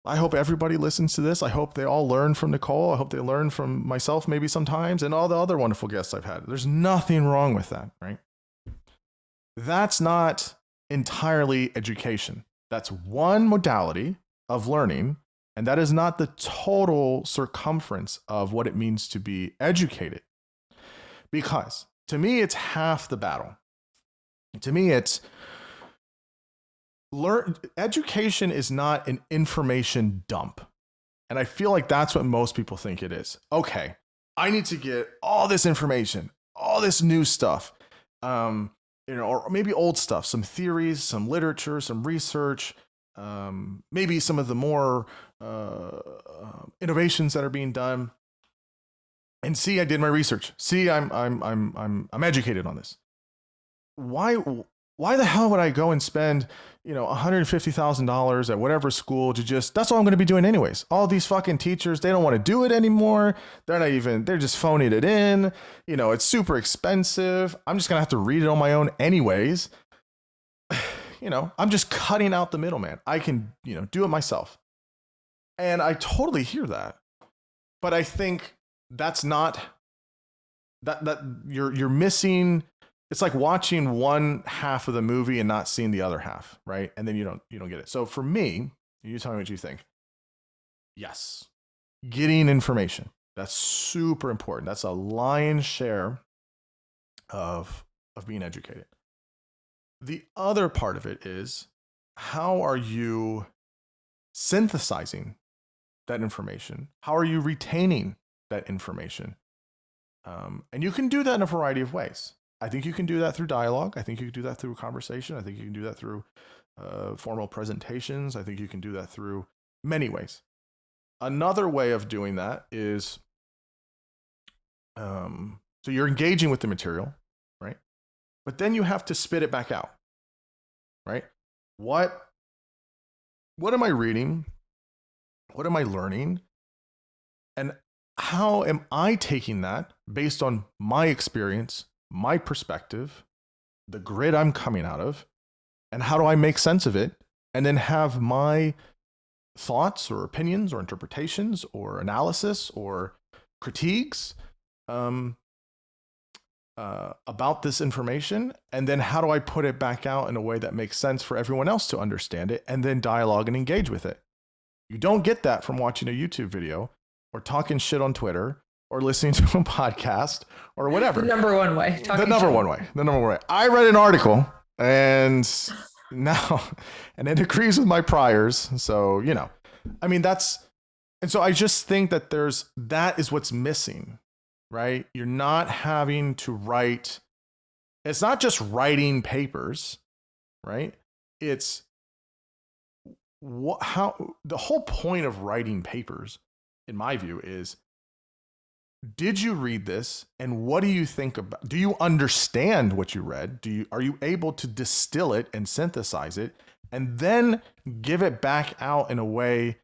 I hope everybody listens to this. I hope they all learn from Nicole. I hope they learn from myself maybe sometimes and all the other wonderful guests I've had. There's nothing wrong with that, right? That's not entirely education. That's one modality of learning, and that is not the total circumference of what it means to be educated. Because to me, it's half the battle. To me, it's education is not an information dump. And I feel like that's what most people think it is. Okay, I need to get all this information, all this new stuff, or maybe old stuff, some theories, some literature, some research, maybe some of the more innovations that are being done. And see, I did my research. See, I'm educated on this. Why the hell would I go and spend, $150,000 at whatever school to just, that's all I'm going to be doing anyways. All these fucking teachers, they don't want to do it anymore. They're just phoning it in. It's super expensive. I'm just going to have to read it on my own anyways. I'm just cutting out the middleman. I can, do it myself. And I totally hear that. But I think that's not, that you're missing. It's like watching one half of the movie and not seeing the other half, right? And then you don't get it. So for me, you tell me what you think. Yes, getting information, that's super important. That's a lion's share of being educated. The other part of it is, how are you synthesizing that information? How are you retaining that information? And you can do that in a variety of ways. I think you can do that through dialogue. I think you can do that through conversation. I think you can do that through formal presentations. I think you can do that through many ways. Another way of doing that is, so you're engaging with the material, right? But then you have to spit it back out, right? What am I reading? What am I learning? And how am I taking that based on my experience, my perspective, the grid I'm coming out of, and how do I make sense of it? And then have my thoughts or opinions or interpretations or analysis or critiques about this information. And then how do I put it back out in a way that makes sense for everyone else to understand it, and then dialogue and engage with it? You don't get that from watching a YouTube video or talking shit on Twitter or listening to a podcast or whatever. The number one way. The number one way. I read an article and it agrees with my priors. So, and so I just think that that is what's missing, right? You're not having to write. It's not just writing papers, right? It's how the whole point of writing papers, in my view, is, did you read this and what do you think about? Do you understand what you read? Are you able to distill it and synthesize it and then give it back out in a way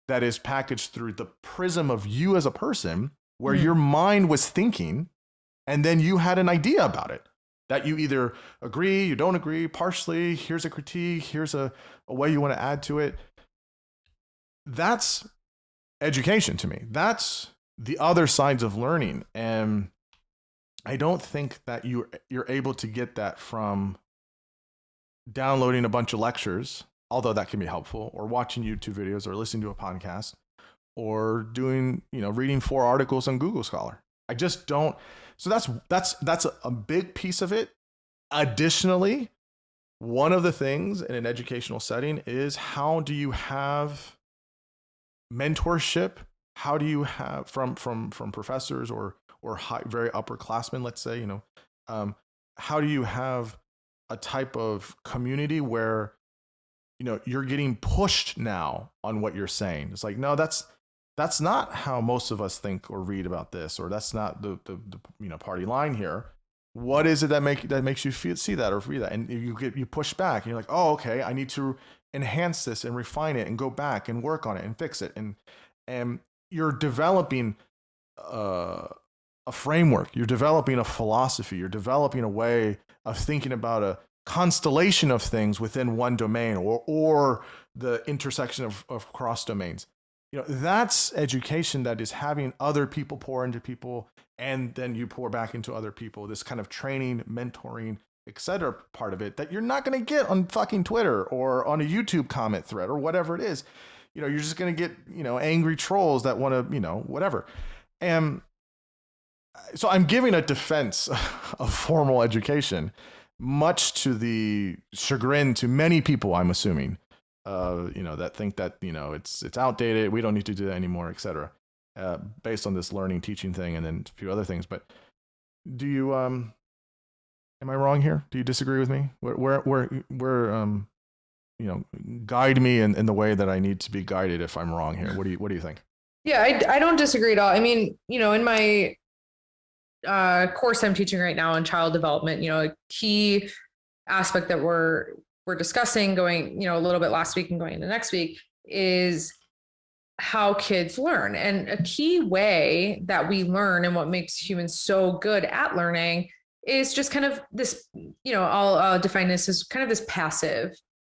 that is packaged through the prism of you as a person, where your mind was thinking and then you had an idea about it that you either agree, you don't agree, partially, here's a critique, here's a way you want to add to it. That's education to me. That's the other sides of learning. And I don't think that you're able to get that from downloading a bunch of lectures, although that can be helpful, or watching YouTube videos, or listening to a podcast, or doing, reading 4 articles on Google Scholar. I just don't. So that's a big piece of it. Additionally, one of the things in an educational setting is, how do you have mentorship? How do you have from professors or very upperclassmen, let's say, how do you have a type of community where, you're getting pushed now on what you're saying? It's like, no, that's not how most of us think or read about this, or that's not the party line here. What is it that makes you see that or read that? And you push back and you're like, oh, okay, I need to enhance this and refine it and go back and work on it and fix it. And you're developing a framework. You're developing a philosophy. You're developing a way of thinking about a constellation of things within one domain, or the intersection of cross domains. That's education, that is having other people pour into people, and then you pour back into other people. This kind of training, mentoring, etc. part of it that you're not going to get on fucking Twitter or on a YouTube comment thread or whatever it is. You're just going to get, angry trolls that want to, whatever. And so I'm giving a defense of formal education, much to the chagrin to many people, I'm assuming, that think that, it's outdated. We don't need to do that anymore, etc. Based on this learning, teaching thing, and then a few other things. But do you, am I wrong here? Do you disagree with me? Where guide me in the way that I need to be guided if I'm wrong here. What do you think? Yeah, I don't disagree at all. I mean, in my course I'm teaching right now on child development, a key aspect that we're discussing going, a little bit last week and going into next week is how kids learn. And a key way that we learn and what makes humans so good at learning is just kind of this, I'll define this as kind of this passive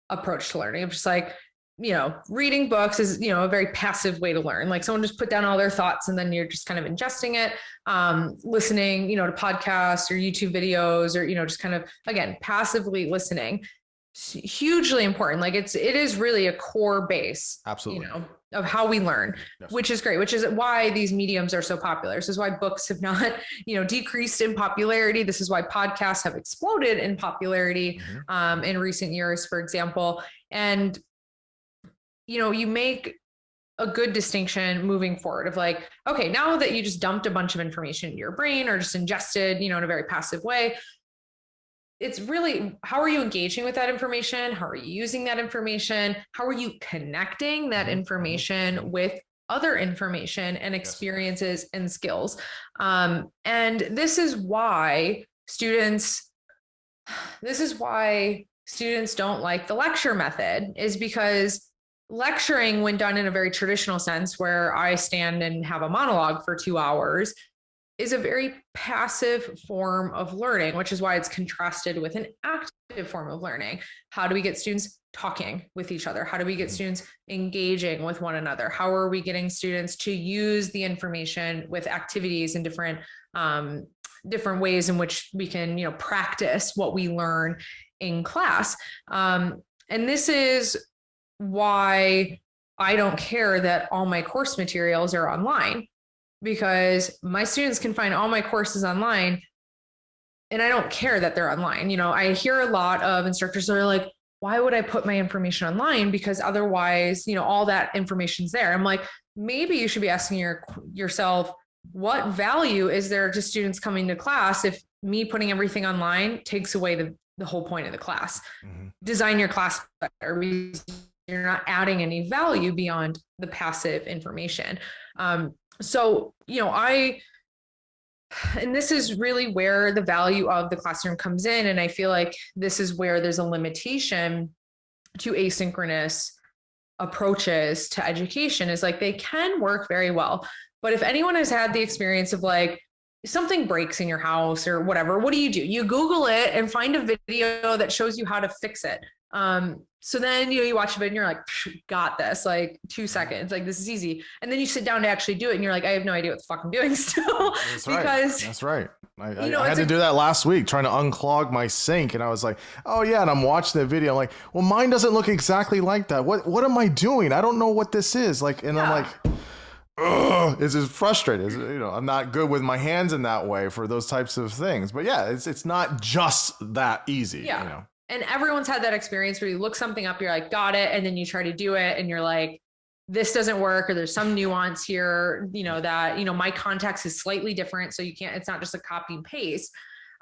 approach to learning. I'm just like, reading books is, a very passive way to learn. Like someone just put down all their thoughts and then you're just kind of ingesting it, listening, to podcasts or YouTube videos or, just kind of, again, passively listening. It's hugely important. Like it is really a core base, absolutely, of how we learn, yes. Which is great, which is why these mediums are so popular. This is why books have not, decreased in popularity. This is why podcasts have exploded in popularity, in recent years, for example. And, you make a good distinction moving forward of like, okay, now that you just dumped a bunch of information into your brain or just ingested, in a very passive way, it's really, how are you engaging with that information? How are you using that information? How are you connecting that information with other information and experiences and skills? And this is why students don't like the lecture method, is because lecturing, when done in a very traditional sense, where I stand and have a monologue for 2 hours, is a very passive form of learning, which is why it's contrasted with an active form of learning. How do we get students talking with each other? How do we get students engaging with one another? How are we getting students to use the information with activities and different ways in which we can, practice what we learn in class? And this is why I don't care that all my course materials are online, because my students can find all my courses online and I don't care that they're online. I hear a lot of instructors that are like, why would I put my information online? Because otherwise, all that information's there. I'm like, maybe you should be asking yourself, what value is there to students coming to class if me putting everything online takes away the whole point of the class? Design your class better. You're not adding any value beyond the passive information. So, and this is really where the value of the classroom comes in. And I feel like this is where there's a limitation to asynchronous approaches to education, is like they can work very well. But if anyone has had the experience of like something breaks in your house or whatever, what do? You Google it and find a video that shows you how to fix it. So then, you watch a video and you're like, got this, like 2 seconds, like this is easy. And then you sit down to actually do it and you're like, I have no idea what the fuck I'm doing still. That's right. I had to do that last week, trying to unclog my sink. And I was like, oh yeah. And I'm watching the video. I'm like, well, mine doesn't look exactly like that. What am I doing? I don't know what this is like. And I'm like, ugh, it's just frustrated. I'm not good with my hands in that way for those types of things. But yeah, it's not just that easy. Yeah. And everyone's had that experience where you look something up, you're like, got it. And then you try to do it and you're like, this doesn't work, or there's some nuance here, that, my context is slightly different. So it's not just a copy and paste.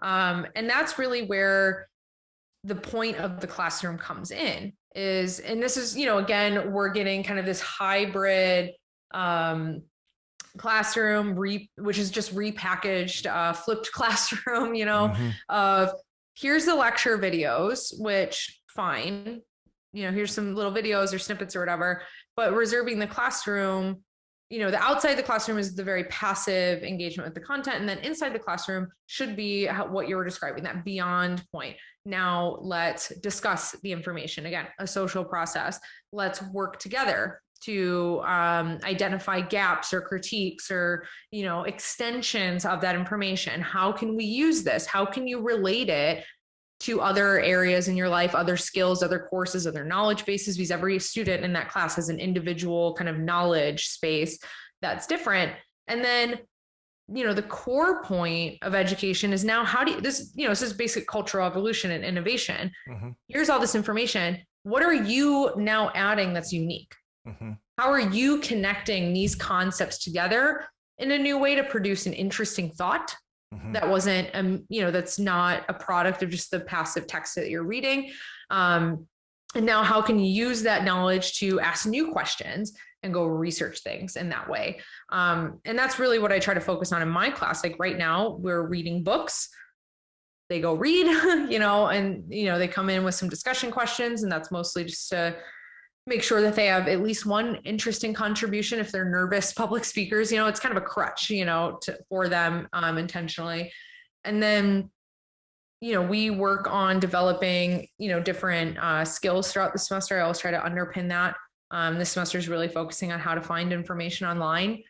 And that's really where the point of the classroom comes in is, and this is, again, we're getting kind of this hybrid, classroom, which is just repackaged, flipped classroom, of, here's the lecture videos, which fine, here's some little videos or snippets or whatever, but reserving the classroom, the outside the classroom is the very passive engagement with the content. And then inside the classroom should be what you were describing, that beyond point. Now let's discuss the information. Again, a social process. Let's work together to identify gaps or critiques or, extensions of that information. How can we use this? How can you relate it to other areas in your life, other skills, other courses, other knowledge bases? Because every student in that class has an individual kind of knowledge space that's different. And then, the core point of education is now, how do you, this is basic cultural evolution and innovation. Here's all this information. What are you now adding that's unique? How are you connecting these concepts together in a new way to produce an interesting thought that wasn't, that's not a product of just the passive text that you're reading? And now how can you use that knowledge to ask new questions and go research things in that way? And that's really what I try to focus on in my class. Like right now, we're reading books. They go read, and, they come in with some discussion questions. And that's mostly just to make sure that they have at least one interesting contribution. If they're nervous public speakers, it's kind of a crutch, for them intentionally. And then, we work on developing, different skills throughout the semester. I always try to underpin that. This semester is really focusing on how to find information online,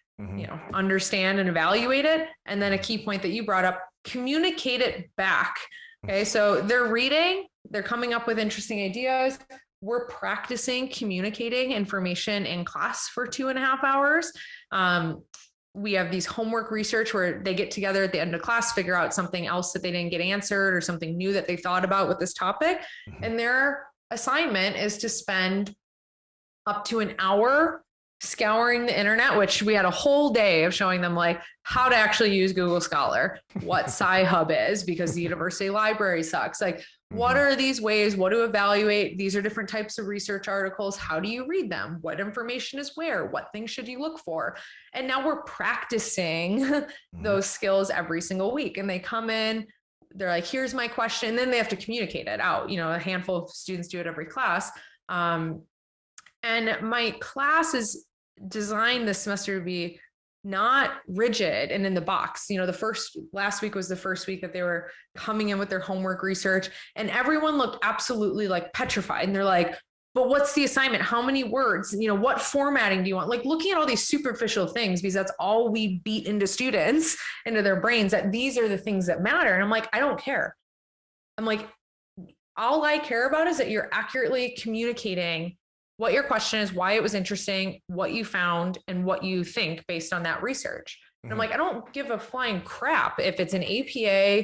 understand and evaluate it. And then a key point that you brought up, communicate it back. Okay. So they're reading, they're coming up with interesting ideas. We're practicing communicating information in class for 2.5 hours. We have these homework research where they get together at the end of class, figure out something else that they didn't get answered or something new that they thought about with this topic. And their assignment is to spend up to an hour scouring the internet, which we had a whole day of showing them like how to actually use Google Scholar, what Sci-Hub is, because the university library sucks. Like, what are these ways? What to evaluate? These are different types of research articles. How do you read them? What information is where? What things should you look for? And now we're practicing those skills every single week. And they come in, they're like, here's my question. And then they have to communicate it out. A handful of students do it every class. And my class is designed this semester to be not rigid and in the box. Last week was the first week that they were coming in with their homework research, and everyone looked absolutely like petrified. And they're like, but what's the assignment? How many words? What formatting do you want? Like looking at all these superficial things, because that's all we beat into students, into their brains, that these are the things that matter. And I'm like, I don't care. I'm like, all I care about is that you're accurately communicating what your question is, why it was interesting, what you found, and what you think based on that research. And I'm like, I don't give a flying crap if it's an APA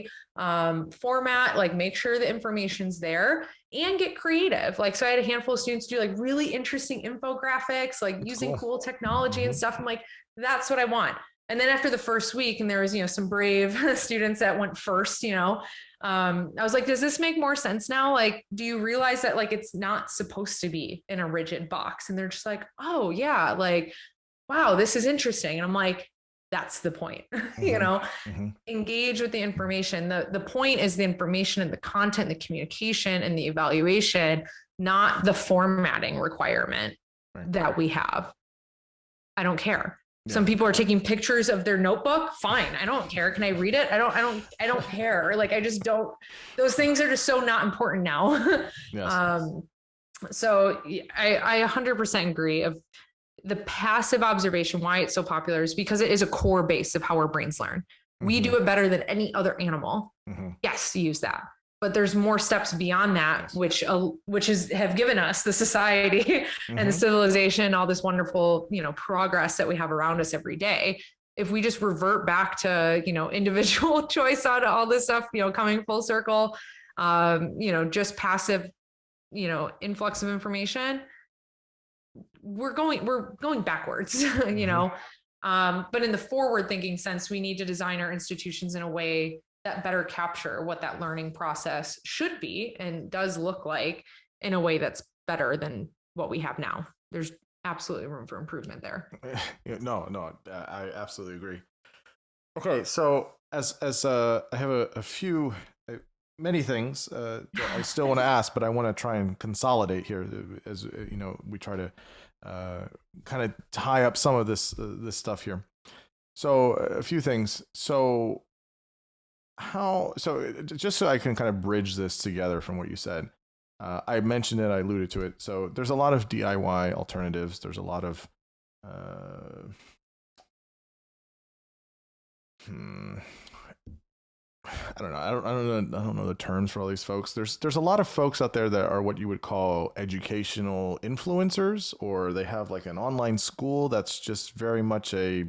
format, like make sure the information's there and get creative. Like, so I had a handful of students do like really interesting infographics, like that's using cool technology and stuff. I'm like, that's what I want. And then after the first week, and there was, some brave students that went first, I was like, does this make more sense now? Like, do you realize that like, it's not supposed to be in a rigid box? And they're just like, oh yeah, like, wow, this is interesting. And I'm like, that's the point, engage with the information. The point is the information and the content, the communication and the evaluation, not the formatting requirement that we have. I don't care. Yeah. Some people are taking pictures of their notebook. Fine. I don't care. Can I read it? I don't care. Like, I just don't, those things are just so not important now. Yes. So I 100% agree of the passive observation. Why it's so popular is because it is a core base of how our brains learn. We do it better than any other animal. Yes, use that. But there's more steps beyond that, which have given us the society and the civilization, all this wonderful, progress that we have around us every day. If we just revert back to, individual choice on all this stuff, coming full circle, just passive, influx of information, we're going backwards, but in the forward thinking sense, we need to design our institutions in a way that better capture what that learning process should be and does look like in a way that's better than what we have now. There's absolutely room for improvement there. No, I absolutely agree. Okay, so as I have many things that I still want to ask, but I want to try and consolidate here as we try to kind of tie up some of this stuff here. So a few things. So just so I can kind of bridge this together from what you said, I mentioned it, I alluded to it. So there's a lot of DIY alternatives. There's a lot of, I don't know the terms for all these folks. There's a lot of folks out there that are what you would call educational influencers, or they have like an online school that's just very much I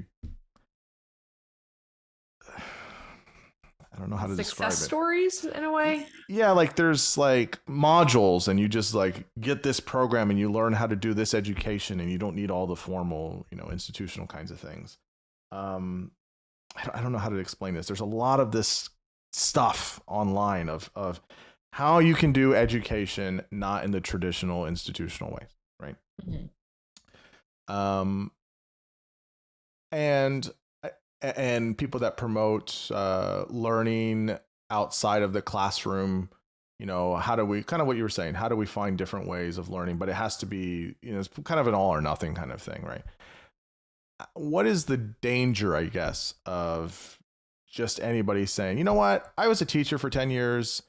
don't know how to describe it. Success stories in a way. Yeah, like there's like modules, and you just like get this program and you learn how to do this education, and you don't need all the formal, institutional kinds of things. I don't know how to explain this. There's a lot of this stuff online of how you can do education not in the traditional institutional ways, right? Mm-hmm. And people that promote learning outside of the classroom, how do we, kind of what you were saying, how do we find different ways of learning? But it has to be, it's kind of an all or nothing kind of thing, right? What is the danger, I guess, of just anybody saying, you know what, I was a teacher for 10 years.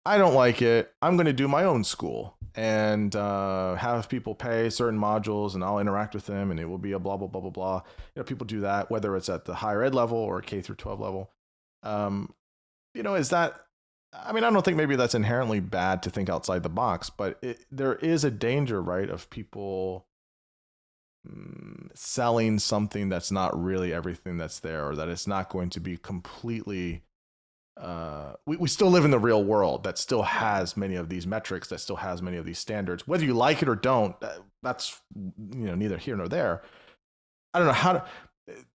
I don't like it. I'm going to do my own school and have people pay certain modules and I'll interact with them and it will be a blah, blah, blah, blah, blah. People do that, whether it's at the higher ed level or K through 12 level. Is that, I don't think maybe that's inherently bad to think outside the box, but there is a danger, right, of people selling something that's not really everything that's there, or that it's not going to be completely we still live in the real world that still has many of these metrics, that still has many of these standards, whether you like it or don't. That's neither here nor there. I don't know how to,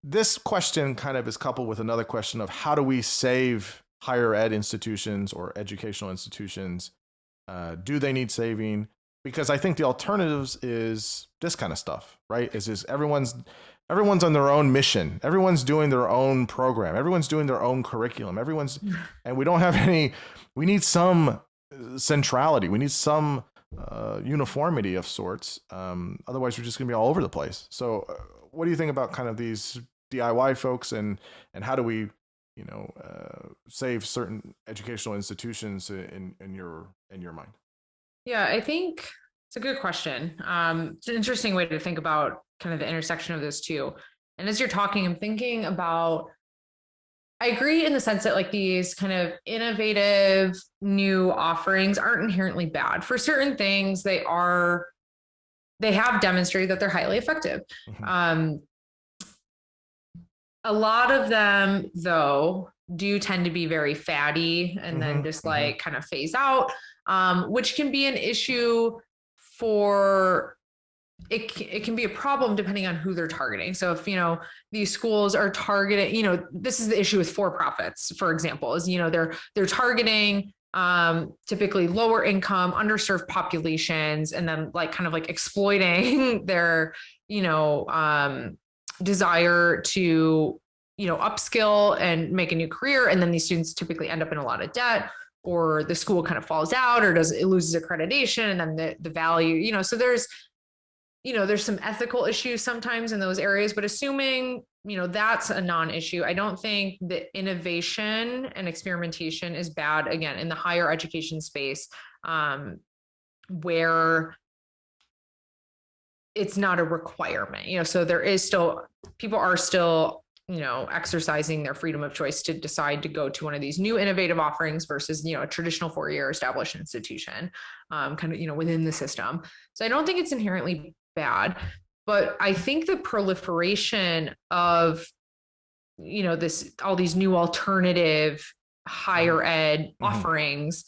this question kind of is coupled with another question of how do we save higher ed institutions or educational institutions? Do they need saving? Because I think the alternatives is this kind of stuff, right? Is everyone's on their own mission. Everyone's doing their own program. Everyone's doing their own curriculum. And we don't have any, we need some centrality. We need some uniformity of sorts. Otherwise we're just gonna be all over the place. So what do you think about kind of these DIY folks and how do we, save certain educational institutions in your mind? Yeah, I think it's a good question. It's an interesting way to think about kind of the intersection of those two. And as you're talking, I'm thinking about, I agree in the sense that like these kind of innovative new offerings aren't inherently bad. For certain things, they have demonstrated that they're highly effective. Mm-hmm. A lot of them, though, do tend to be very fatty and then just like kind of phase out, which can be an issue for, it can be a problem depending on who they're targeting. So if, these schools are targeting, this is the issue with for-profits, for example, is, they're targeting typically lower income, underserved populations, and then like kind of like exploiting their, desire to, upskill and make a new career. And then these students typically end up in a lot of debt, or the school kind of falls out, or it loses accreditation, and then the value, so there's some ethical issues sometimes in those areas, but assuming, that's a non-issue, I don't think that innovation and experimentation is bad, again, in the higher education space, where it's not a requirement, so there is still, people are still, exercising their freedom of choice to decide to go to one of these new innovative offerings versus, a traditional 4-year established institution, kind of, within the system. So I don't think it's inherently bad, but I think the proliferation of, all these new alternative higher ed offerings,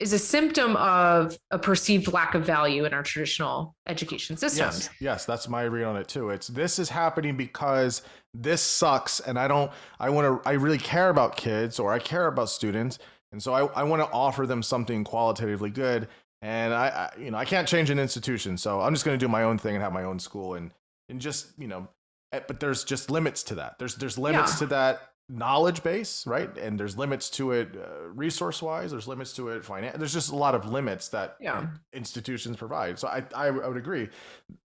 is a symptom of a perceived lack of value in our traditional education systems. Yes, that's my read on it too. This is happening because this sucks, and I really care about kids, or I care about students, and so I want to offer them something qualitatively good. And I can't change an institution, so I'm just going to do my own thing and have my own school, and just but there's just limits to that. There's limits to that knowledge base, right? And there's limits to it resource wise. There's limits to it there's just a lot of limits that institutions provide. So I would agree.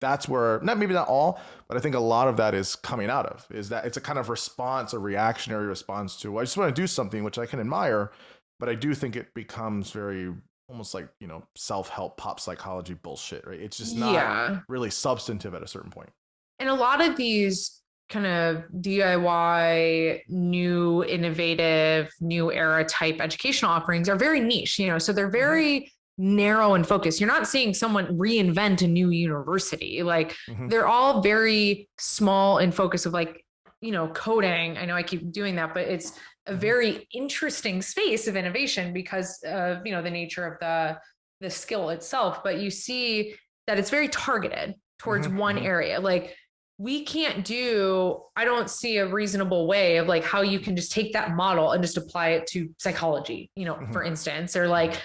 That's where maybe not all, but I think a lot of that is coming out of, is that it's a kind of response, a reactionary response to, well, I just want to do something, which I can admire, but I do think it becomes very almost like, self-help pop psychology bullshit, right? It's just not really substantive at a certain point. And a lot of these kind of DIY, new, innovative, new era type educational offerings are very niche, so they're very narrow and focused. You're not seeing someone reinvent a new university. Like they're all very small and focused of like, coding. I know I keep doing that, but it's a very interesting space of innovation because of, the nature of the skill itself. But you see that it's very targeted towards one area. Like I don't see a reasonable way of like how you can just take that model and just apply it to psychology, for instance, or like,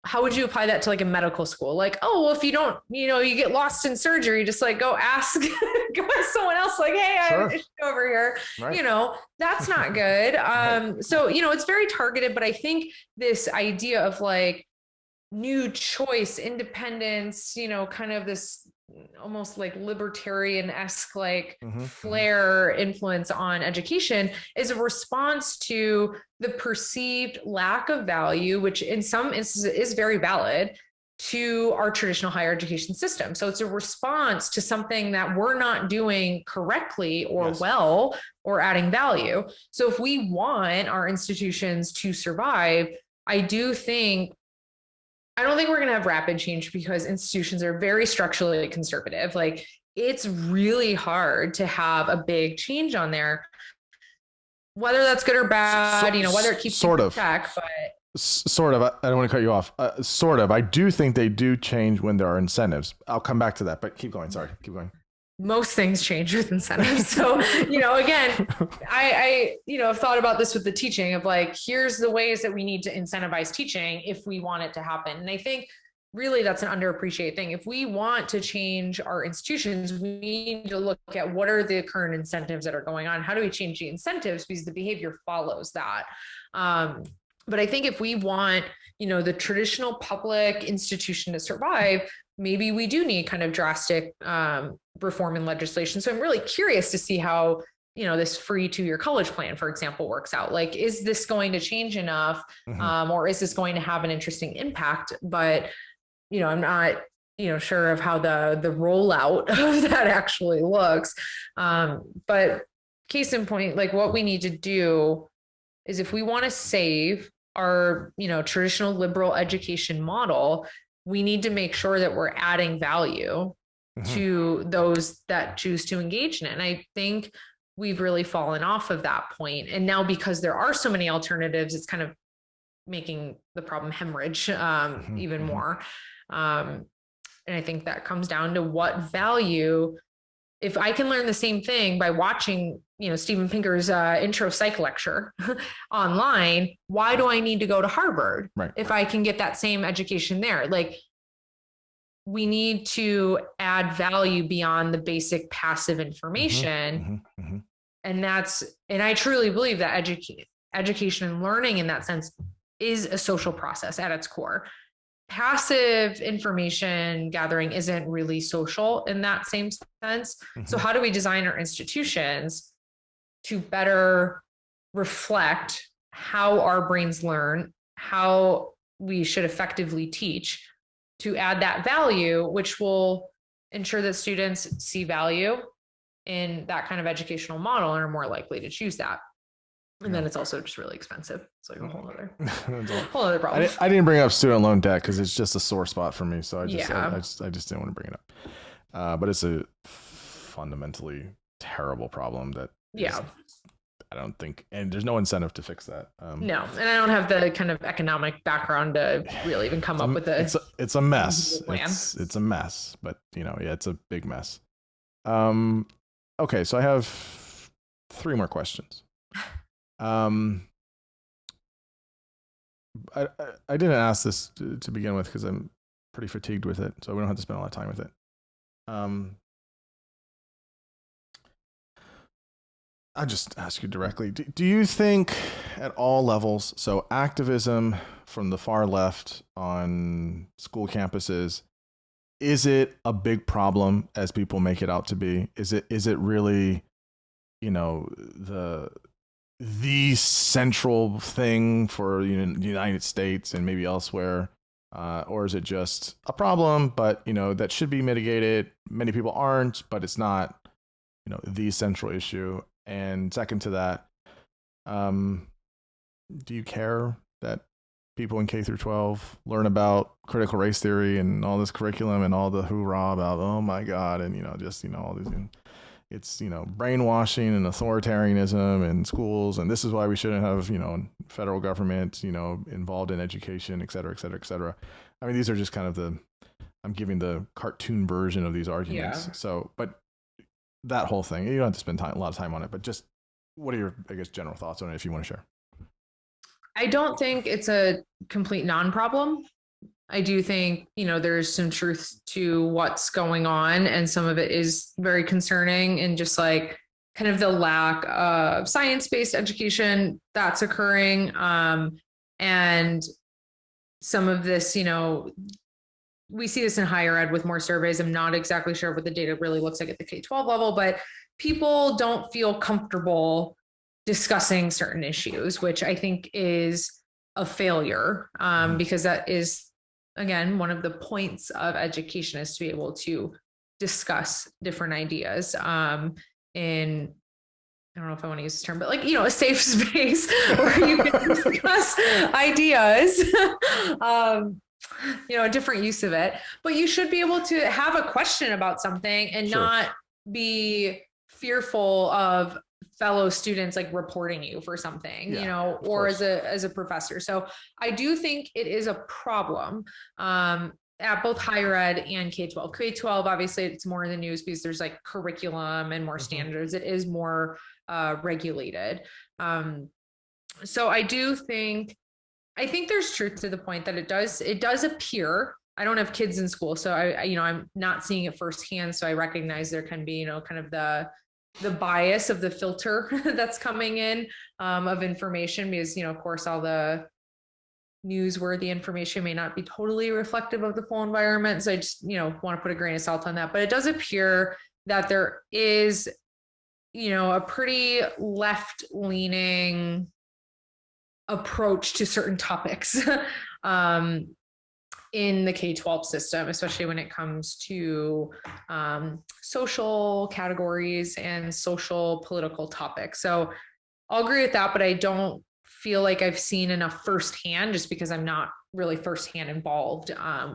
how would you apply that to like a medical school? Like, oh, well, if you don't, you get lost in surgery, just like go ask, go ask someone else, like, hey, I have an issue over here. Right. That's not good. So, it's very targeted, but I think this idea of like new choice, independence, kind of this almost like libertarian-esque like flair influence on education is a response to the perceived lack of value, which in some instances is very valid, to our traditional higher education system. So it's a response to something that we're not doing correctly or well or adding value. So if we want our institutions to survive, I don't think we're going to have rapid change because institutions are very structurally conservative. Like, it's really hard to have a big change on there, whether that's good or bad, whether it keeps sort of check, but sort of. I don't want to cut you off. Sort of. I do think they do change when there are incentives. I'll come back to that, but keep going. Sorry, keep going. Most things change with incentives. So, again, I have thought about this with the teaching of like, here's the ways that we need to incentivize teaching if we want it to happen. And I think really that's an underappreciated thing. If we want to change our institutions, we need to look at what are the current incentives that are going on? How do we change the incentives? Because the behavior follows that. But I think if we want, the traditional public institution to survive, maybe we do need kind of drastic reform in legislation. So I'm really curious to see how, this free 2-year college plan, for example, works out. Like, is this going to change enough or is this going to have an interesting impact? But, I'm not, sure of how the rollout of that actually looks. But case in point, like what we need to do is if we want to save our, traditional liberal education model, we need to make sure that we're adding value to those that choose to engage in it. And I think we've really fallen off of that point. And now because there are so many alternatives, it's kind of making the problem hemorrhage even more. And I think that comes down to what value, if I can learn the same thing by watching, Steven Pinker's intro psych lecture online, why do I need to go to Harvard if I can get that same education there? Like, we need to add value beyond the basic passive information. And I truly believe that education and learning in that sense is a social process at its core. Passive information gathering isn't really social in that same sense. So how do we design our institutions to better reflect how our brains learn, how we should effectively teach, to add that value, which will ensure that students see value in that kind of educational model and are more likely to choose that. And then it's also just really expensive. It's like a whole other problem. I didn't bring up student loan debt because it's just a sore spot for me. So I just didn't want to bring it up. But it's a fundamentally terrible problem that I don't think, and there's no incentive to fix that. No, and I don't have the kind of economic background to really even come up with it's a mess. It's a mess, but it's a big mess. Okay, so I have 3 more questions. I didn't ask this to begin with because I'm pretty fatigued with it, so we don't have to spend a lot of time with it. I'll just ask you directly. Do you think at all levels, so activism from the far left on school campuses, is it a big problem as people make it out to be? Is it really, the central thing for the United States and maybe elsewhere? Or is it just a problem, but, that should be mitigated? Many people aren't, but it's not, the central issue. And second to that, do you care that people in K through 12 learn about critical race theory and all this curriculum and all the hoorah about, oh my God, and, all these, it's, brainwashing and authoritarianism in schools. And this is why we shouldn't have, federal government, involved in education, et cetera, et cetera, et cetera. I mean, these are just kind of I'm giving the cartoon version of these arguments. Yeah. So, but that whole thing. You don't have to spend a lot of time on it, but just what are your, I guess, general thoughts on it if you want to share? I don't think it's a complete non-problem. I do think, there's some truth to what's going on, and some of it is very concerning, and just like kind of the lack of science-based education that's occurring. And some of this, we see this in higher ed with more surveys. I'm not exactly sure what the data really looks like at the K-12 level, but people don't feel comfortable discussing certain issues, which I think is a failure, because that is, again, one of the points of education, is to be able to discuss different ideas in, I don't know if I want to use this term, but like, a safe space where you can discuss ideas, a different use of it. But you should be able to have a question about something and not be fearful of fellow students like reporting you for something, or as a professor. So I do think it is a problem at both higher ed and K-12. K-12, obviously, it's more in the news because there's like curriculum and more standards. It is more regulated. So I think there's truth to the point that it does appear. I don't have kids in school, so I'm not seeing it firsthand. So I recognize there can be, kind of the bias of the filter that's coming in of information, because, of course, all the newsworthy information may not be totally reflective of the full environment. So I just, want to put a grain of salt on that. But it does appear that there is, a pretty left-leaning approach to certain topics in the K-12 system, especially when it comes to social categories and social political topics. So I'll agree with that, but I don't feel like I've seen enough firsthand, just because I'm not really firsthand involved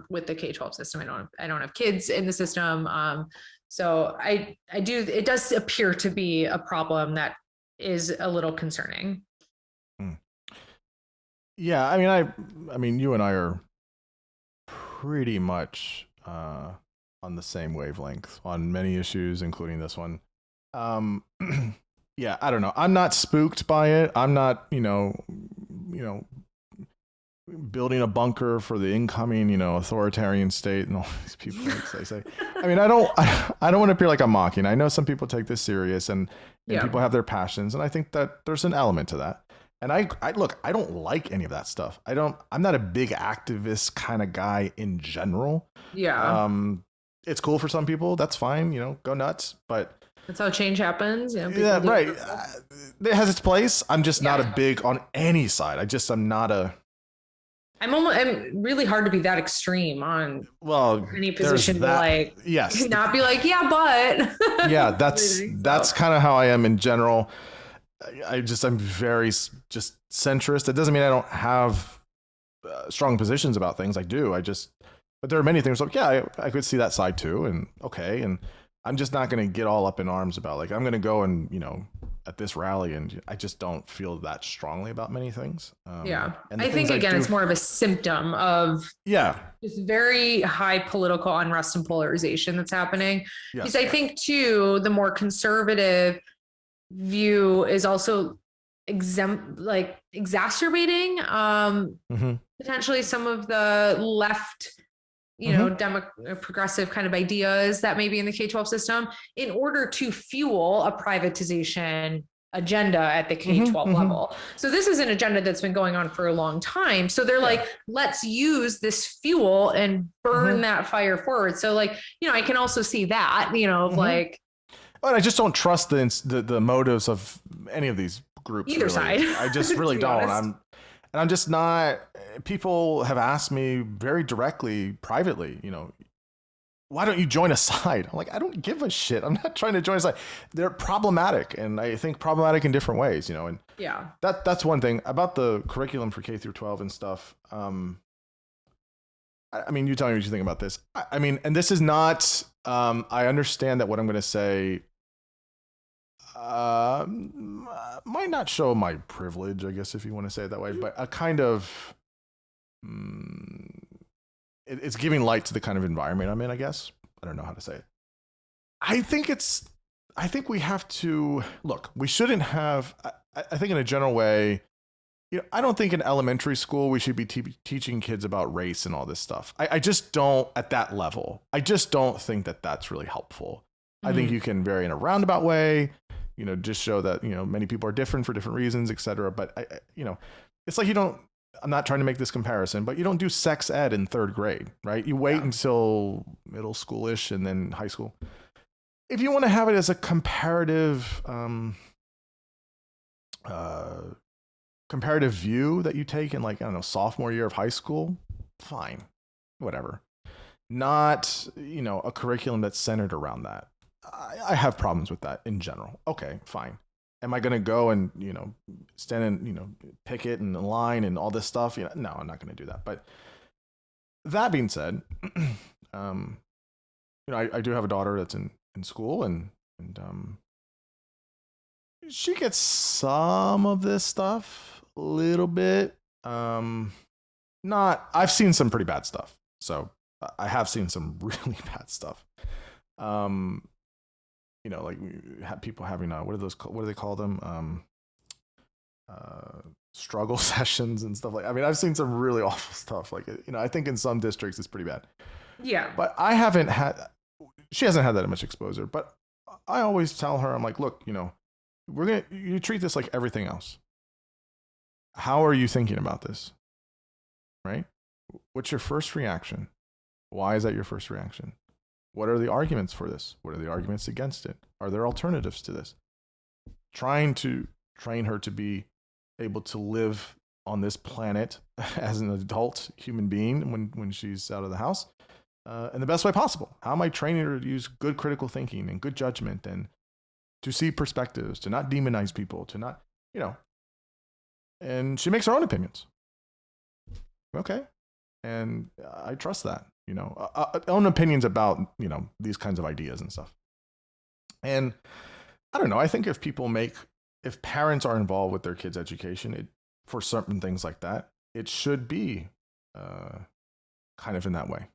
with the K-12 system. I don't have kids in the system. So it does appear to be a problem that is a little concerning. Yeah. I mean, you and I are pretty much on the same wavelength on many issues, including this one. Yeah, I don't know. I'm not spooked by it. I'm not, building a bunker for the incoming, authoritarian state and all these people, like they say. I mean, I don't want to appear like I'm mocking. I know some people take this serious, and people have their passions, and I think that there's an element to that. And I look, I don't like any of that stuff. I'm not a big activist kind of guy in general. Yeah. It's cool for some people. That's fine. Go nuts. But that's how change happens. Yeah, right. It has its place. I'm just not a big on any side. I'm not a. I'm really hard to be that extreme on any position. Yes. Not be like, yeah, but. Yeah, that's kind of how I am in general. I'm very just centrist. It doesn't mean I don't have strong positions about things. I do. But there are many things like, I could see that side too. And okay. And I'm just not going to get all up in arms about like, I'm going to go and, at this rally. And I just don't feel that strongly about many things. And I think, again, it's more of a symptom of just very high political unrest and polarization that's happening. Yes. Because I think too, the more conservative view is also exacerbating potentially some of the left, progressive kind of ideas that may be in the K-12 system, in order to fuel a privatization agenda at the K-12 level. So this is an agenda that's been going on for a long time. So they're like, let's use this fuel and burn that fire forward. So like, I can also see that, like. But I just don't trust the motives of any of these groups. Either side. I just really don't. I'm just not. People have asked me very directly, privately, why don't you join a side? I'm like, I don't give a shit. I'm not trying to join a side. They're problematic, and I think problematic in different ways, and that's one thing about the curriculum for K through 12 and stuff. I mean, you tell me what you think about this. I mean, and this is not, I understand that what I'm going to say might not show my privilege, I guess, if you want to say it that way, but a kind of, it's giving light to the kind of environment I'm in, I guess. I don't know how to say it. I think it's I think we have to look, we shouldn't have, I think in a general way, I don't think in elementary school we should be teaching kids about race and all this stuff. I just don't at that level. I just don't think that that's really helpful. I think you can vary in a roundabout way, just show that, many people are different for different reasons, et cetera. But it's like I'm not trying to make this comparison, but you don't do sex ed in third grade, right? You wait until middle schoolish and then high school. If you want to have it as a comparative view that you take in sophomore year of high school, fine, whatever. Not, a curriculum that's centered around that. I have problems with that in general. Okay, fine. Am I going to go and, stand in, picket and line and all this stuff? No, I'm not going to do that. But that being said, I do have a daughter that's in school and she gets some of this stuff a little bit. I've seen some pretty bad stuff. So I have seen some really bad stuff. Like we have people having what do they call them? Struggle sessions and stuff like. I mean, I've seen some really awful stuff. Like, I think in some districts it's pretty bad. Yeah. But she hasn't had that much exposure. But I always tell her, I'm like, look, you treat this like everything else. How are you thinking about this? Right? What's your first reaction? Why is that your first reaction? What are the arguments for this? What are the arguments against it? Are there alternatives to this? Trying to train her to be able to live on this planet as an adult human being when she's out of the house in the best way possible. How am I training her to use good critical thinking and good judgment and to see perspectives, to not demonize people, to not, and she makes her own opinions. Okay. And I trust that, own opinions about, these kinds of ideas and stuff. And I don't know, I think if parents are involved with their kids' education, for certain things like that, it should be kind of in that way.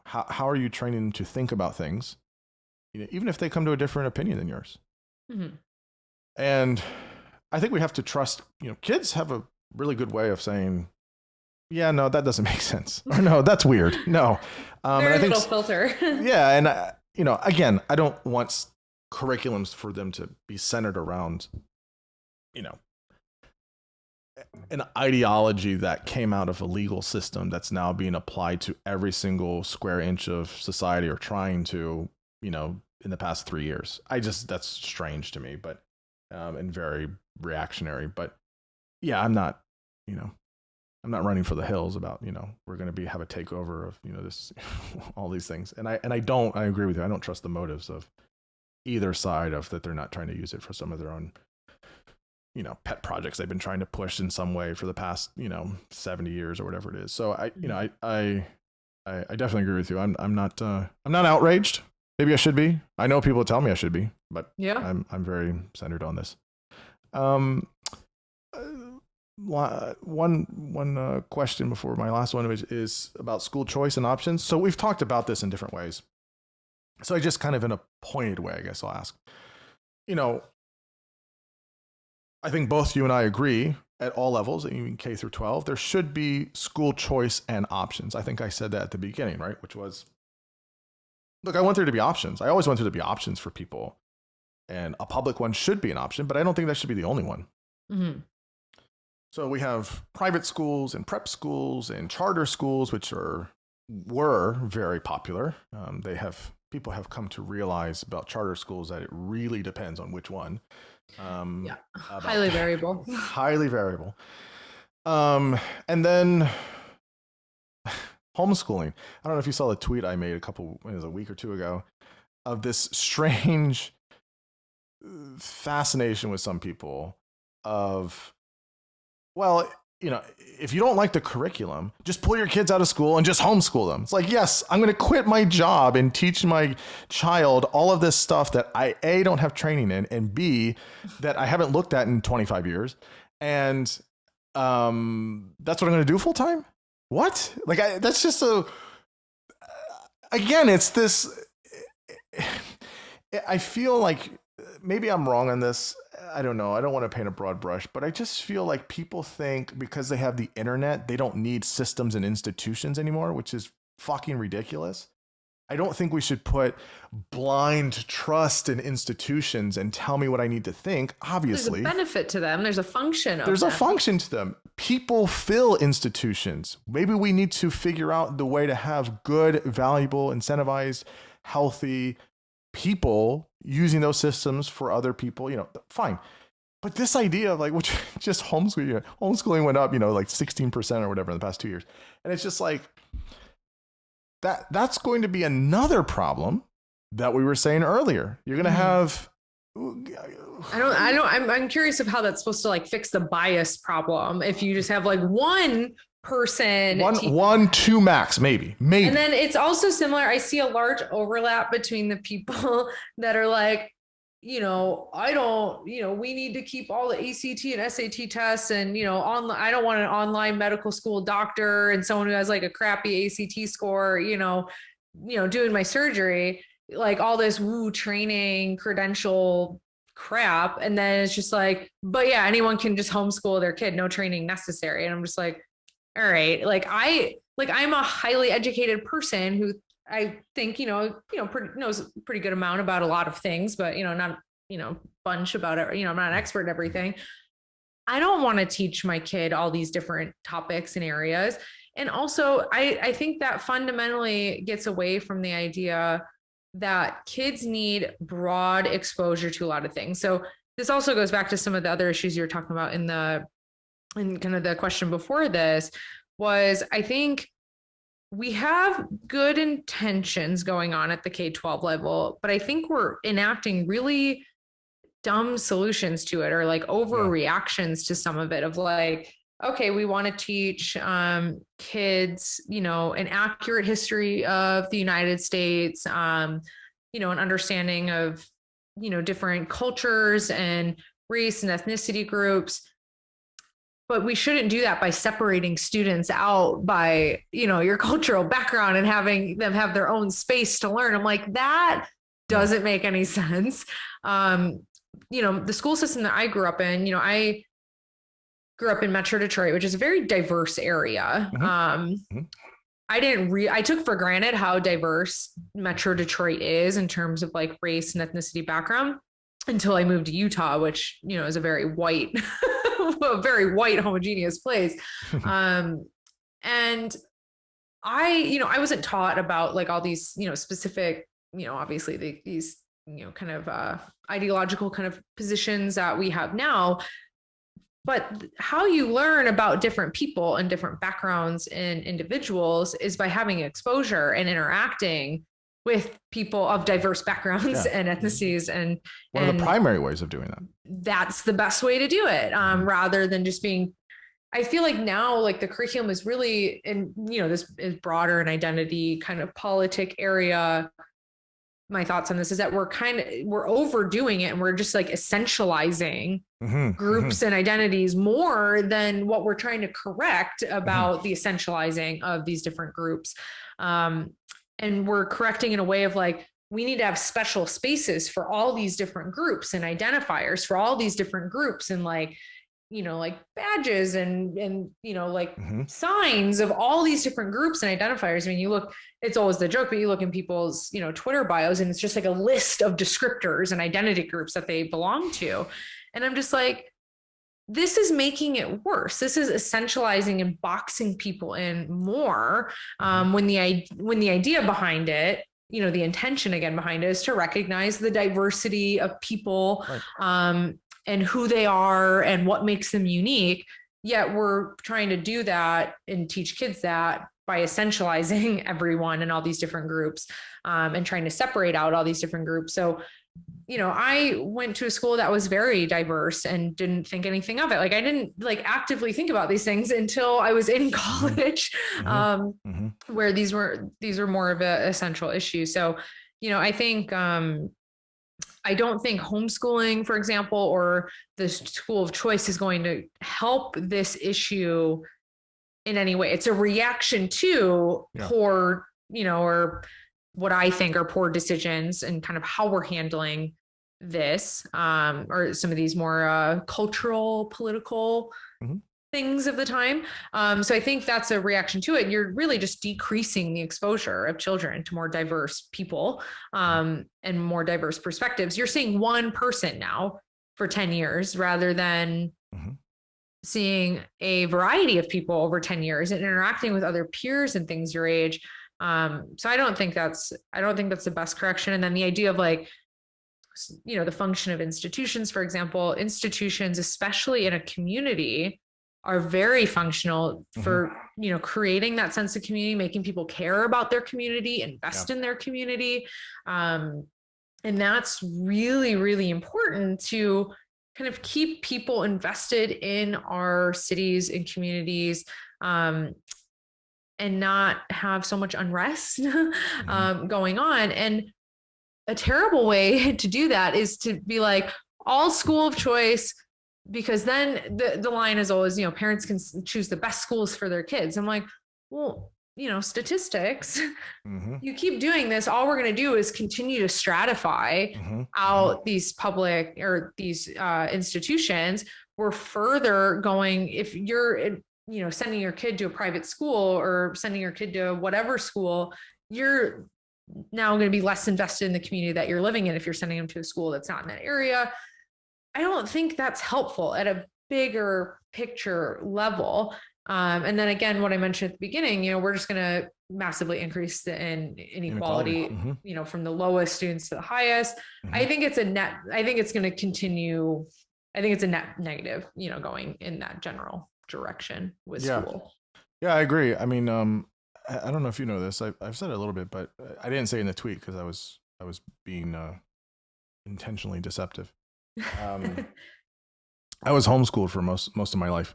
How are you training them to think about things, even if they come to a different opinion than yours? Mm-hmm. And I think we have to trust, kids have a really good way of saying, yeah, no, that doesn't make sense. Or no, that's weird. No. Very little filter. Yeah. And, again, I don't want curriculums for them to be centered around, an ideology that came out of a legal system that's now being applied to every single square inch of society or trying to, in the past 3 years. That's strange to me, but, and very reactionary. But yeah, I'm not running for the hills about, we're going to have a takeover of, this, all these things. And I agree with you. I don't trust the motives of either side of that. They're not trying to use it for some of their own, pet projects they've been trying to push in some way for the past, 70 years or whatever it is. So I definitely agree with you. I'm not outraged. Maybe I should be. I know people tell me I should be, but yeah, I'm very centered on this. One question before my last one is about school choice and options. So we've talked about this in different ways. So I just kind of in a pointed way, I guess I'll ask, I think both you and I agree at all levels, even K through 12, there should be school choice and options. I think I said that at the beginning, right? Which was, look, I want there to be options. I always want there to be options for people, and a public one should be an option, but I don't think that should be the only one. Mm-hmm. So we have private schools and prep schools and charter schools, which were very popular. People have come to realize about charter schools that it really depends on which one. Highly variable. Highly variable. And then homeschooling. I don't know if you saw the tweet I made a week or two ago of this strange fascination with some people of, well, if you don't like the curriculum, just pull your kids out of school and just homeschool them. It's like, yes, I'm going to quit my job and teach my child all of this stuff that I, A, don't have training in, and B, that I haven't looked at in 25 years. And that's what I'm going to do full time? What? That's just again, it's this, I feel like maybe I'm wrong on this. I don't know. I don't want to paint a broad brush, but I just feel like people think because they have the internet, they don't need systems and institutions anymore, which is fucking ridiculous. I don't think we should put blind trust in institutions and tell me what I need to think. Obviously, there's a benefit to them. There's a function of there's them. a function to them. People fill institutions. Maybe we need to figure out the way to have good, valuable, incentivized, healthy people using those systems for other people, fine. But this idea of like, which just homeschooling went up, like 16% or whatever in the past 2 years. And it's just like, that's going to be another problem that we were saying earlier. You're going to have. I'm curious of how that's supposed to like fix the bias problem. If you just have like one person, one, two max, maybe. And then it's also similar. I see a large overlap between the people that are like, we need to keep all the ACT and SAT tests and, I don't want an online medical school doctor and someone who has like a crappy ACT score, doing my surgery, like all this training credential crap. And then it's just like, but yeah, anyone can just homeschool their kid, no training necessary. And I'm just like, all right, I'm a highly educated person who I think, knows a pretty good amount about a lot of things, but, not, bunch about it. I'm not an expert in everything. I don't want to teach my kid all these different topics and areas. And also I think that fundamentally gets away from the idea that kids need broad exposure to a lot of things. So this also goes back to some of the other issues you were talking about in kind of the question before this was, I think we have good intentions going on at the K-12 level, but I think we're enacting really dumb solutions to it or like overreactions to some of it of like, okay, we want to teach kids, an accurate history of the United States, an understanding of, different cultures and race and ethnicity groups. But we shouldn't do that by separating students out by, your cultural background and having them have their own space to learn. I'm like, that doesn't make any sense. The school system that I grew up in, I grew up in Metro Detroit, which is a very diverse area. Mm-hmm. I took for granted how diverse Metro Detroit is in terms of like race and ethnicity background until I moved to Utah, which, is a very white, a very white homogeneous place. And I wasn't taught about like all these, specific, obviously these, kind of ideological kind of positions that we have now. But how you learn about different people and different backgrounds and individuals is by having exposure and interacting with people of diverse backgrounds and ethnicities. And one of the primary ways of doing that. That's the best way to do it, rather than just being, I feel like now, like the curriculum is really, and this is broader an identity kind of politic area. My thoughts on this is that we're overdoing it and we're just like essentializing groups and identities more than what we're trying to correct about the essentializing of these different groups. And we're correcting in a way of like, we need to have special spaces for all these different groups and identifiers for all these different groups and like, like badges and like signs of all these different groups and identifiers. I mean, you look, it's always the joke, but you look in people's, Twitter bios and it's just like a list of descriptors and identity groups that they belong to. And I'm just like, this is making it worse. This is essentializing and boxing people in more, when the idea behind it, the intention again behind it is to recognize the diversity of people, right. And who they are and what makes them unique. Yet we're trying to do that and teach kids that by essentializing everyone in all these different groups, and trying to separate out all these different groups. So, I went to a school that was very diverse and didn't think anything of it. Like I didn't like actively think about these things until I was in college, where these were more of an essential issue. So, I think, I don't think homeschooling, for example, or the school of choice is going to help this issue in any way. It's a reaction to poor, or what I think are poor decisions and kind of how we're handling this, or some of these more cultural, political things of the time. So I think that's a reaction to it. You're really just decreasing the exposure of children to more diverse people, and more diverse perspectives. You're seeing one person now for 10 years rather than seeing a variety of people over 10 years and interacting with other peers and things your age. So I don't think that's the best correction. And then the idea of like, the function of institutions, for example, institutions, especially in a community, are very functional for, creating that sense of community, making people care about their community, invest in their community. And that's really, really important to kind of keep people invested in our cities and communities, and not have so much unrest going on. And a terrible way to do that is to be like, all school of choice, because then the line is always, parents can choose the best schools for their kids. I'm like, well, statistics, you keep doing this, all we're going to do is continue to stratify out these public or these institutions. We're further going, if you're, sending your kid to a private school or sending your kid to whatever school, you're now going to be less invested in the community that you're living in if you're sending them to a school that's not in that area. I don't think that's helpful at a bigger picture level. And then again, what I mentioned at the beginning, we're just going to massively increase the inequality, from the lowest students to the highest. I think it's going to continue. I think it's a net negative, going in that general direction with school. Yeah, I agree. I mean, I don't know if you know this. I've said it a little bit, but I didn't say it in the tweet because I was being intentionally deceptive. I was homeschooled for most of my life,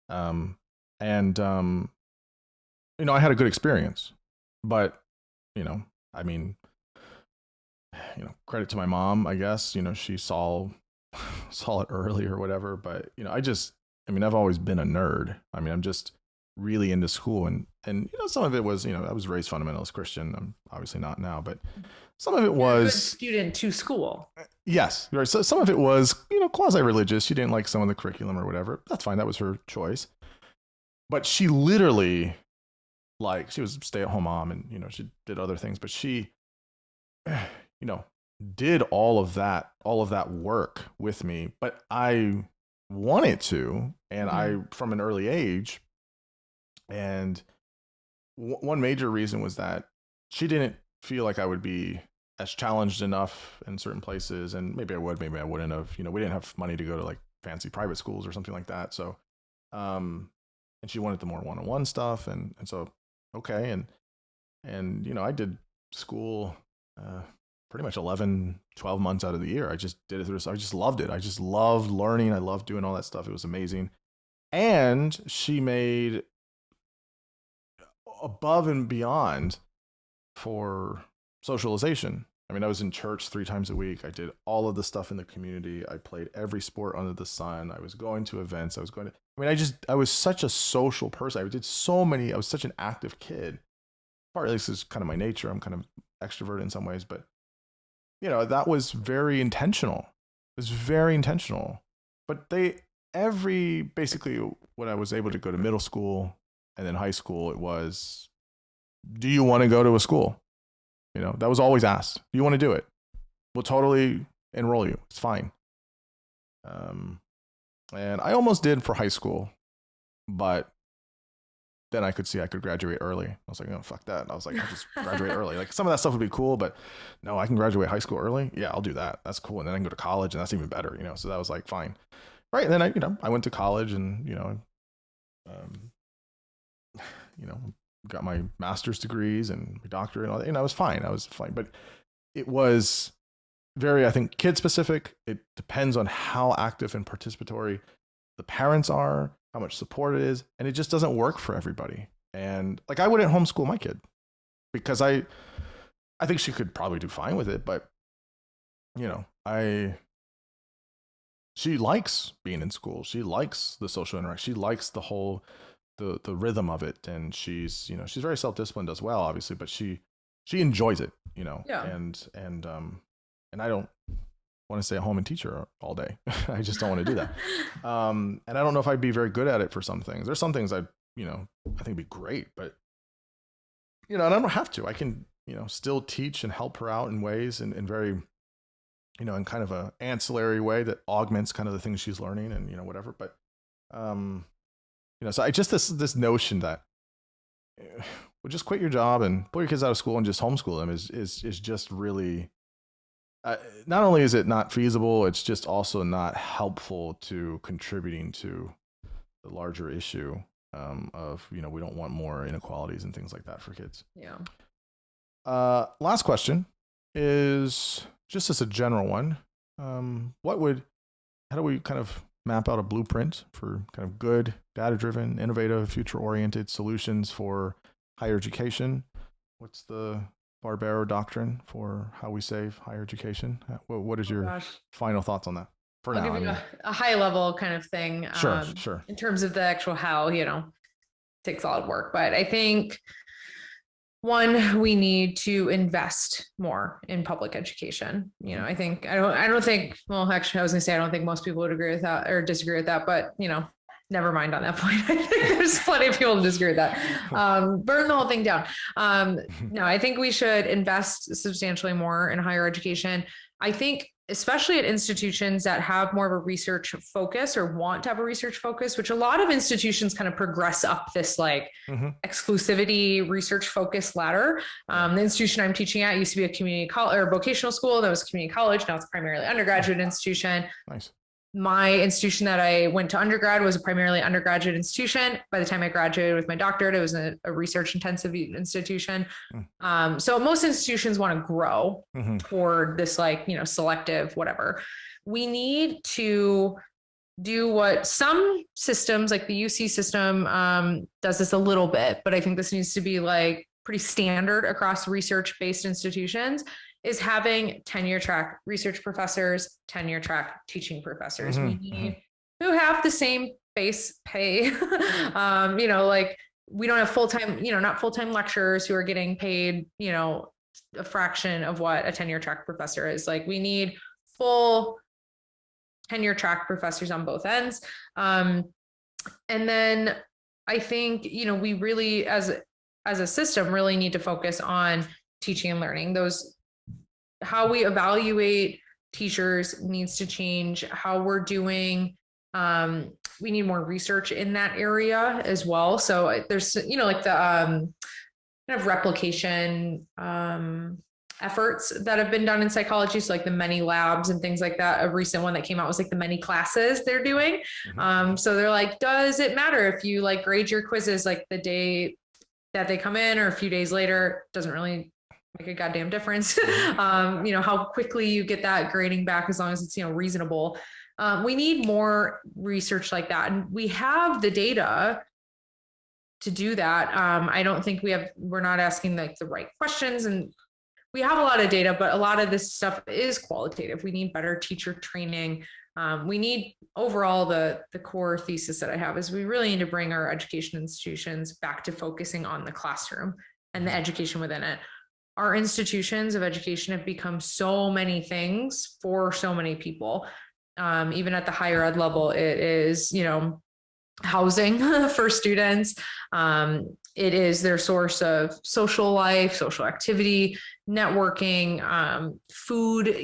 and I had a good experience. But I mean, credit to my mom, I guess. She saw it early or whatever. But I've always been a nerd. I mean, I'm just really into school, and some of it was, I was raised fundamentalist Christian. I'm obviously not now, but some of it was a good student to school. Yes, right. So some of it was, quasi-religious. She didn't like some of the curriculum or whatever. That's fine. That was her choice. But she literally, she was a stay-at-home mom, and she did other things. But she, did all of that work with me. But I wanted to, and I from an early age. And one major reason was that she didn't feel like I would be as challenged enough in certain places, and maybe I would, maybe I wouldn't have. We didn't have money to go to like fancy private schools or something like that. So, and she wanted the more one-on-one stuff, and so okay, and I did school pretty much 11, 12 months out of the year. I just did it through. I just loved it. I just loved learning. I loved doing all that stuff. It was amazing, and she made above and beyond for socialization. I mean, I was in church 3 times a week. I did all of the stuff in the community. I played every sport under the sun. I was going to events. I was such a social person. I was such an active kid. Partly this is kind of my nature. I'm kind of extroverted in some ways, but that was very intentional. It was very intentional. But basically when I was able to go to middle school and then high school, it was, do you want to go to a school? That was always asked. Do you want to do it? We'll totally enroll you. It's fine. And I almost did for high school, but then I could see I could graduate early. I was like, oh, fuck that. I was like, I'll just graduate early. Like some of that stuff would be cool, but no, I can graduate high school early. Yeah, I'll do that. That's cool. And then I can go to college, and that's even better, So that was like, fine. Right. And then I went to college, and, got my master's degrees and my doctorate and all that, and I was fine. But it was very, I think, kid specific. It depends on how active and participatory the parents are, how much support it is, and it just doesn't work for everybody. And I wouldn't homeschool my kid because I think she could probably do fine with it, but she likes being in school. She likes the social interaction. She likes the whole the rhythm of it, and she's very self-disciplined as well, obviously, but she she enjoys it, Yeah. and I don't want to stay at home and teach her all day. I just don't want to do that. And I don't know if I'd be very good at it for some things. There's some things I think would be great, but and I don't have to. I can, still teach and help her out in ways in very, in kind of a ancillary way that augments kind of the things she's learning and, whatever. But, so I just, this notion that well, just quit your job and pull your kids out of school and just homeschool them is just really, not only is it not feasible, it's just also not helpful to contributing to the larger issue of, we don't want more inequalities and things like that for kids. Yeah. Last question is just as a general one. How do we kind of map out a blueprint for kind of good, data-driven, innovative, future-oriented solutions for higher education? What's the Barbaro doctrine for how we save higher education? What is your final thoughts on that? For I'll now, give you a high level kind of thing. Sure. In terms of the actual how, takes a lot of work, but I think one, we need to invest more in public education. I think, I don't think, well, actually I was gonna say, I don't think most people would agree with that or disagree with that, but never mind on that point. I think there's plenty of people who disagree with that. Burn the whole thing down. No, I think we should invest substantially more in higher education. I think, especially at institutions that have more of a research focus or want to have a research focus, which a lot of institutions kind of progress up this exclusivity research focus ladder. The institution I'm teaching at used to be a community college or vocational school. That was community college. Now it's primarily undergraduate institution. Nice. My institution that I went to undergrad was a primarily undergraduate institution. By the time I graduated with my doctorate, it was a research intensive institution. So most institutions want to grow toward this selective whatever. We need to do what some systems like the UC system does this a little bit, but I think this needs to be pretty standard across research-based institutions, is having tenure track research professors, tenure track teaching professors. We need who have the same base pay. We don't have full-time, not full-time lecturers who are getting paid, a fraction of what a tenure track professor is. We need full tenure track professors on both ends. And then I think, we really, as a system, really need to focus on teaching and learning. How we evaluate teachers needs to change. How we're doing, we need more research in that area as well. So there's, the kind of replication efforts that have been done in psychology. So the many labs and things like that. A recent one that came out was the many classes they're doing. So they're does it matter if you grade your quizzes the day that they come in or a few days later? Doesn't really make a goddamn difference. How quickly you get that grading back, as long as it's, reasonable. We need more research like that. And we have the data to do that. I don't think we're not asking the right questions, and we have a lot of data, but a lot of this stuff is qualitative. We need better teacher training. We need overall the core thesis that I have is we really need to bring our education institutions back to focusing on the classroom and the education within it. Our institutions of education have become so many things for so many people. Even at the higher ed level, it is, housing for students. It is their source of social life, social activity, networking, food,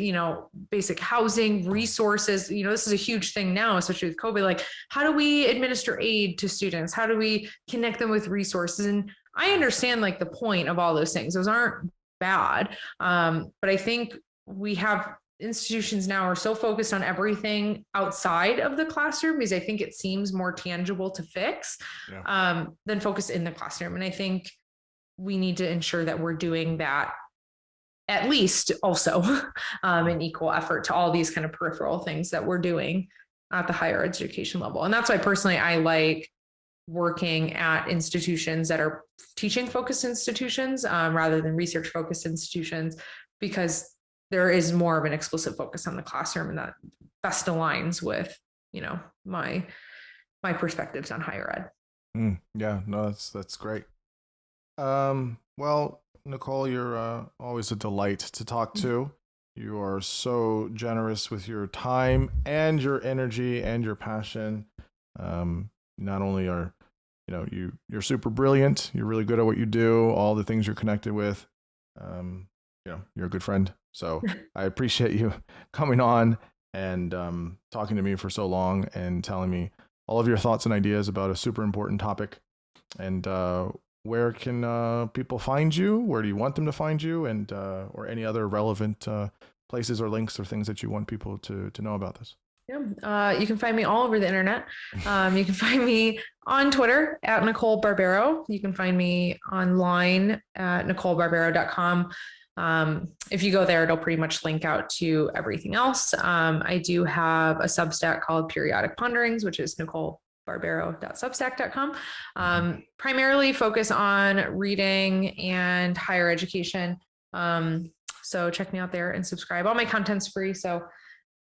basic housing, resources. This is a huge thing now, especially with COVID. How do we administer aid to students? How do we connect them with resources? And I understand the point of all those things. Those aren't bad. But I think we have institutions now are so focused on everything outside of the classroom because I think it seems more tangible to fix than focus in the classroom. And I think we need to ensure that we're doing that at least also in equal effort to all these kind of peripheral things that we're doing at the higher education level. And that's why personally I like working at institutions that are teaching focused institutions rather than research focused institutions, because there is more of an explicit focus on the classroom, and that best aligns with, my perspectives on higher ed. Yeah, no, that's great. Well, Nicole, you're always a delight to talk to. You are so generous with your time and your energy and your passion. Not only are you're super brilliant, you're really good at what you do, all the things you're connected with. You're a good friend. So I appreciate you coming on and talking to me for so long and telling me all of your thoughts and ideas about a super important topic. And where can people find you? Where do you want them to find you? And or any other relevant places or links or things that you want people to know about this? Yeah, you can find me all over the internet. You can find me on Twitter at Nicole Barbaro. You can find me online at NicoleBarbaro.com. If you go there, it'll pretty much link out to everything else. I do have a Substack called Periodic Ponderings, which is NicoleBarbaro.substack.com. Primarily focus on reading and higher education. So check me out there and subscribe. All my content's free, so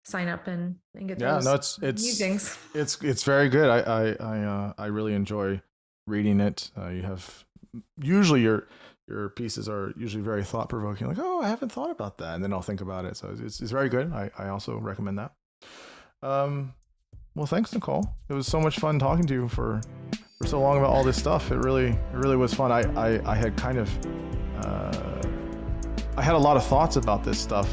sign up and get those musings. It's very good. I really enjoy reading it. You have usually your pieces are usually very thought provoking. Like, oh, I haven't thought about that, and then I'll think about it. So it's very good. I also recommend that. Well, thanks, Nicole. It was so much fun talking to you for so long about all this stuff. It really was fun. I had kind of I had a lot of thoughts about this stuff,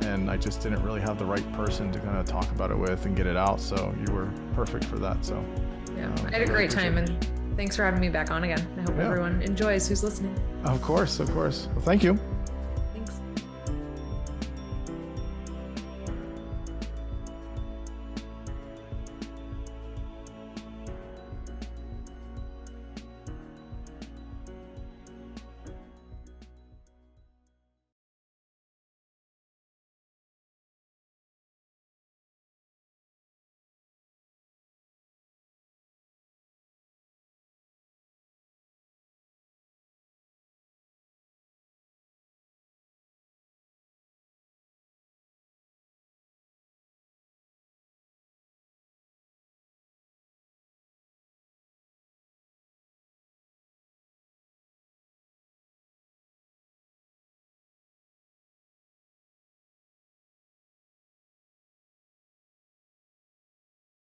and I just didn't really have the right person to kind of talk about it with and get it out. So you were perfect for that. So yeah, I had a great time, and thanks for having me back on again. I hope everyone enjoys who's listening. Of course. Well, thank you.